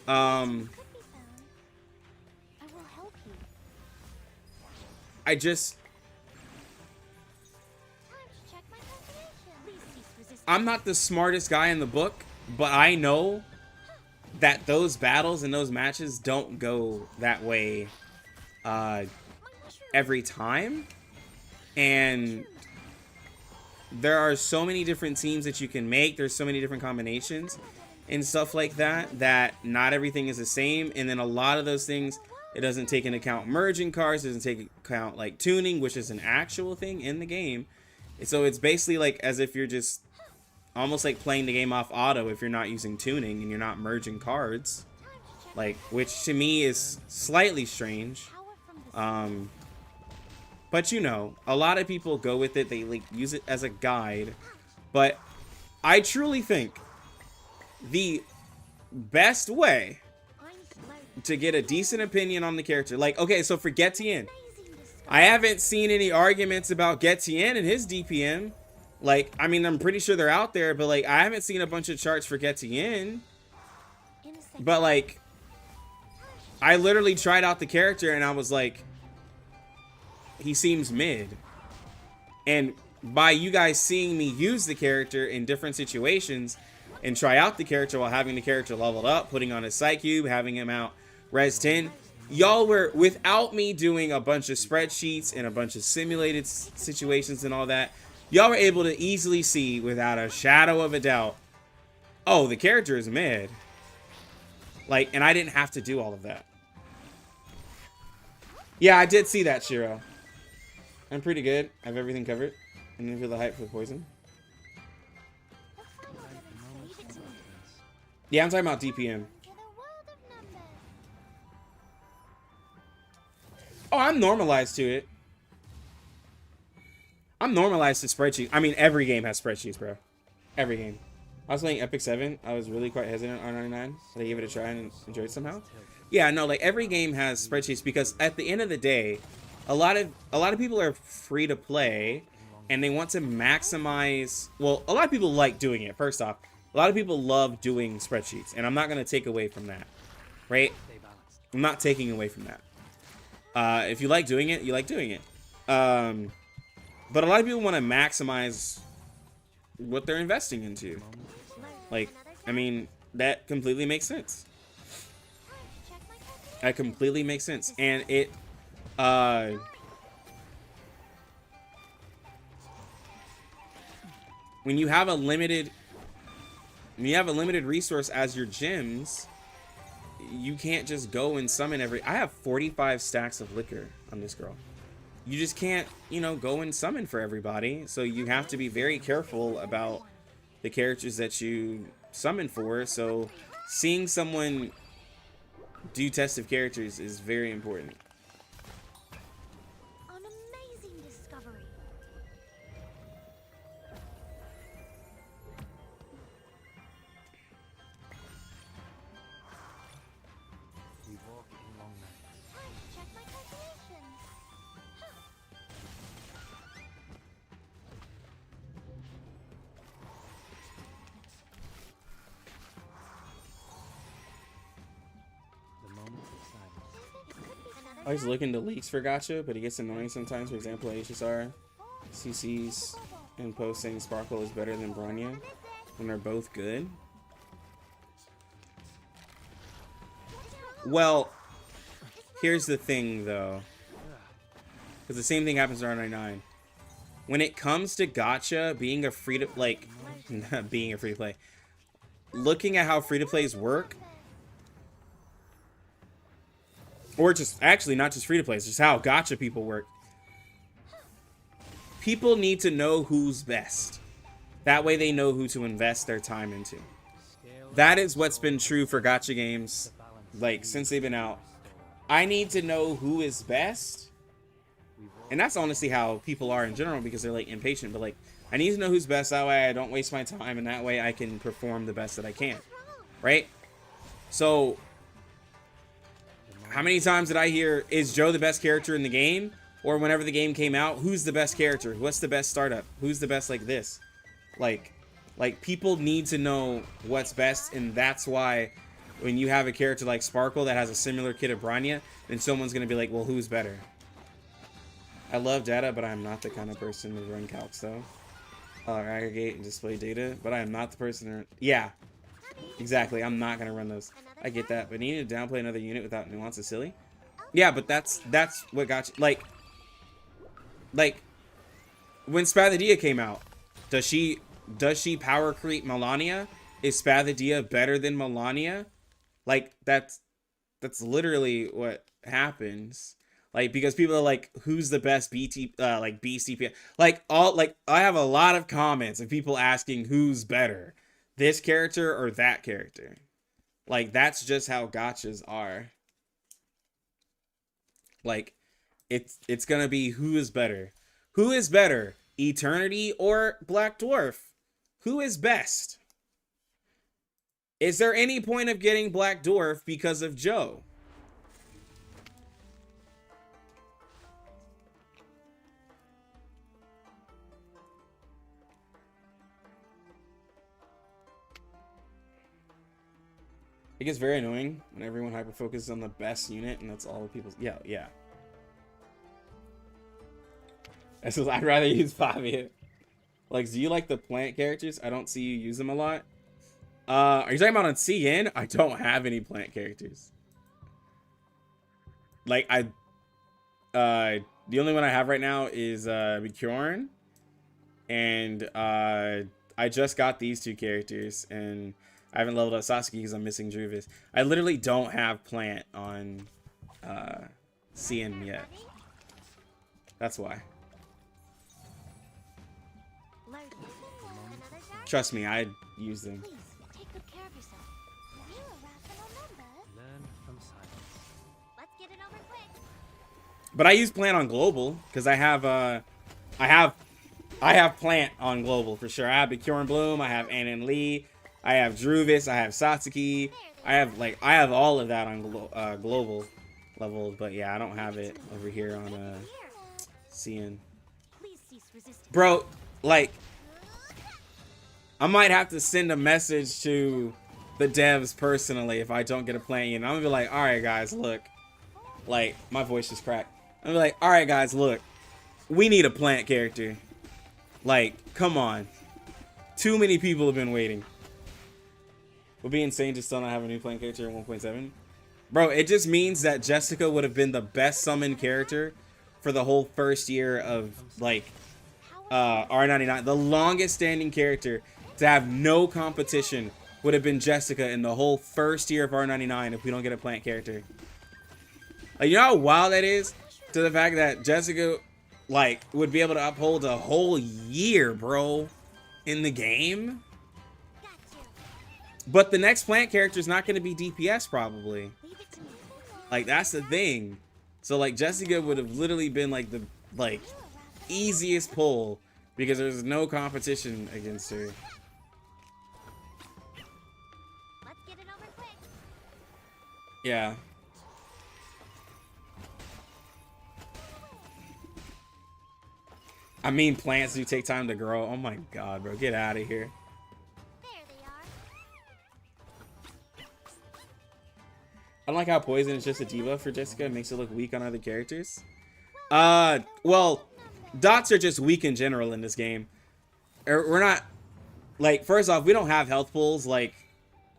I'm not the smartest guy in the book, but I know that those battles and those matches don't go that way every time. And there are so many different teams that you can make. There's so many different combinations and stuff like that, that not everything is the same. And then a lot of those things, it doesn't take into account merging cards, it doesn't take into account like tuning, which is an actual thing in the game. And so it's basically like as if you're just almost like playing the game off auto if you're not using tuning and you're not merging cards, like, which to me is slightly strange. But you know, a lot of people go with it, they like use it as a guide. But I truly think the best way to get a decent opinion on the character. Like, okay, so for Getien, I haven't seen any arguments about Getien and his DPM. Like, I mean, I'm pretty sure they're out there, but like, I haven't seen a bunch of charts for Getien. But like, I literally tried out the character and I was like, he seems mid. And by you guys seeing me use the character in different situations and try out the character while having the character leveled up, putting on his Psych Cube, having him out Res 10, y'all were, without me doing a bunch of spreadsheets and a bunch of simulated situations and all that, y'all were able to easily see without a shadow of a doubt, oh, the character is mid. Like, and I didn't have to do all of that. Yeah, I did see that, Shiro. I'm pretty good. I have everything covered. And then feel the hype for the poison. Yeah, I'm talking about DPM. Oh, I'm normalized to it. I'm normalized to spreadsheets. I mean, every game has spreadsheets, bro. Every game. I was playing Epic 7. I was really quite hesitant on R99. But I gave it a try and enjoyed it somehow. Yeah, no, like every game has spreadsheets because at the end of the day, a lot of people are free to play and they want to maximize. Well, a lot of people like doing it. First off, a lot of people love doing spreadsheets, and I'm not going to take away from that, right? I'm not taking away from that. If you like doing it, you like doing it. But a lot of people want to maximize what they're investing into. Like, I mean, that completely makes sense. That completely makes sense. And it, when you have a limited resource as your gems, you can't just go and summon every. I have 45 stacks of liquor on this girl. You just can't, you know, go and summon for everybody. So you have to be very careful about the characters that you summon for. So seeing someone do test of characters is very important. An amazing discovery. We walk in long nights. Time to check my calculations. The moment of silence. I was looking to leaks for Gacha, but it gets annoying sometimes. For example, HSR, CC's, and post saying Sparkle is better than Bronya when they're both good. Well, here's the thing though, because the same thing happens to R99. When it comes to Gacha being a free to being a free to play, looking at how free to plays work. Or just, actually, not just free-to-play, it's just how gacha people work. People need to know who's best. That way they know who to invest their time into. That is what's been true for gacha games, like, since they've been out. I need to know who is best. And that's honestly how people are in general, because they're, like, impatient. But, like, I need to know who's best, that way I don't waste my time, and that way I can perform the best that I can. Right? So how many times did I hear, is Joe the best character in the game? Or whenever the game came out, who's the best character? What's the best startup? Who's the best like this? Like people need to know what's best, and that's why when you have a character like Sparkle that has a similar kit of Bronya, then someone's going to be like, well, who's better? I love data, but I'm not the kind of person to run calcs, though. Aggregate and display data, but I am not the person to... Yeah, exactly. I'm not going to run those. I get that, but needing to downplay another unit without nuance is silly. Yeah, but that's what got you. Like when Spathadia came out, does she power creep Melania? Is Spathadia better than Melania? Like that's literally what happens. Like, because people are like, who's the best BCP? Like I have a lot of comments of people asking who's better, this character or that character. Like, that's just how gachas are. Like, it's gonna be who is better. Who is better, Eternity or Black Dwarf? Who is best? Is there any point of getting Black Dwarf because of Joe? It gets very annoying when everyone hyper focuses on the best unit and that's all the people's. Yeah. I'd rather use Fabio. Like, do you like the plant characters? I don't see you use them a lot. Are you talking about on CN? I don't have any plant characters. Like, the only one I have right now is Bjorn. And I just got these two characters, and I haven't leveled up Sasuke because I'm missing Druvis. I literally don't have plant on CN yet. That's why. Trust me, I'd use them. Please, take good care of yourself. You're a rational member. Learn from silence. Let's get it over quick. But I use plant on global because I have plant on global for sure. I have Bjorn Bloom, I have Anon Lee, I have Druvis, I have Satsuki. I have all of that on global level, but yeah, I don't have it over here on CN. Please cease resistance. Bro, like, I might have to send a message to the devs personally if I don't get a plant unit. I'm gonna be like, all right, guys, look. Like, my voice just cracked. I'm gonna be like, all right, guys, look. We need a plant character. Like, come on. Too many people have been waiting. Would be insane to still not have a new plant character in 1.7. Bro, it just means that Jessica would have been the best summoned character for the whole first year of, like, R99. The longest standing character to have no competition would have been Jessica in the whole first year of R99 if we don't get a plant character. Like, you know how wild that is? To the fact that Jessica, like, would be able to uphold a whole year, bro, in the game. But the next plant character is not going to be DPS, probably. Like, that's the thing. So, like, Jessica would have literally been, like, the, like, easiest pull because there's no competition against her. Let's get it over quick. Yeah. I mean, plants do take time to grow. Oh my god, bro. Get out of here. There they are. I don't like how poison is just a debuff for Jessica. It makes it look weak on other characters. Well, dots are just weak in general in this game. We're not, like, first off, we don't have health pools like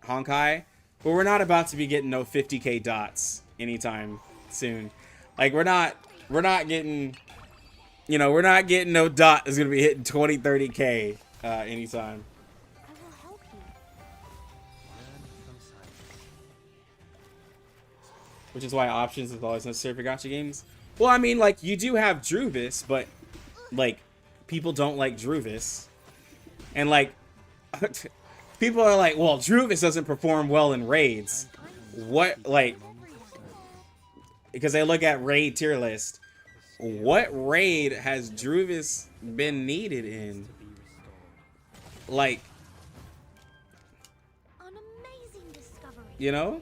Honkai, but we're not about to be getting no 50k dots anytime soon. Like, we're not getting, you know, we're not getting no dot that's gonna be hitting 20, 30k anytime. I will help you. Learn from silence. Which is why options is always necessary for gacha games. Well, I mean, like, you do have Druvis, but, like, people don't like Druvis. And, like, people are like, well, Druvis doesn't perform well in raids. What, like, because they look at raid tier list. What raid has Druvis been needed in? Like, An amazing discovery. you know?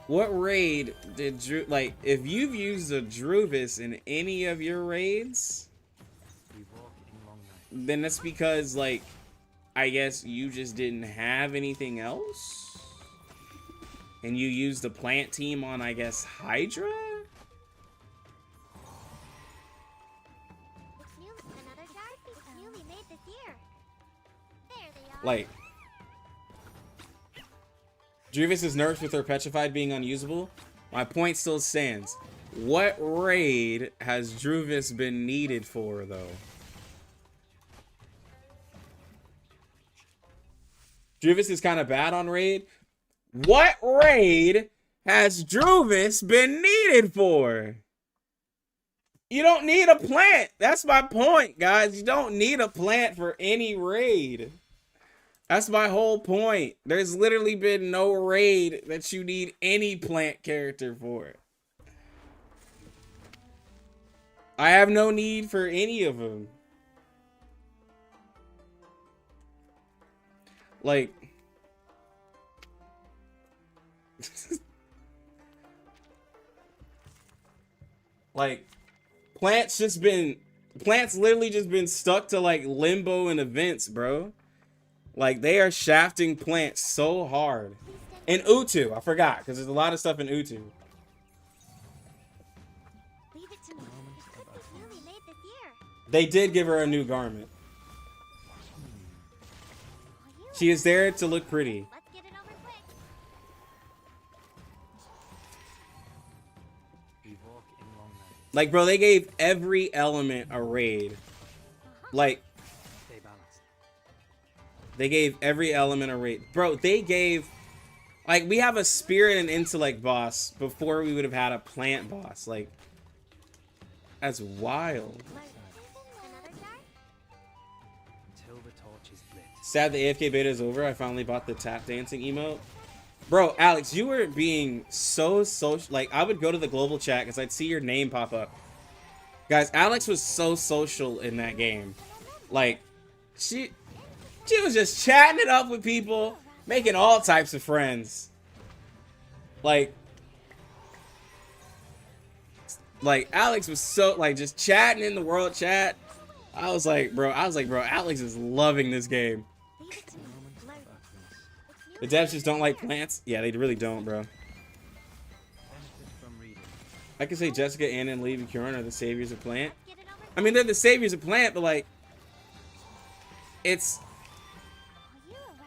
What raid did like, if you've used a Druvis in any of your raids, We walk in long nights. then that's because, like, I guess you just didn't have anything else? And you used the plant team on, I guess, Hydra? It's new. Another sharpie. It's newly made this year. There they are. Like, Druvis is nerfed with her petrified being unusable. My point still stands. What raid has Druvis been needed for, though? Druvis is kind of bad on raid. What raid has Druvis been needed for? You don't need a plant. That's my point, guys. You don't need a plant for any raid. That's my whole point. There's literally been no raid that you need any plant character for. I have no need for any of them. Like, Like, plants literally just been stuck to like limbo and events, bro. Like, they are shafting plants so hard. And Utu, I forgot, because there's a lot of stuff in Utu. Leave it to me. This could be newly made this year. They did give her a new garment. She is there to look pretty. Let's get it over quick. We walk in long nights. Like, bro, they gave every element a raid. Like, Stay balanced. they gave every element a raid. Bro, they gave... Like, we have a spirit and intellect boss before we would have had a plant boss. Like, that's wild. Another jar? Until the torch is lit. Sad the AFK beta is over. I finally bought the tap dancing emote. Bro, Alex, you were being so social. Like, I would go to the global chat because I'd see your name pop up. Guys, Alex was so social in that game. Like, she was just chatting it up with people, making all types of friends. Like Alex was so, like, just chatting in the world chat. I was like, bro, Alex is loving this game. Leave it to me. The devs just don't like plants. Yeah, they really don't, bro. Benefit from reading. I can say Jessica, Anna, and Lee and Kieran are the saviors of plant. Get it over I mean, they're the saviors of plant, but like, it's You remember?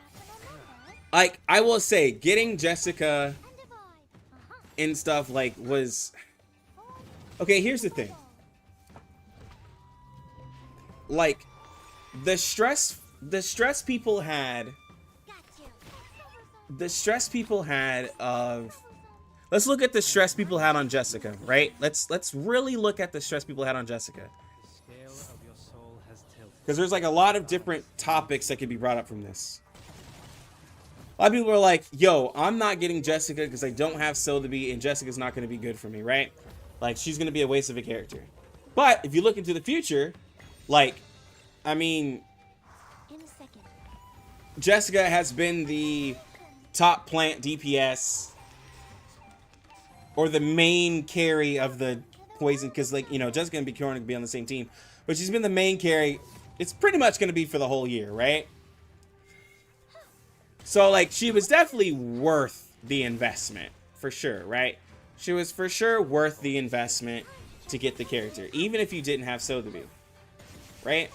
like, I will say, getting Jessica And divide. and stuff like was okay. Here's the thing. Like, the stress people had. Got you. The stress people had of... Let's look at the stress people had on Jessica, right? Let's really look at the stress people had on Jessica. The scale of your soul has tilted. Because there's like a lot of different topics that could be brought up from this. A lot of people are like, yo, I'm not getting Jessica because I don't have Sotheby and Jessica's not going to be good for me, right? Like, she's going to be a waste of a character. But if you look into the future, like, I mean, In a second. Jessica has been the top plant DPS or the main carry of the poison, because, like, you know, Jessica and Bjorn can be on the same team, but she's been the main carry. It's pretty much going to be for the whole year, right? So, like, she was definitely worth the investment, for sure, right? She was for sure worth the investment to get the character, even if you didn't have Sotheby, right?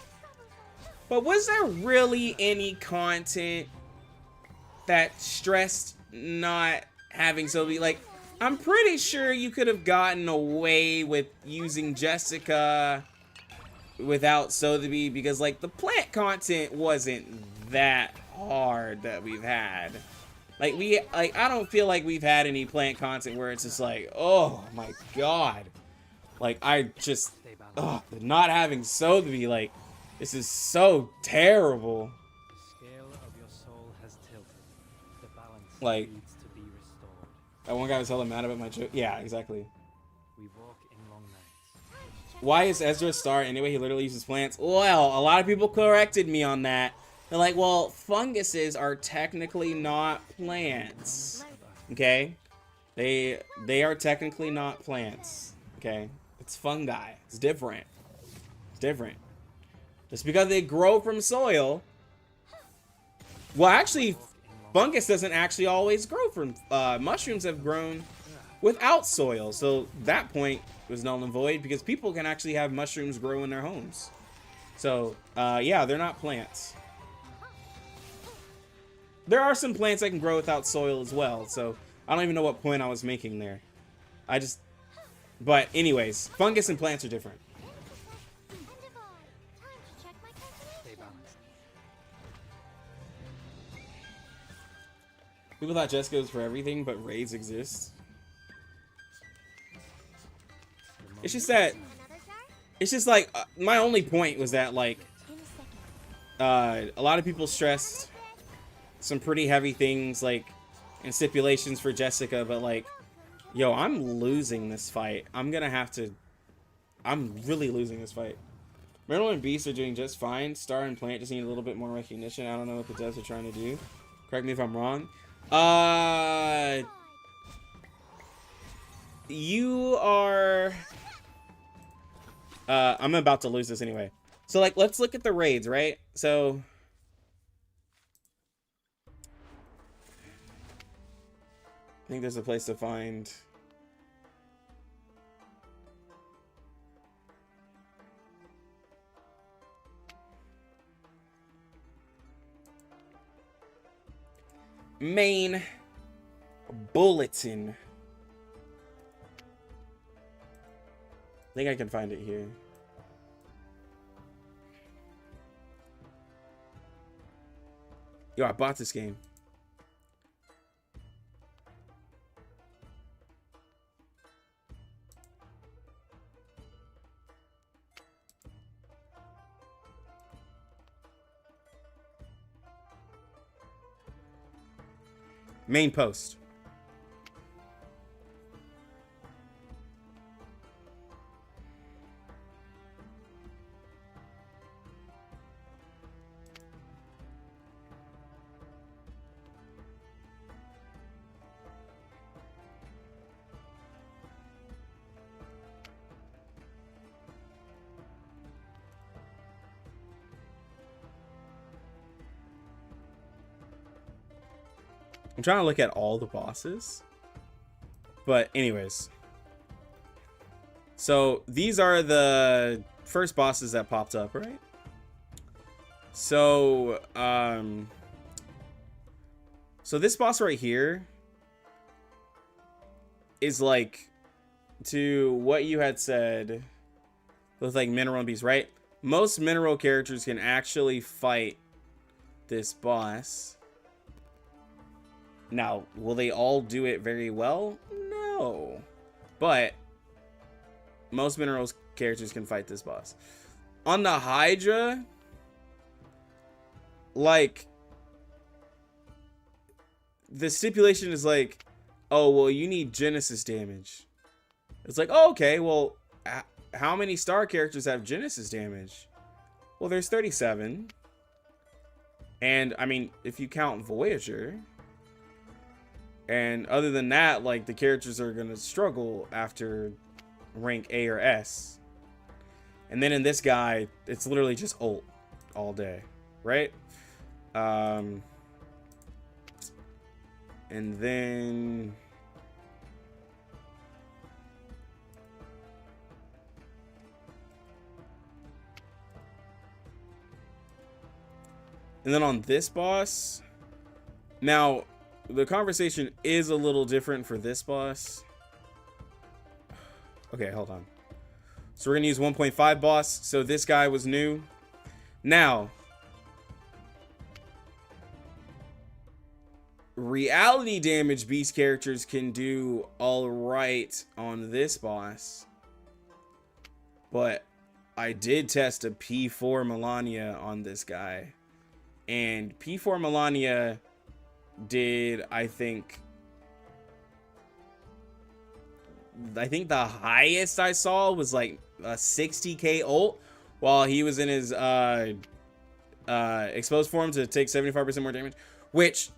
But was there really any content that stressed not having Sotheby? Like, I'm pretty sure you could have gotten away with using Jessica without Sotheby, because, like, the plant content wasn't that hard that we've had. Like, I don't feel like we've had any plant content where it's just like, oh my god. Like, I just, not having Sotheby, like, this is so terrible. The scale of your soul has tilted. The balance Like, needs to be restored. that one guy was hella mad about my joke. Yeah, exactly. We walk in long nights. Why is Ezra a star anyway? He literally uses plants. Well, a lot of people corrected me on that. They're like, well, funguses are technically not plants. Okay? They are technically not plants. Okay? It's fungi. It's different. It's different. Just because they grow from soil. Well, actually, fungus doesn't actually always grow from... mushrooms have grown without soil. So that point was null and void, because people can actually have mushrooms grow in their homes. So, yeah, they're not plants. There are some plants that can grow without soil as well. So, I don't even know what point I was making there. But anyways, fungus and plants are different. And divide. Time to check my Stay calculation. balanced. People thought Jessica was for everything, but raids exist. It's just that... Another jar? It's just like, my only point was that, like, In a second. a lot of people stressed some pretty heavy things, like, and stipulations for Jessica, but, like, yo, I'm losing this fight. I'm really losing this fight. Myrtle and Beast are doing just fine. Star and Plant just need a little bit more recognition. I don't know what the devs are trying to do. Correct me if I'm wrong. you are... I'm about to lose this anyway. So, like, let's look at the raids, right? So... I think there's a place to find... Main bulletin. I think I can find it here. Yo, I bought this game. Main post. I'm trying to look at all the bosses. But anyways. So these are the first bosses that popped up, right? So, so this boss right here is like to what you had said with like mineral and beast, right? Most mineral characters can actually fight this boss. Now, will they all do it very well? No. But most minerals characters can fight this boss. On the Hydra, like, the stipulation is like, oh, well, you need Genesis damage. It's like, oh, okay, well, how many star characters have Genesis damage? Well, there's 37. And, I mean, if you count Voyager... And other than that, like, the characters are going to struggle after rank A or S. And then in this guy, it's literally just ult all day, right? And then... And then on this boss... Now... The conversation is a little different for this boss. Okay, hold on. So we're going to use 1.5 boss. So this guy was new. Now, reality damage beast characters can do all right on this boss. But I did test a P4 Melania on this guy. And P4 Melania... did I think the highest I saw was like a 60k ult while he was in his exposed form to take 75% more damage, which,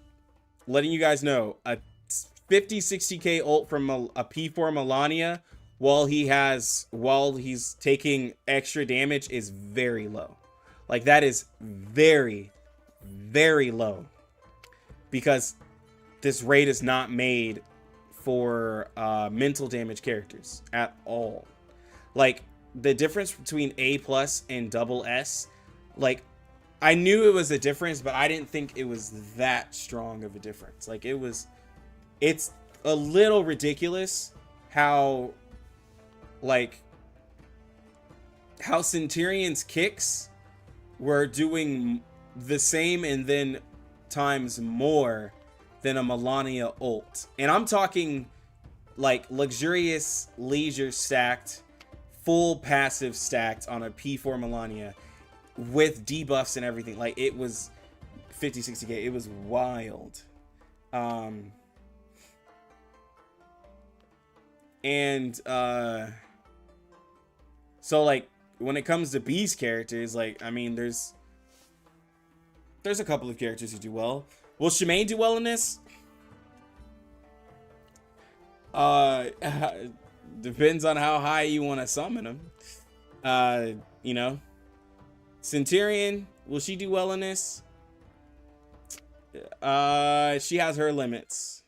letting you guys know, a 50-60k ult from a P4 Melania while he's taking extra damage is very low. Like, that is very, very low. Because this raid is not made for mental damage characters at all. Like, the difference between A+ and double S, like, I knew it was a difference, but I didn't think it was that strong of a difference. Like, it's a little ridiculous how, like, how Centurion's kicks were doing the same and then times more than a Melania ult. And I'm talking like luxurious leisure stacked, full passive stacked on a P4 Melania with debuffs and everything. Like, it was 50-60k. It was wild. So like when it comes to beast characters, like, I mean, there's a couple of characters who do well. Will Shemaine do well in this? Depends on how high you want to summon them. You know, Centurion, will she do well in this? She has her limits.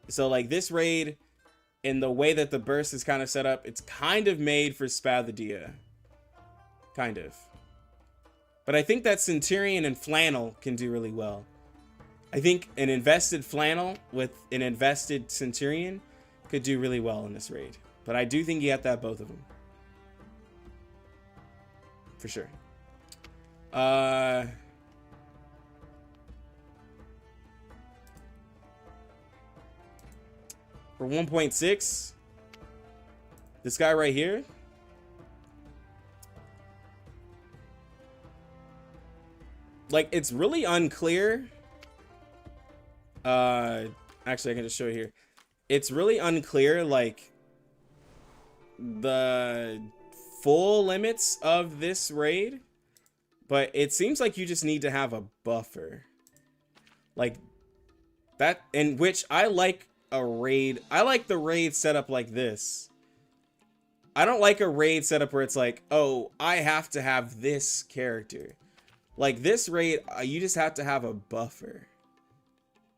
So like this raid, in the way that the burst is kind of set up, it's kind of made for Spathia. Kind of. But I think that Centurion and Flannel can do really well. I think an invested Flannel with an invested Centurion could do really well in this raid. But I do think you have to have both of them. For sure. For 1.6, this guy right here. Like, it's really unclear. Actually, I can just show you here. It's really unclear, like, the full limits of this raid. But it seems like you just need to have a buffer. Like, that, in which I like a raid. I like the raid setup like this. I don't like a raid setup where it's like, oh, I have to have this character. Like this raid, you just have to have a buffer.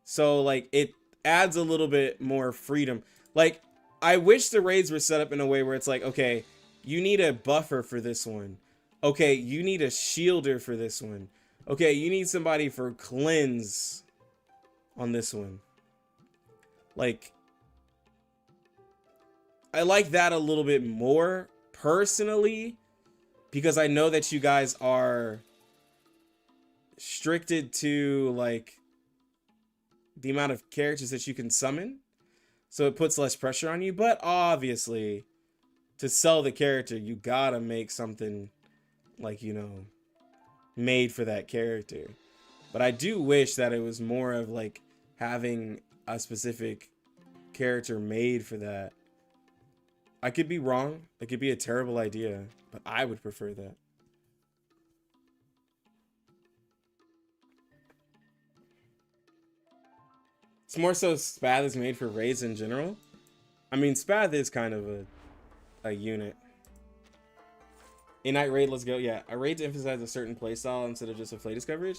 So like it adds a little bit more freedom. Like I wish the raids were set up in a way where it's like, okay, you need a buffer for this one. Okay, you need a shielder for this one. Okay, you need somebody for cleanse on this one. Like, I like that a little bit more personally, because I know that you guys are restricted to like the amount of characters that you can summon, so it puts less pressure on you. But obviously, to sell the character, you gotta make something like, you know, made for that character. But I do wish that it was more of like having a specific character made for that. I could be wrong. It could be a terrible idea, but I would prefer that. It's more so Spath is made for raids in general. I mean, Spath is kind of a unit. A night raid, let's go. Yeah, a raid to emphasize a certain playstyle instead of just a Flatus coverage.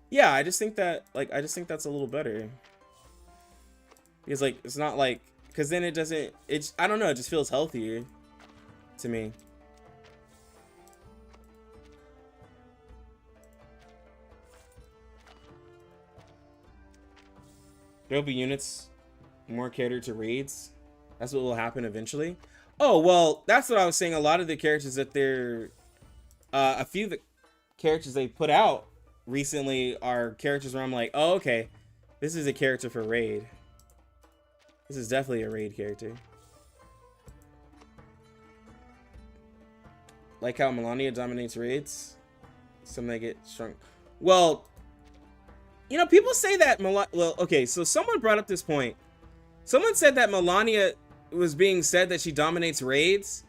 Yeah, I just think that, like, I just think that's a little better. Because, like, it's not like, because then it doesn't, it's, I don't know, it just feels healthier to me. There'll be units more catered to raids. That's what will happen eventually. Oh, well, that's what I was saying. A lot of the characters that they're, a few of the characters they put out recently are characters where I'm like, oh, okay, this is a character for raid. This is definitely a raid character. Like how Melania dominates raids. Some that get shrunk. Well, you know, people say that well, okay, so someone brought up this point. Someone said that Melania was being said that she dominates raids.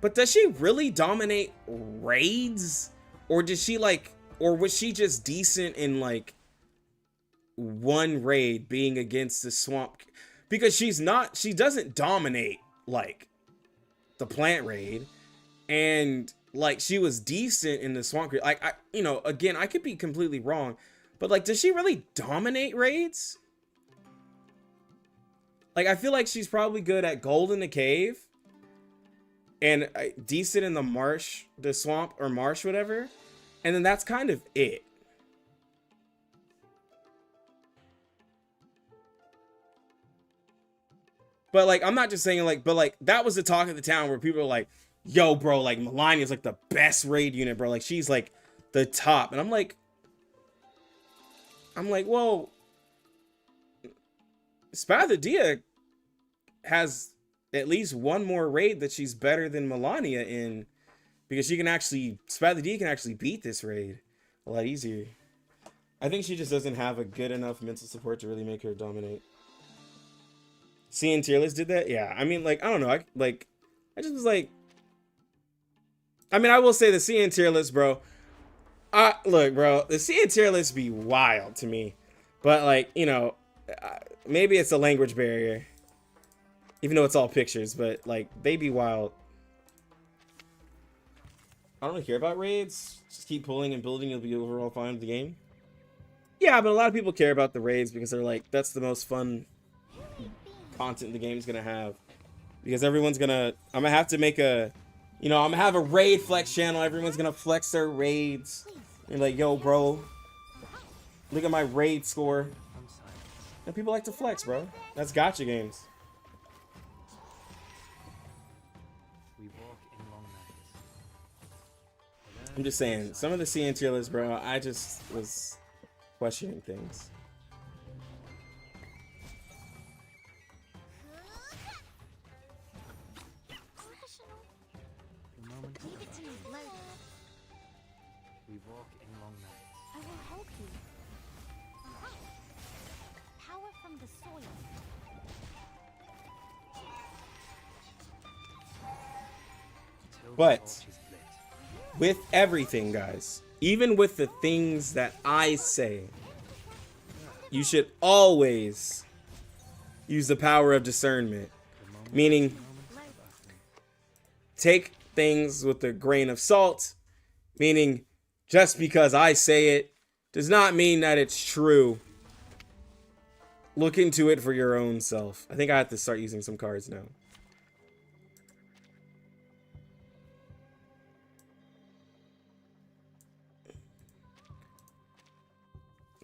But does she really dominate raids? Or does she like, or was she just decent in like one raid being against the swamp? Because she's not, she doesn't dominate like the plant raid. And like she was decent in the swamp raid. Like, you know, again, I could be completely wrong. But like, does she really dominate raids? Like, I feel like she's probably good at gold in the cave. And decent in the marsh, the swamp or marsh, whatever. And then that's kind of it. But like, I'm not just saying like, but like, that was the talk of the town where people were like, yo, bro, like Melania's like the best raid unit, bro. Like, she's like the top. And I'm like, well, Spathia has at least one more raid that she's better than Melania in, because she can actually, Spathia can actually beat this raid a lot easier. I think she just doesn't have a good enough mental support to really make her dominate. Seeing tier list did that? Yeah, I mean, like, I don't know. I just was like, I mean, I will say the CN tier list, bro. Look, bro, the CN tier list be wild to me. But, like, you know, maybe it's a language barrier, even though it's all pictures, but like they be wild. I don't really care about raids. Just keep pulling and building, you'll be overall fine with the game. Yeah, but a lot of people care about the raids because they're like, that's the most fun content the game's gonna have. Because everyone's gonna, I'm gonna have to make a, you know, I'm gonna have a raid flex channel. Everyone's gonna flex their raids. You're like, yo, bro, look at my raid score. And people like to flex, bro. That's gacha games. I'm just saying, some of the CN tier lists, bro, I just was questioning things. Give it to me, Blurdy. We walk in long nights. I will help you. Power from the soil. Till the But torch is lit. with everything, guys, even with the things that I say, you should always use the power of discernment. Meaning, take things with a grain of salt. Meaning, just because I say it does not mean that it's true. Look into it for your own self. I think I have to start using some cards now.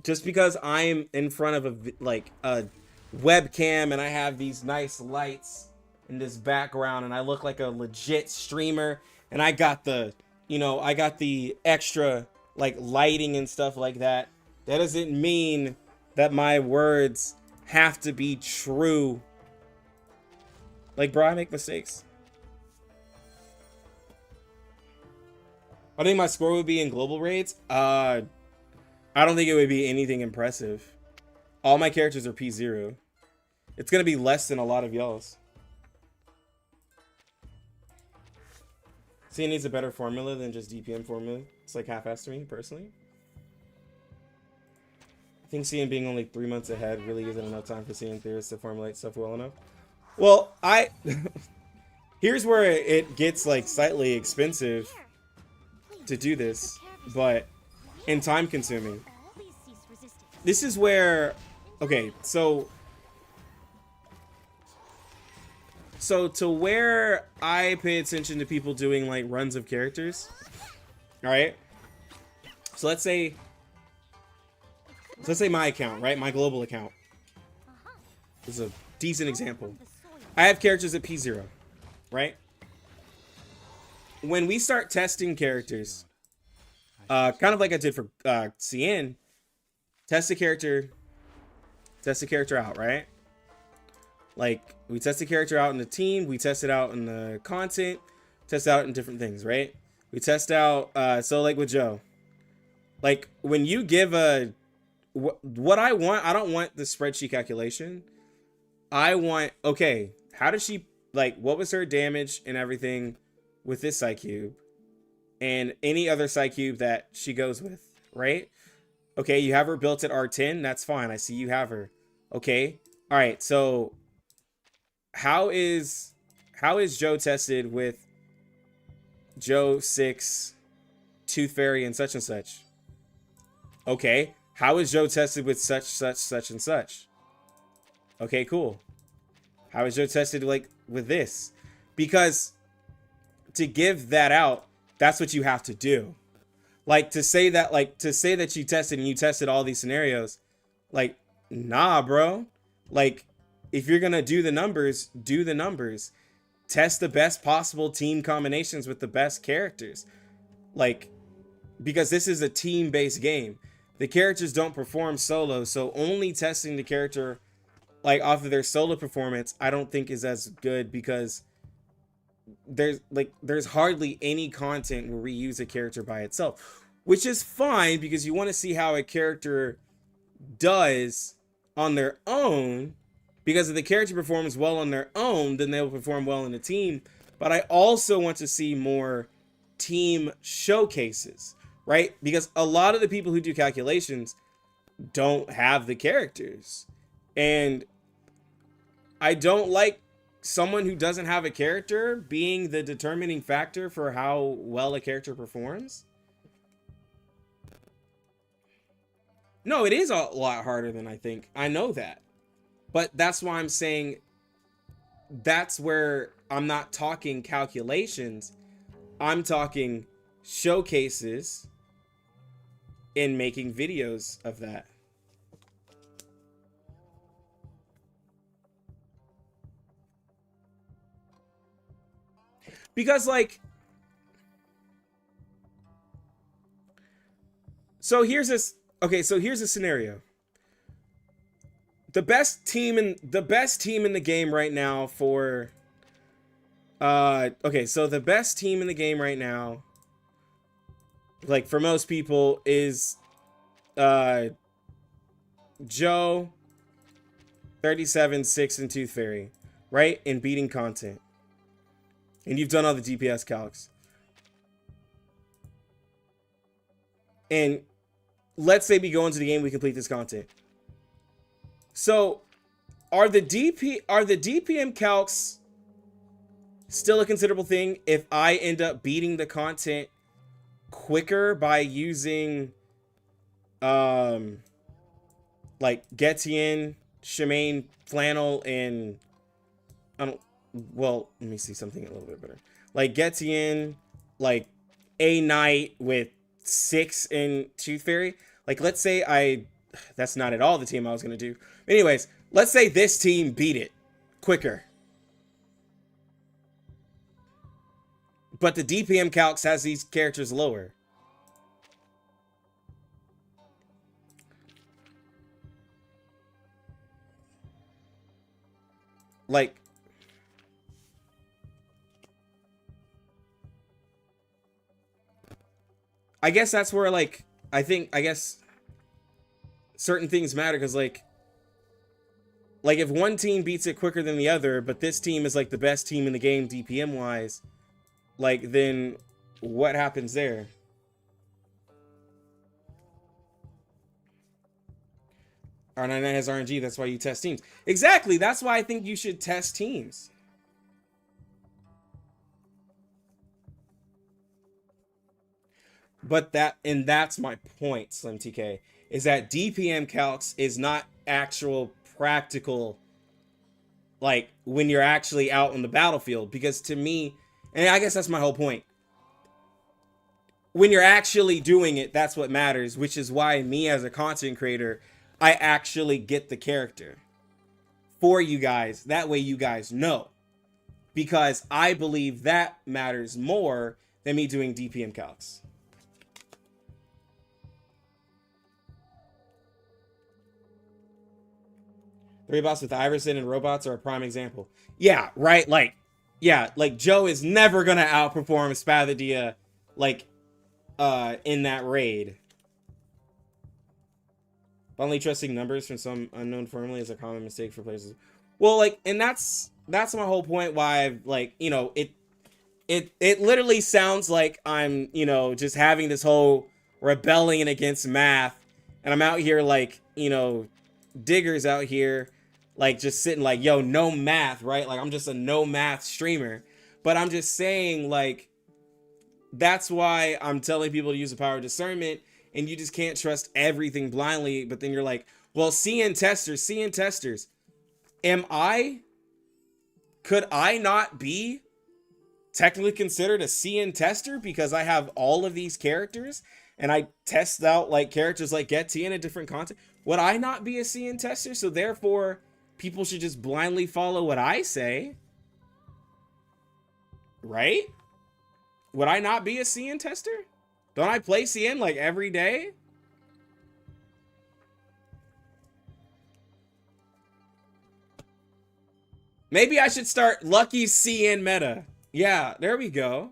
Just because I'm in front of a webcam and I have these nice lights in this background and I look like a legit streamer and I got the, you know, I got the extra like lighting and stuff like that, that doesn't mean that my words have to be true. Like, bro, I make mistakes. I think my score would be in global raids. I don't think it would be anything impressive. All my characters are P0. It's gonna be less than a lot of y'all's. CN needs a better formula than just DPM formula. It's like half-assed to me, personally. I think CN being only 3 months ahead really isn't enough time for CN theorists to formulate stuff well enough. Well, here's where it gets like slightly expensive to do this, but and time consuming. This is where, okay, so to where I pay attention to people doing like runs of characters. All right. So let's say my account, right? My global account. This is a decent example. I have characters at P0, right? When we start testing characters, kind of like I did for CN, test a character out, right? Like, we test the character out in the team, we test it out in the content, test it out in different things, right? We test out, so like with Joe, like when you give what I want, I don't want the spreadsheet calculation. I want, okay, how does she, like, what was her damage and everything with this Psycube and any other Psycube that she goes with, right? Okay, you have her built at R10, that's fine. I see you have her. Okay, all right, so how is Joe tested with Joe 6, Tooth Fairy, and such and such? Okay, how is Joe tested with such and such? Okay, cool. How is Joe tested like with this? Because to give that out, that's what you have to do. Like to say that you tested and you tested all these scenarios, like, nah, bro. Like, if you're gonna do the numbers, do the numbers. Test the best possible team combinations with the best characters. Like, because this is a team-based game. The characters don't perform solo, so only testing the character like off of their solo performance, I don't think is as good, because there's hardly any content where we use a character by itself, which is fine because you want to see how a character does on their own, because if the character performs well on their own, then they'll perform well in a team. But I also want to see more team showcases, right? Because a lot of the people who do calculations don't have the characters. And I don't like someone who doesn't have a character being the determining factor for how well a character performs. No, it is a lot harder than I think. I know that. But that's why I'm saying that's where I'm not talking calculations. I'm talking showcases and making videos of that. Because like, so here's this, okay, so here's a scenario. The best team in the game right now for okay, so the best team in the game right now, like for most people, is Joe, 37, 6, and Tooth Fairy, right? In beating content. And you've done all the DPS calcs. And let's say we go into the game, we complete this content. So are the DPM calcs still a considerable thing if I end up beating the content quicker by using like Getian, Shemaine, Flannel, and well, let me see something a little bit better. Like Getian, like a Knight with 6 in Tooth Fairy. Like let's say that's not at all the team I was gonna do. Anyways, let's say this team beat it quicker. But the DPM calcs has these characters lower. Like, I guess that's where, like, I guess certain things matter, because, like if one team beats it quicker than the other, but this team is, like, the best team in the game DPM-wise, like, then what happens there? R99 has RNG, that's why you test teams. Exactly, that's why I think you should test teams. But that's my point, Slim TK, is that DPM calcs is not actual practical, like, when you're actually out on the battlefield. Because to me, and I guess that's my whole point, when you're actually doing it, that's what matters, which is why me as a content creator, I actually get the character for you guys. That way you guys know. Because I believe that matters more than me doing DPM calcs. Three bots with Iverson and robots are a prime example. Yeah, right? Like, yeah, like Joe is never gonna outperform Spathadia, like, in that raid. Only trusting numbers from some unknown formula is a common mistake for players. Well, like, and that's my whole point why I've, like, you know, it literally sounds like I'm, you know, just having this whole rebellion against math, and I'm out here, like, you know, diggers out here, like, just sitting like, yo, no math, right? Like, I'm just a no math streamer. But I'm just saying, like, that's why I'm telling people to use the power of discernment, and you just can't trust everything blindly. But then you're like, well, CN testers, could I not be technically considered a CN tester because I have all of these characters and I test out, like, characters like Getian in different content? Would I not be a CN tester? So therefore, people should just blindly follow what I say, right? Would I not be a CN tester? Don't I play CN, like, every day? Maybe I should start Lucky CN meta. Yeah, there we go.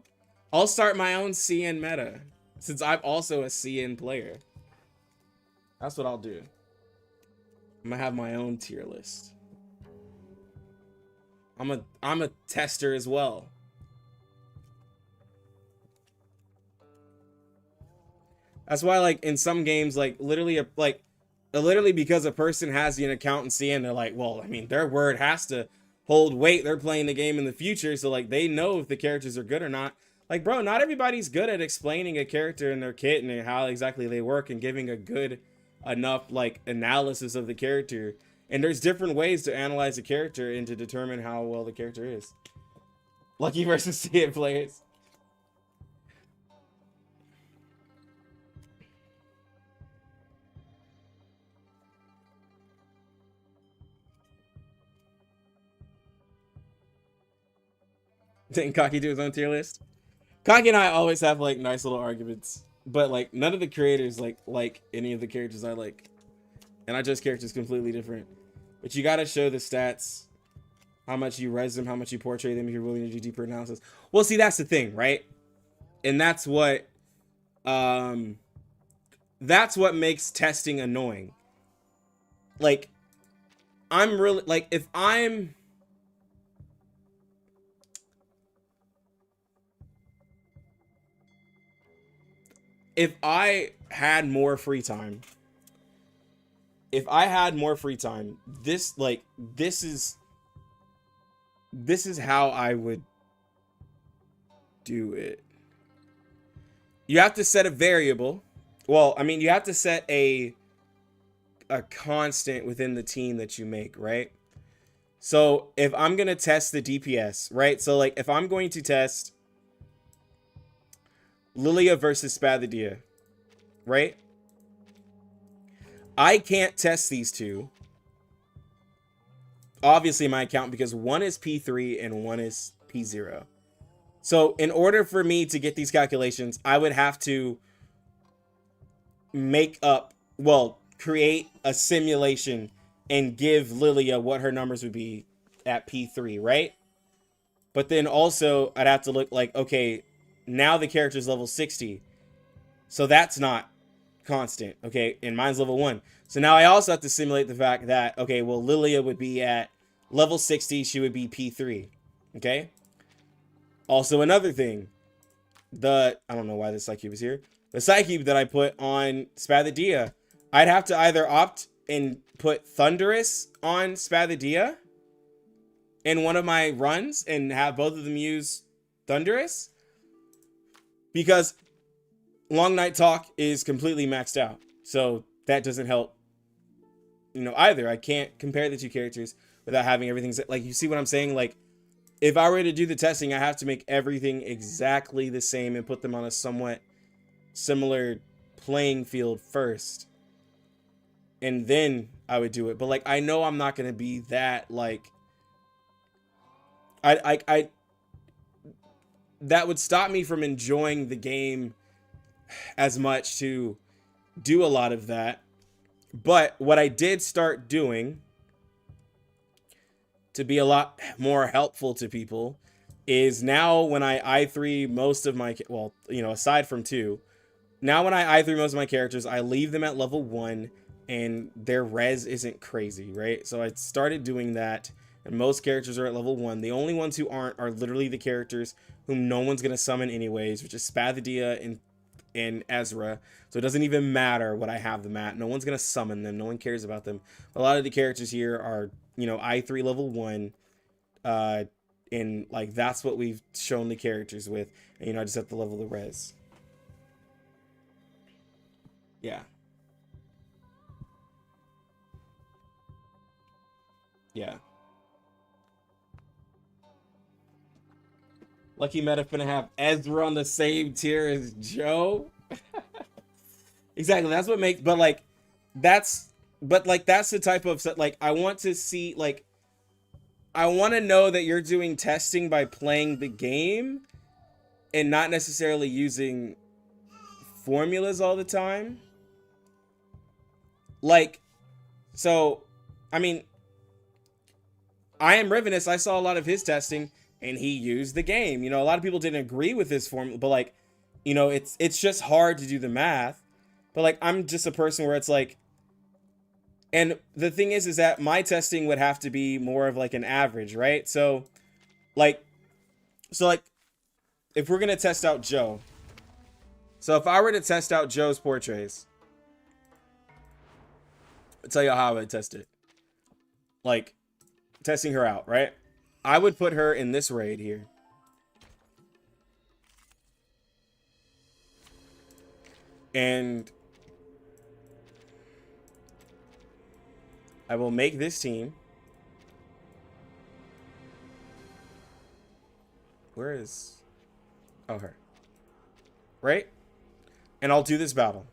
I'll start my own CN meta, since I'm also a CN player. That's what I'll do. I'm gonna have my own tier list. I'm a tester as well. That's why, like, in some games, like, literally, like, literally because a person has an accountancy and they're like, well, I mean, their word has to hold weight. They're playing the game in the future, so like they know if the characters are good or not. Like, bro, not everybody's good at explaining a character and their kit and how exactly they work and giving a good enough like analysis of the character. And there's different ways to analyze a character and to determine how well the character is. Lucky versus see it players. Didn't Cocky do his own tier list? Cocky and I always have like nice little arguments, but like none of the creators like any of the characters I like, and I just characters completely different. But you gotta show the stats, how much you res them, how much you portray them if you're willing to do deeper analysis. Well, see, that's the thing, right? And that's what makes testing annoying. Like, I'm really like if I had more free time, this is how I would do it. You have to set a variable. Well, I mean, you have to set a constant within the team that you make, right? So if I'm going to test the DPS, right? So like if I'm going to test Lilia versus Spathadia, right? I can't test these two. Obviously my account, because one is P3 and one is P0. So in order for me to get these calculations, I would have to create a simulation and give Lilia what her numbers would be at P3, right? But then also I'd have to look like, okay, now the character's level 60. So that's not constant, okay? And mine's level 1. So now I also have to simulate the fact that, okay, well, Lilia would be at level 60. She would be P3, okay? Also, another thing, I don't know why the Psycube is here. The Psycube that I put on Spathadia, I'd have to either opt and put Thunderous on Spathadia in one of my runs and have both of them use Thunderous, because Long Night Talk is completely maxed out. So that doesn't help, either. I can't compare the two characters without having everything. Like, you see what I'm saying? Like, if I were to do the testing, I have to make everything exactly the same and put them on a somewhat similar playing field first. And then I would do it. But like, I know I'm not going to be that like, that would stop me from enjoying the game as much to do a lot of that. But what I did start doing to be a lot more helpful to people is now when I i3 most of my, aside from 2, now when I i3 most of my characters, I leave them at level 1 and their res isn't crazy, right? So I started doing that, and most characters are at level 1. The only ones who aren't are literally the characters whom no one's going to summon anyways, which is Spathadia and Ezra. So it doesn't even matter what I have them at. No one's going to summon them. No one cares about them. A lot of the characters here are, i3 level 1. And like, that's what we've shown the characters with. And, I just have to level the res. Yeah. Yeah. Lucky Meta finna have Ezra on the same tier as Joe. Exactly. That's what makes, that's the type of, like, I want to see, like, I want to know that you're doing testing by playing the game and not necessarily using formulas all the time. Like, so, I mean, I Am Ravenous, I saw a lot of his testing and he used the game. A lot of people didn't agree with his formula, but like, it's just hard to do the math. But like, I'm just a person where it's like, and the thing is that my testing would have to be more of like an average, right? So like, if we're going to test out Joe, so if I were to test out Joe's portraits, tell you how I would test it. Like, testing her out, right? I would put her in this raid here. And I will make this team. Where is... Oh, her. Right? And I'll do this battle.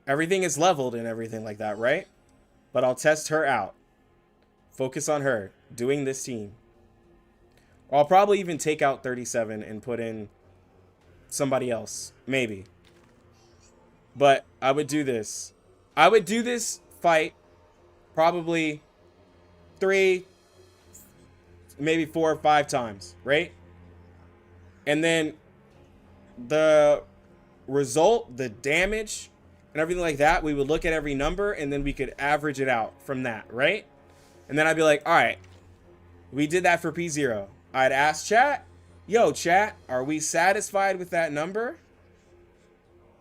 Everything is leveled and everything like that, right? But I'll test her out. Focus on her doing this team. Or I'll probably even take out 37 and put in somebody else. Maybe. But I would do this. I would do this fight probably 3, maybe 4 or 5 times, right? And then the result, the damage, and everything like that, we would look at every number and then we could average it out from that, right? And then I'd be like, all right, we did that for P0. I'd ask chat, yo, chat, are we satisfied with that number?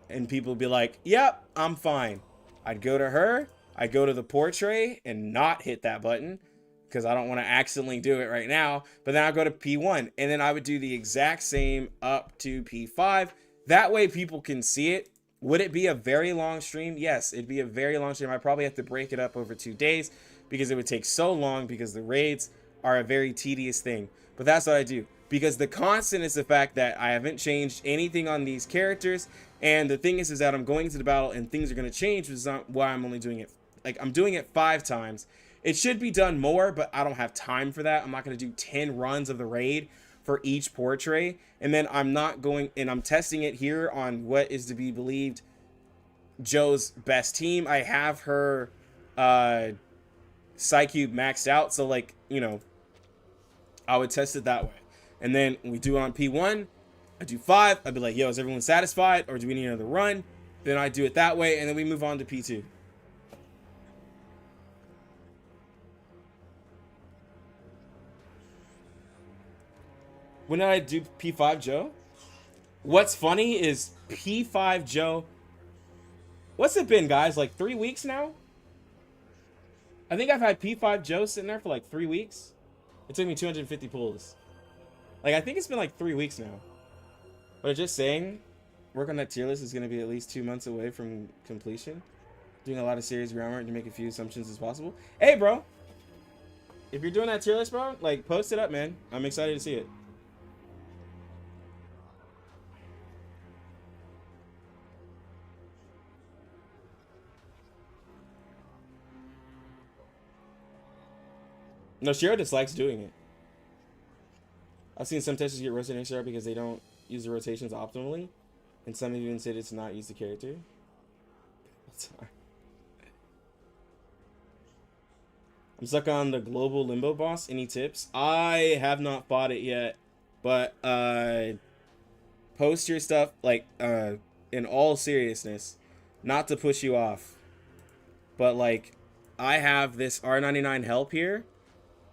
And people would be like, yep, I'm fine. I'd go to her, I'd go to the portrait and not hit that button because I don't want to accidentally do it right now. But then I'll go to P1 and then I would do the exact same up to P5. That way people can see it. Would it be a very long stream? Yes, it'd be a very long stream. I probably have to break it up over 2 days because it would take so long because the raids are a very tedious thing. But that's what I do. Because the constant is the fact that I haven't changed anything on these characters. And the thing is that I'm going into the battle and things are going to change, which is not why I'm only doing it. Like, I'm doing it 5 times. It should be done more, but I don't have time for that. I'm not going to do 10 runs of the raid for each portrait. And then I'm not going, and I'm testing it here on what is to be believed Joe's best team. I have her Psycube maxed out. So, like, you know, I would test it that way. And then we do it on P1. I do 5. I'd be like, yo, is everyone satisfied? Or do we need another run? Then I do it that way. And then we move on to P2. When did I do P5 Joe? What's funny is P5 Joe. What's it been, guys? Like 3 weeks now? I think I've had P5 Joe sitting there for like 3 weeks. It took me 250 pulls. Like, I think it's been like 3 weeks now. But just saying, work on that tier list is going to be at least 2 months away from completion. Doing a lot of serious groundwork to make a few assumptions as possible. Hey, bro. If you're doing that tier list, bro, like, post it up, man. I'm excited to see it. No, Shiro dislikes doing it. I've seen some testers get rotating Shiro because they don't use the rotations optimally. And some even said it's not use the character. That's hard. I'm stuck on the global limbo boss. Any tips? I have not fought it yet. But post your stuff, like, in all seriousness. Not to push you off. But, like, I have this R99 help here.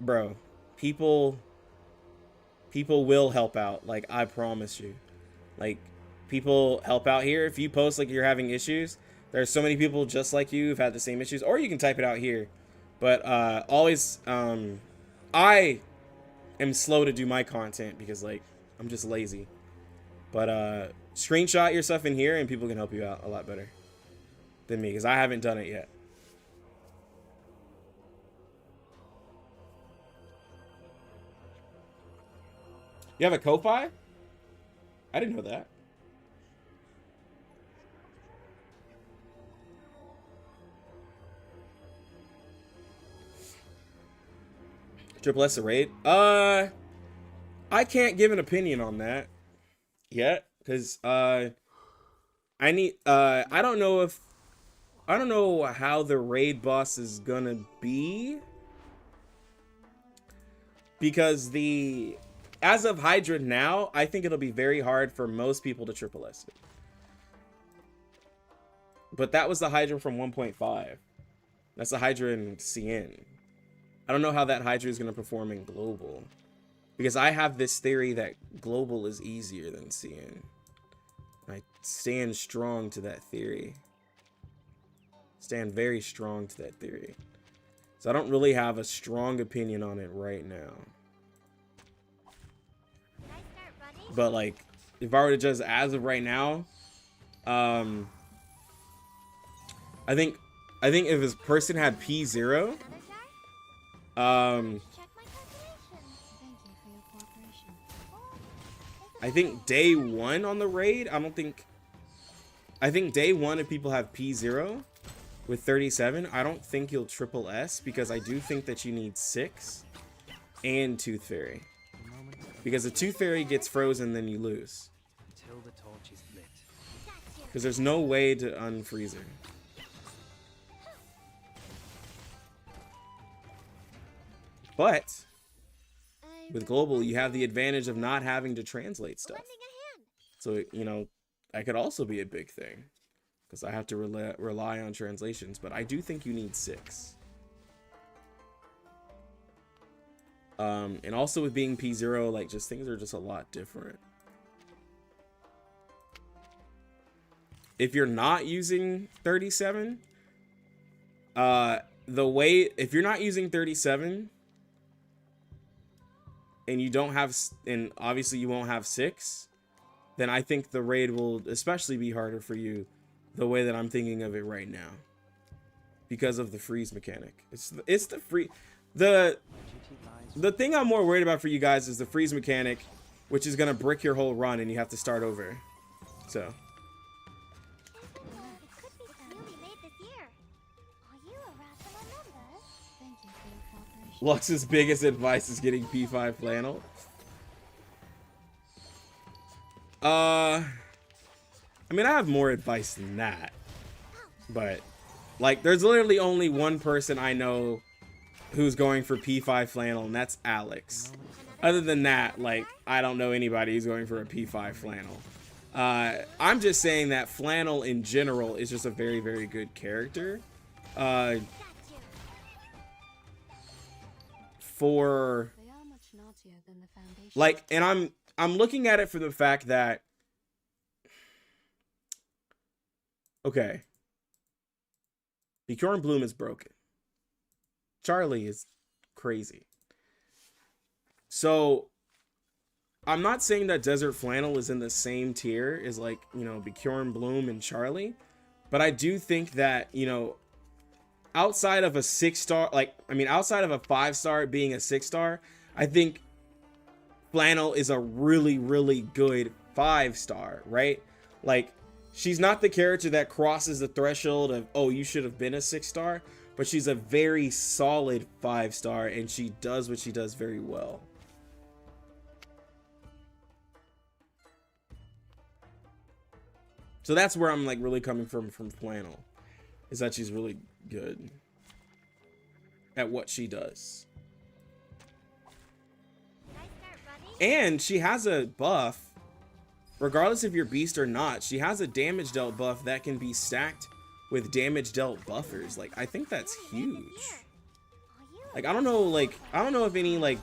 Bro, people will help out. Like, I promise you. Like, people help out here. If you post like you're having issues, there's so many people just like you who've had the same issues. Or you can type it out here. But always, I am slow to do my content because, like, I'm just lazy. But screenshot your stuff in here and people can help you out a lot better than me because I haven't done it yet. You have a Ko-Fi? I didn't know that. Triple S a raid? I can't give an opinion on that yet because I don't know how the raid boss is gonna be because as of Hydra now, I think it'll be very hard for most people to triple S it. But that was the Hydra from 1.5. That's the Hydra in CN. I don't know how that Hydra is going to perform in global. Because I have this theory that global is easier than CN. I stand strong to that theory. stand very strong to that theory. So I don't really have a strong opinion on it right now. But like, if I were to just as of right now, I think if this person had P0, I think day one on the raid, I think day one if people have P0 with 37, I don't think you'll triple S, because I do think that you need 6 and Tooth Fairy. Because the Tooth Fairy gets frozen, then you lose. Until the torch is lit. Because there's no way to unfreeze her. But with global, you have the advantage of not having to translate stuff. So, you know, that could also be a big thing, because I have to rely on translations. But I do think you need 6. And also with being P0, like, just things are just a lot different. If you're not using 37, if you're not using 37 and you don't have, and obviously you won't have 6, then I think the raid will especially be harder for you the way that I'm thinking of it right now, because of the freeze mechanic. It's the free, the thing I'm more worried about for you guys is the freeze mechanic, which is gonna brick your whole run and you have to start over. So Lux's biggest advice is getting P5 flannel. I mean, I have more advice than that, but like, there's literally only one person I know who's going for P5 flannel, and that's Alex. Other than that, like, I don't know anybody who's going for a P5 flannel. I'm just saying that flannel in general is just a very, very good character. For like, and I'm looking at it for the fact that, okay, Bjorn Bloom is broken. Charlie is crazy. So I'm not saying that Desert Flannel is in the same tier as, like, you know, Bjorn Bloom and Charlie, but I do think that, you know, outside of a 6-star, like, I mean, outside of a 5-star being a 6-star, I think Flannel is a really, really good 5-star, right? Like, she's not the character that crosses the threshold of, oh, you should have been a 6-star, but she's a very solid 5-star, and she does what she does very well. So that's where I'm, like, really coming from Flannel, is that she's really good at what she does. And she has a buff, regardless if you're beast or not, she has a damage dealt buff that can be stacked with damage dealt buffers. Like, I think that's huge. Like, I don't know if any, like,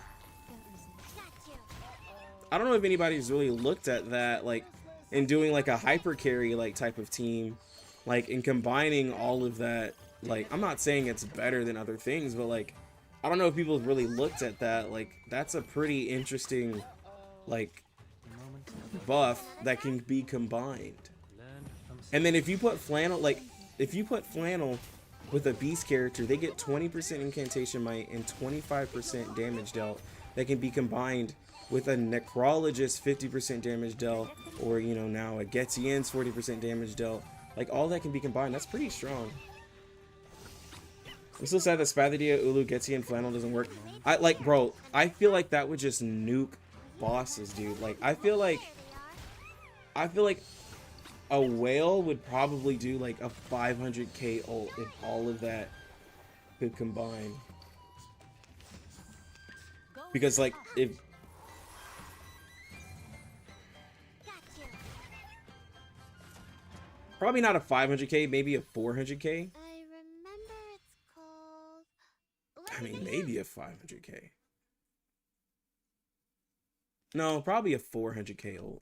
I don't know if anybody's really looked at that, like, in doing like a hyper carry like type of team, like, in combining all of that. Like, I'm not saying it's better than other things, but like, I don't know if people have really looked at that. Like, that's a pretty interesting, like, buff that can be combined. And then if you put Flannel, like, if you put Flannel with a beast character, they get 20% incantation might and 25% damage dealt that can be combined with a necrologist 50% damage dealt, or, you know, now a Getien's 40% damage dealt. Like, all that can be combined. That's pretty strong. I'm still sad that Spathia, Ulu, Getien, Flannel doesn't work. Bro, I feel like that would just nuke bosses, dude. Like, I feel like a whale would probably do like a 500k ult if all of that could combine. Because, like, if probably not a 500k, maybe a 400k. I mean, maybe a 500k. No, probably a 400k ult.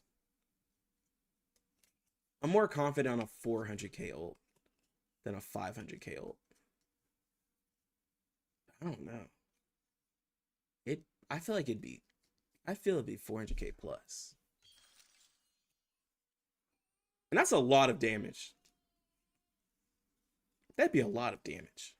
I'm more confident on a 400k ult. than a 500k ult. I don't know. I feel like it'd be 400k plus. And that's a lot of damage. That'd be a lot of damage.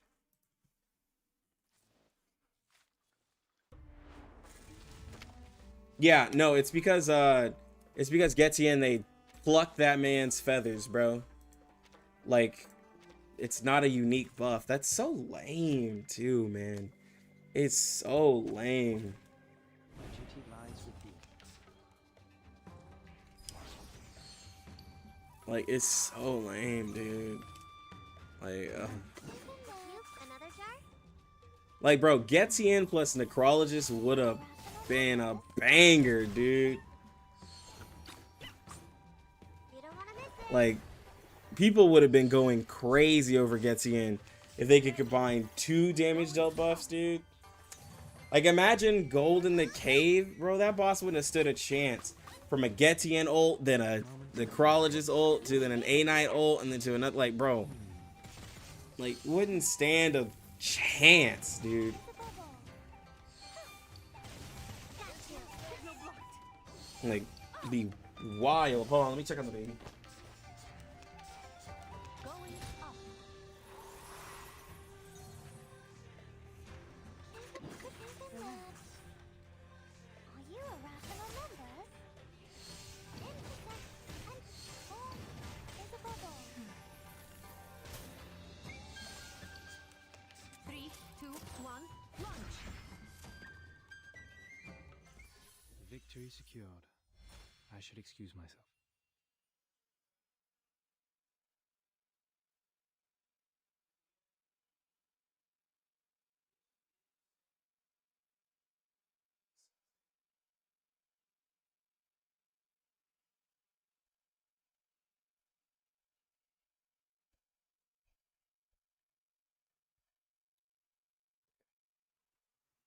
Yeah, no, it's because Getian, they plucked that man's feathers, bro. Like, it's not a unique buff. That's so lame too, man. It's so lame. My duty lies with you. Like, it's so lame, dude. Like, Another jar? like, bro, Getian plus Necrologist would have been a banger, dude. You don't want to miss it. Like, people would have been going crazy over Getian if they could combine 2 damage dealt buffs, dude. Like, imagine Gold in the Cave, bro. That boss wouldn't have stood a chance. From a Getian ult, then a Necrologist ult, to then an A-Knight ult, and then to another, like, bro. Like, wouldn't stand a chance, dude. Like, be wild. Hold on, let me check on the baby. Going up. Are you a rational number? Intersect and all is a bubble. 3, 2, 1, launch. Victory secured. I should excuse myself.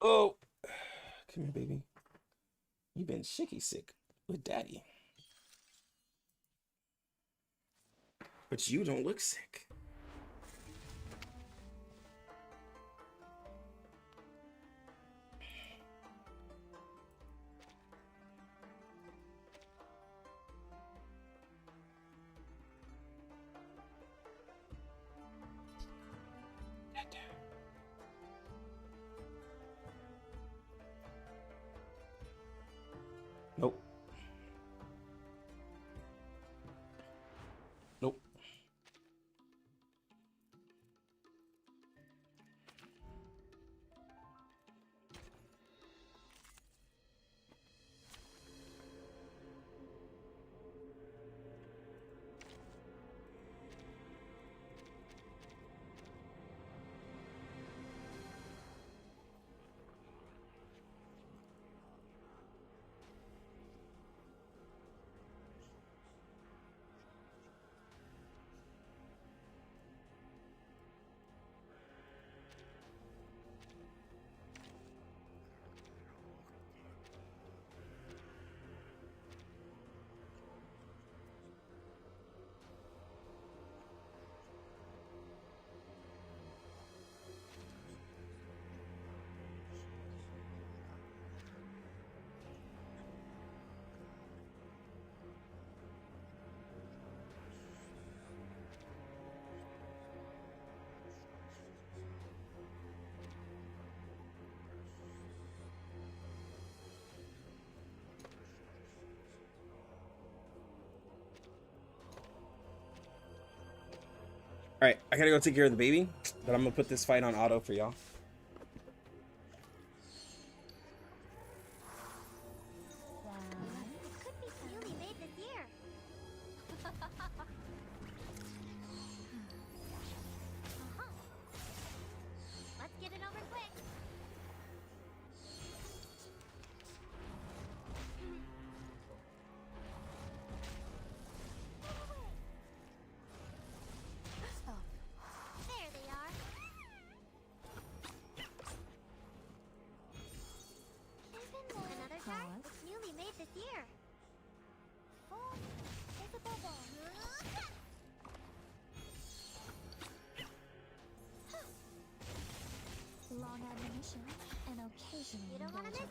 Oh, come here, baby. You've been shicky sick with daddy. But you don't look sick. Nope. Nope. All right, I gotta go take care of the baby, but I'm gonna put this fight on auto for y'all. Could be newly made this year. Let's get it over quick. There they are. admission and occasional You don't want to miss it.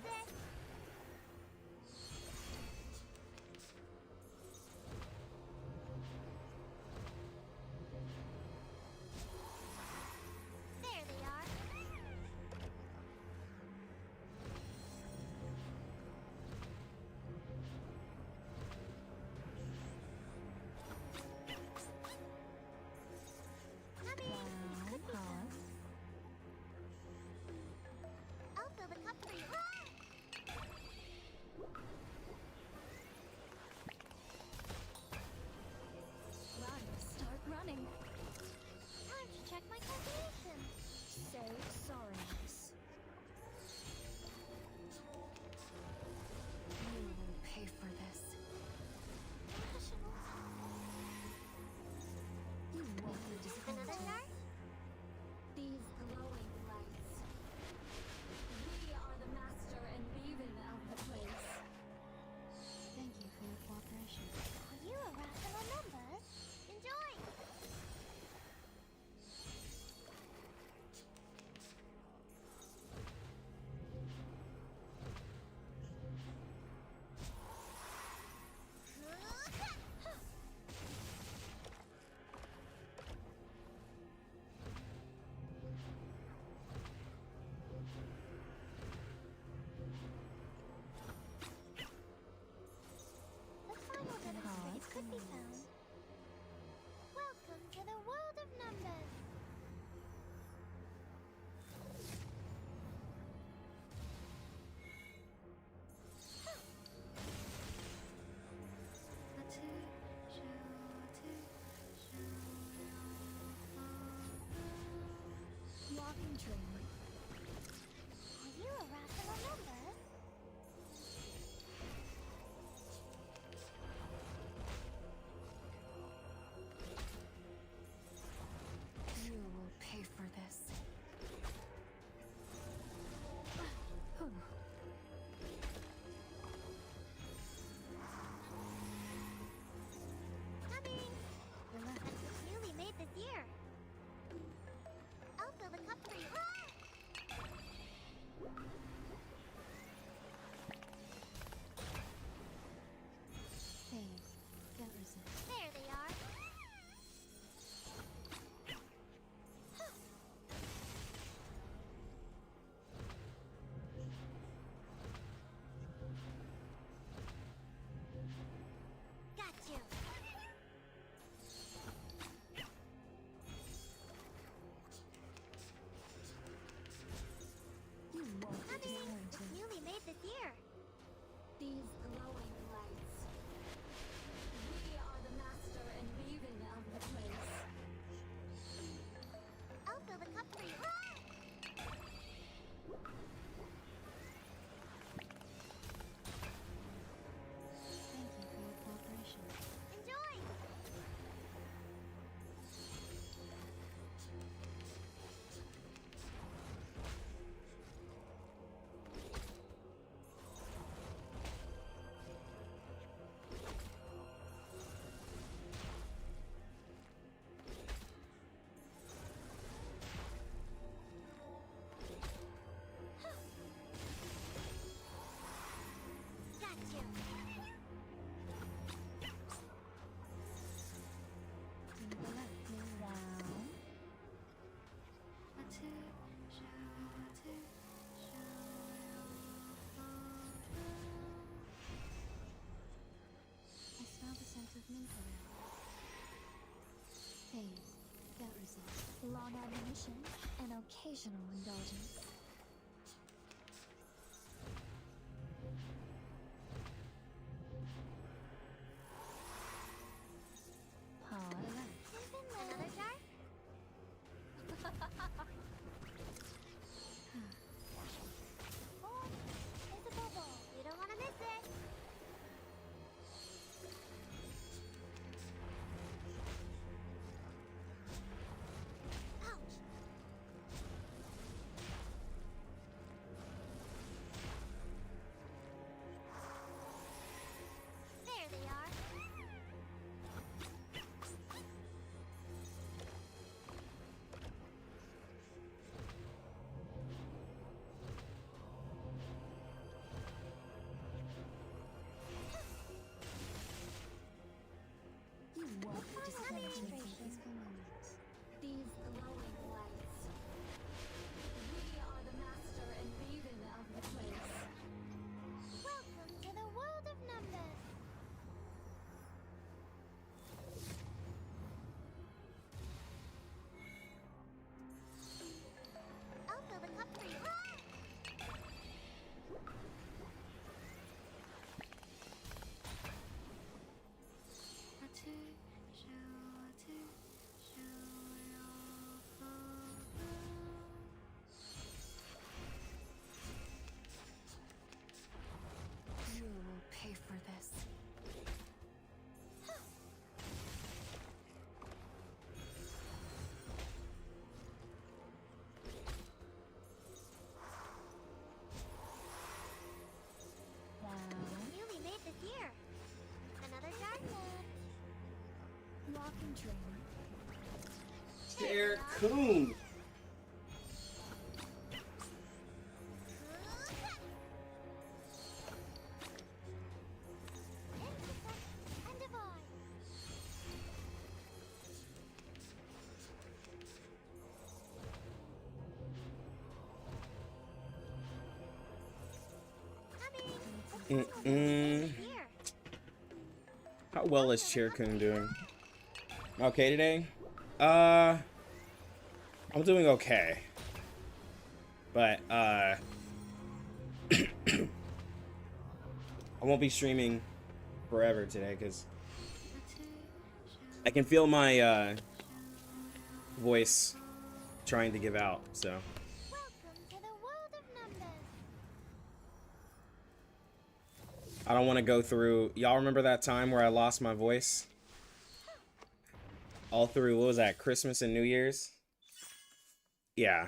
There they are. I'll fill the cup for you. Run, start running. Time to check my calculations. Save sorrows. You will pay for this. You won't be disappointed. Another jar? These glowing lights. We are the master and weaving of the place. Thank you for your cooperation. Are you a rational numbers? Enjoy! The final demonstrates could be found. Welcome to the world of numbers. Walking train. Are you a rational numbers? You will pay for this. Coming! Relax. Newly made this year. I'll fill the cup for you. Pain. Can't resist. There they are. Got you. You won't be Coming! disappointed. Newly made this year. These glowing lights. We are the master and weaving of the place. I'll fill the cup for you. Thank you for your cooperation. Enjoy! Got you. Lightning round. I smell the scent of mint oil. Pain. Can't resist. Long admonition and occasional indulgence. Another jar? Oh, it's a bubble. You don't want to miss it. Ouch! walking trainer. Chair Coon. And divide. Mm-mm. How well is Chair Coon doing? Okay today? I'm doing okay. But, I won't be streaming forever today, because I can feel my, voice trying to give out, so. Welcome to the world of numbers. I don't want to go through... Y'all remember that time where I lost my voice? All through, what was that, Christmas and New Year's? Yeah.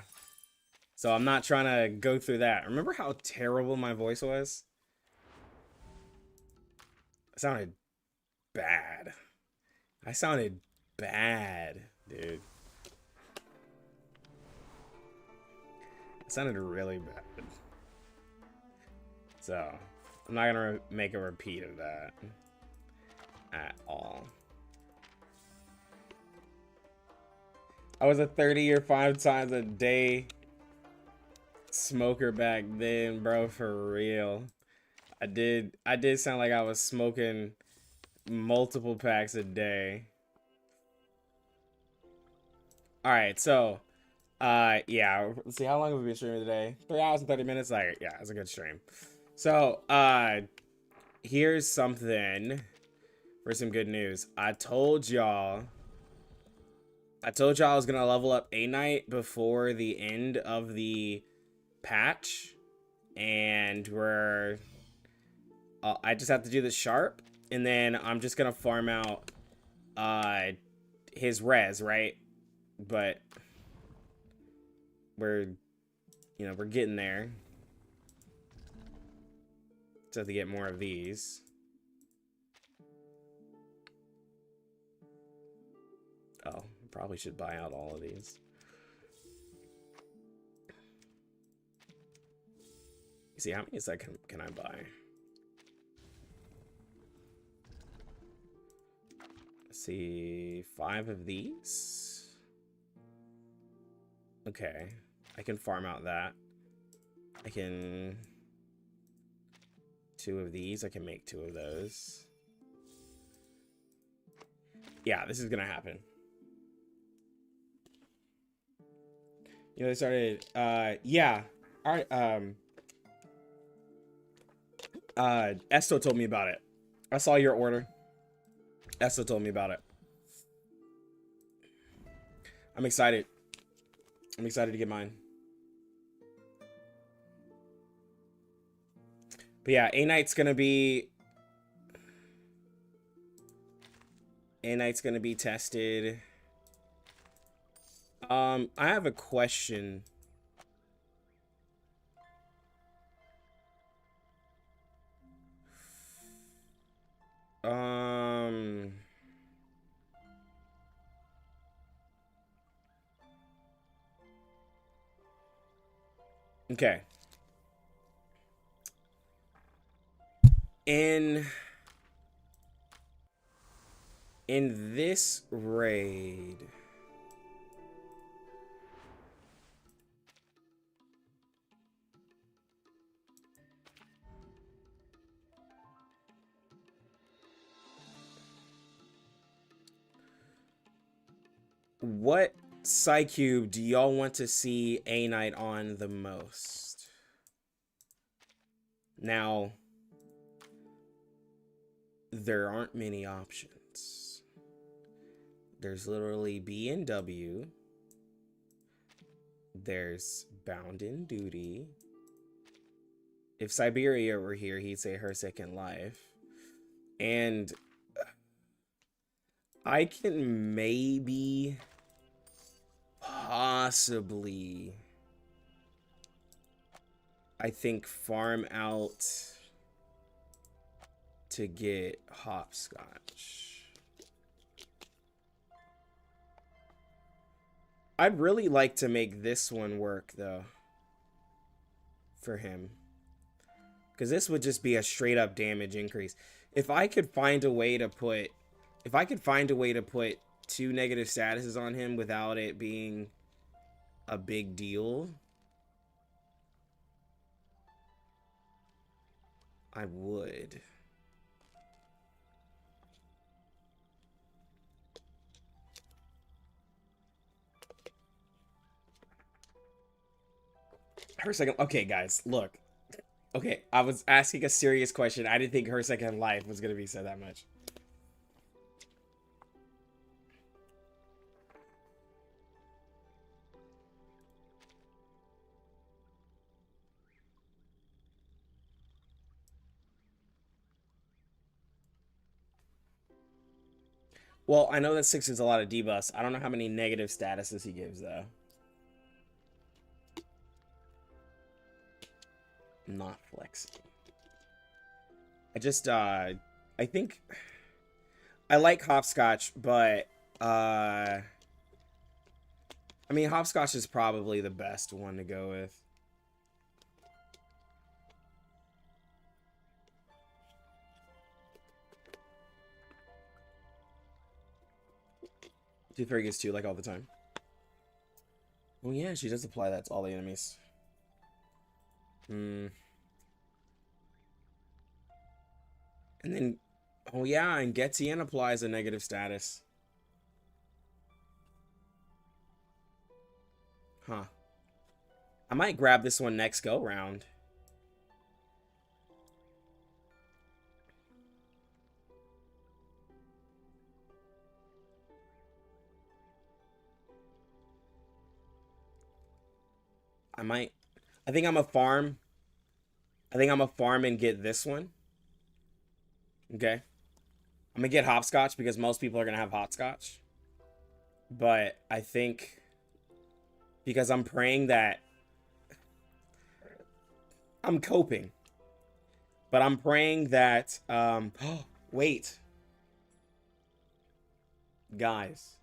So I'm not trying to go through that. Remember how terrible my voice was? I sounded bad. I sounded bad, dude. It sounded really bad. So, I'm not gonna make a repeat of that at all. I was a 30 or 5 times a day smoker back then, bro, for real. I did sound like I was smoking multiple packs a day. All right, so yeah, let's see, how long have we been streaming today? 3 hours and 30 minutes. Like, yeah, it's a good stream. So here's something for some good news. I told y'all I was gonna level up A Night before the end of the patch, and I just have to do the sharp, and then I'm just gonna farm out his res, right? But we're getting there. Just have to get more of these. Oh, probably should buy out all of these. See, how many can I buy? Let's see, 5 of these. Okay, I can farm out that. I can 2 of these. I can make 2 of those. Yeah, this is gonna happen. You know, they started. Yeah. All right. Esto told me about it. I saw your order. Esto told me about it. I'm excited. I'm excited to get mine. But yeah, A Night's gonna be tested. I have a question. Okay. In this raid, what Psycube do y'all want to see A Night on the most? Now, there aren't many options. There's literally B and W. There's Bound in Duty. If Siberia were here, he'd say Her Second Life. And I can maybe, possibly, I think, farm out to get Hopscotch. I'd really like to make this one work though for him, because this would just be a straight up damage increase. If I could find a way to put, two negative statuses on him without it being a big deal, I would. Her second. Okay, guys, look. Okay, I was asking a serious question. I didn't think her second life was gonna be said that much. Well, I know that 6 is a lot of debuffs. I don't know how many negative statuses he gives, though. Not flexing. I just, I think... I like Hopscotch, but, I mean, Hopscotch is probably the best one to go with. Tooth Fairy gets 2, like, all the time. Well, yeah, she does apply that to all the enemies. And then, oh yeah, and Getian applies a negative status. Huh. I might grab this one next go round. I think I'm a farm. I think I'm a farm and get this one. Okay. I'm gonna get Hopscotch because most people are gonna have Hopscotch. But I think because I'm praying that I'm coping. But I'm praying that wait. Guys,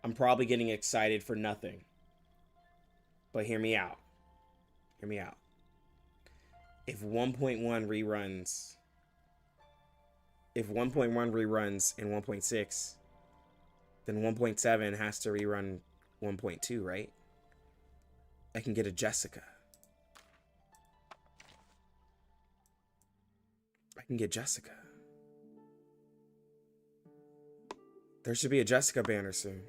I'm probably getting excited for nothing. But hear me out. Hear me out. If 1.1 reruns... If 1.1 reruns in 1.6, then 1.7 has to rerun 1.2, right? I can get a Jessica. I can get Jessica. There should be a Jessica banner soon.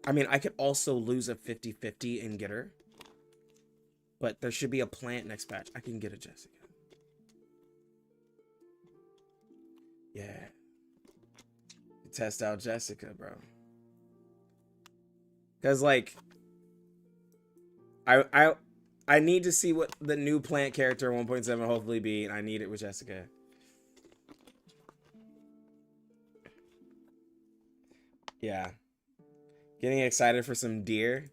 I mean, I could also lose a 50-50 and get her. But there should be a plant next patch. I can get a Jessica. Yeah. Test out Jessica, bro. Because, like, I need to see what the new plant character 1.7 hopefully be, and I need it with Jessica. Yeah. Getting excited for some deer.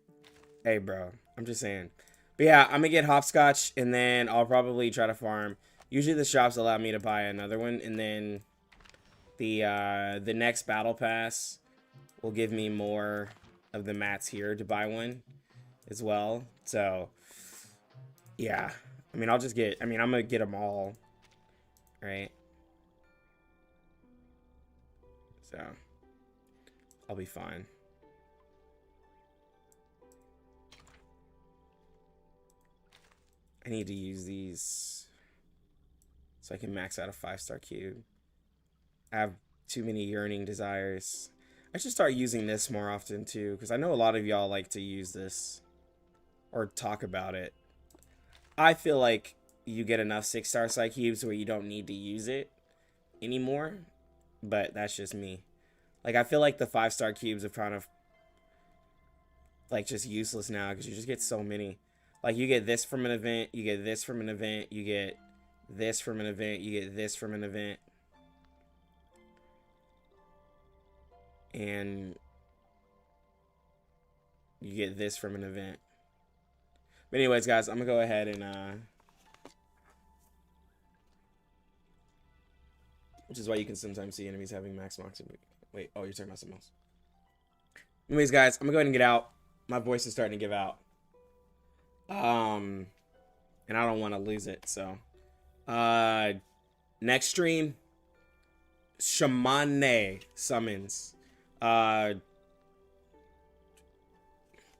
Hey, bro. I'm just saying. But yeah, I'm gonna get Hopscotch, and then I'll probably try to farm. Usually the shops allow me to buy another one, and then the next battle pass will give me more of the mats here to buy one as well. So yeah, I mean, I'm gonna get them all, right? So I'll be fine. I need to use these so I can max out a 5-star cube. I have too many yearning desires. I should start using this more often too, because I know a lot of y'all like to use this or talk about it. I feel like you get enough 6-star psych cubes where you don't need to use it anymore, but that's just me. Like, I feel like the 5-star cubes are kind of like just useless now because you just get so many. Like, you get this from an event, you get this from an event, you get this from an event, you get this from an event. And you get this from an event. But anyways, guys, I'm gonna go ahead and which is why you can sometimes see enemies having max mox. Wait, oh, you're talking about something else. Anyways, guys, I'm gonna go ahead and get out. My voice is starting to give out. And I don't want to lose it. So, next stream, Shamane summons. Let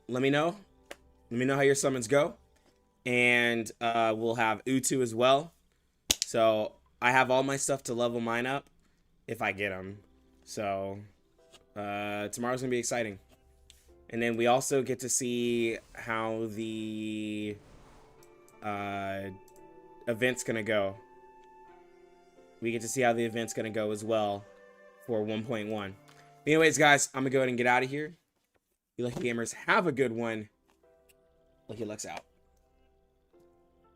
me know. Let me know how your summons go. And we'll have Utu as well. So I have all my stuff to level mine up if I get them. So tomorrow's gonna be exciting. And then we also get to see how the event's gonna go. We get to see how the event's gonna go as well for 1.1. Anyways, guys, I'm gonna go ahead and get out of here. You lucky gamers, have a good one. Lucky Lux out.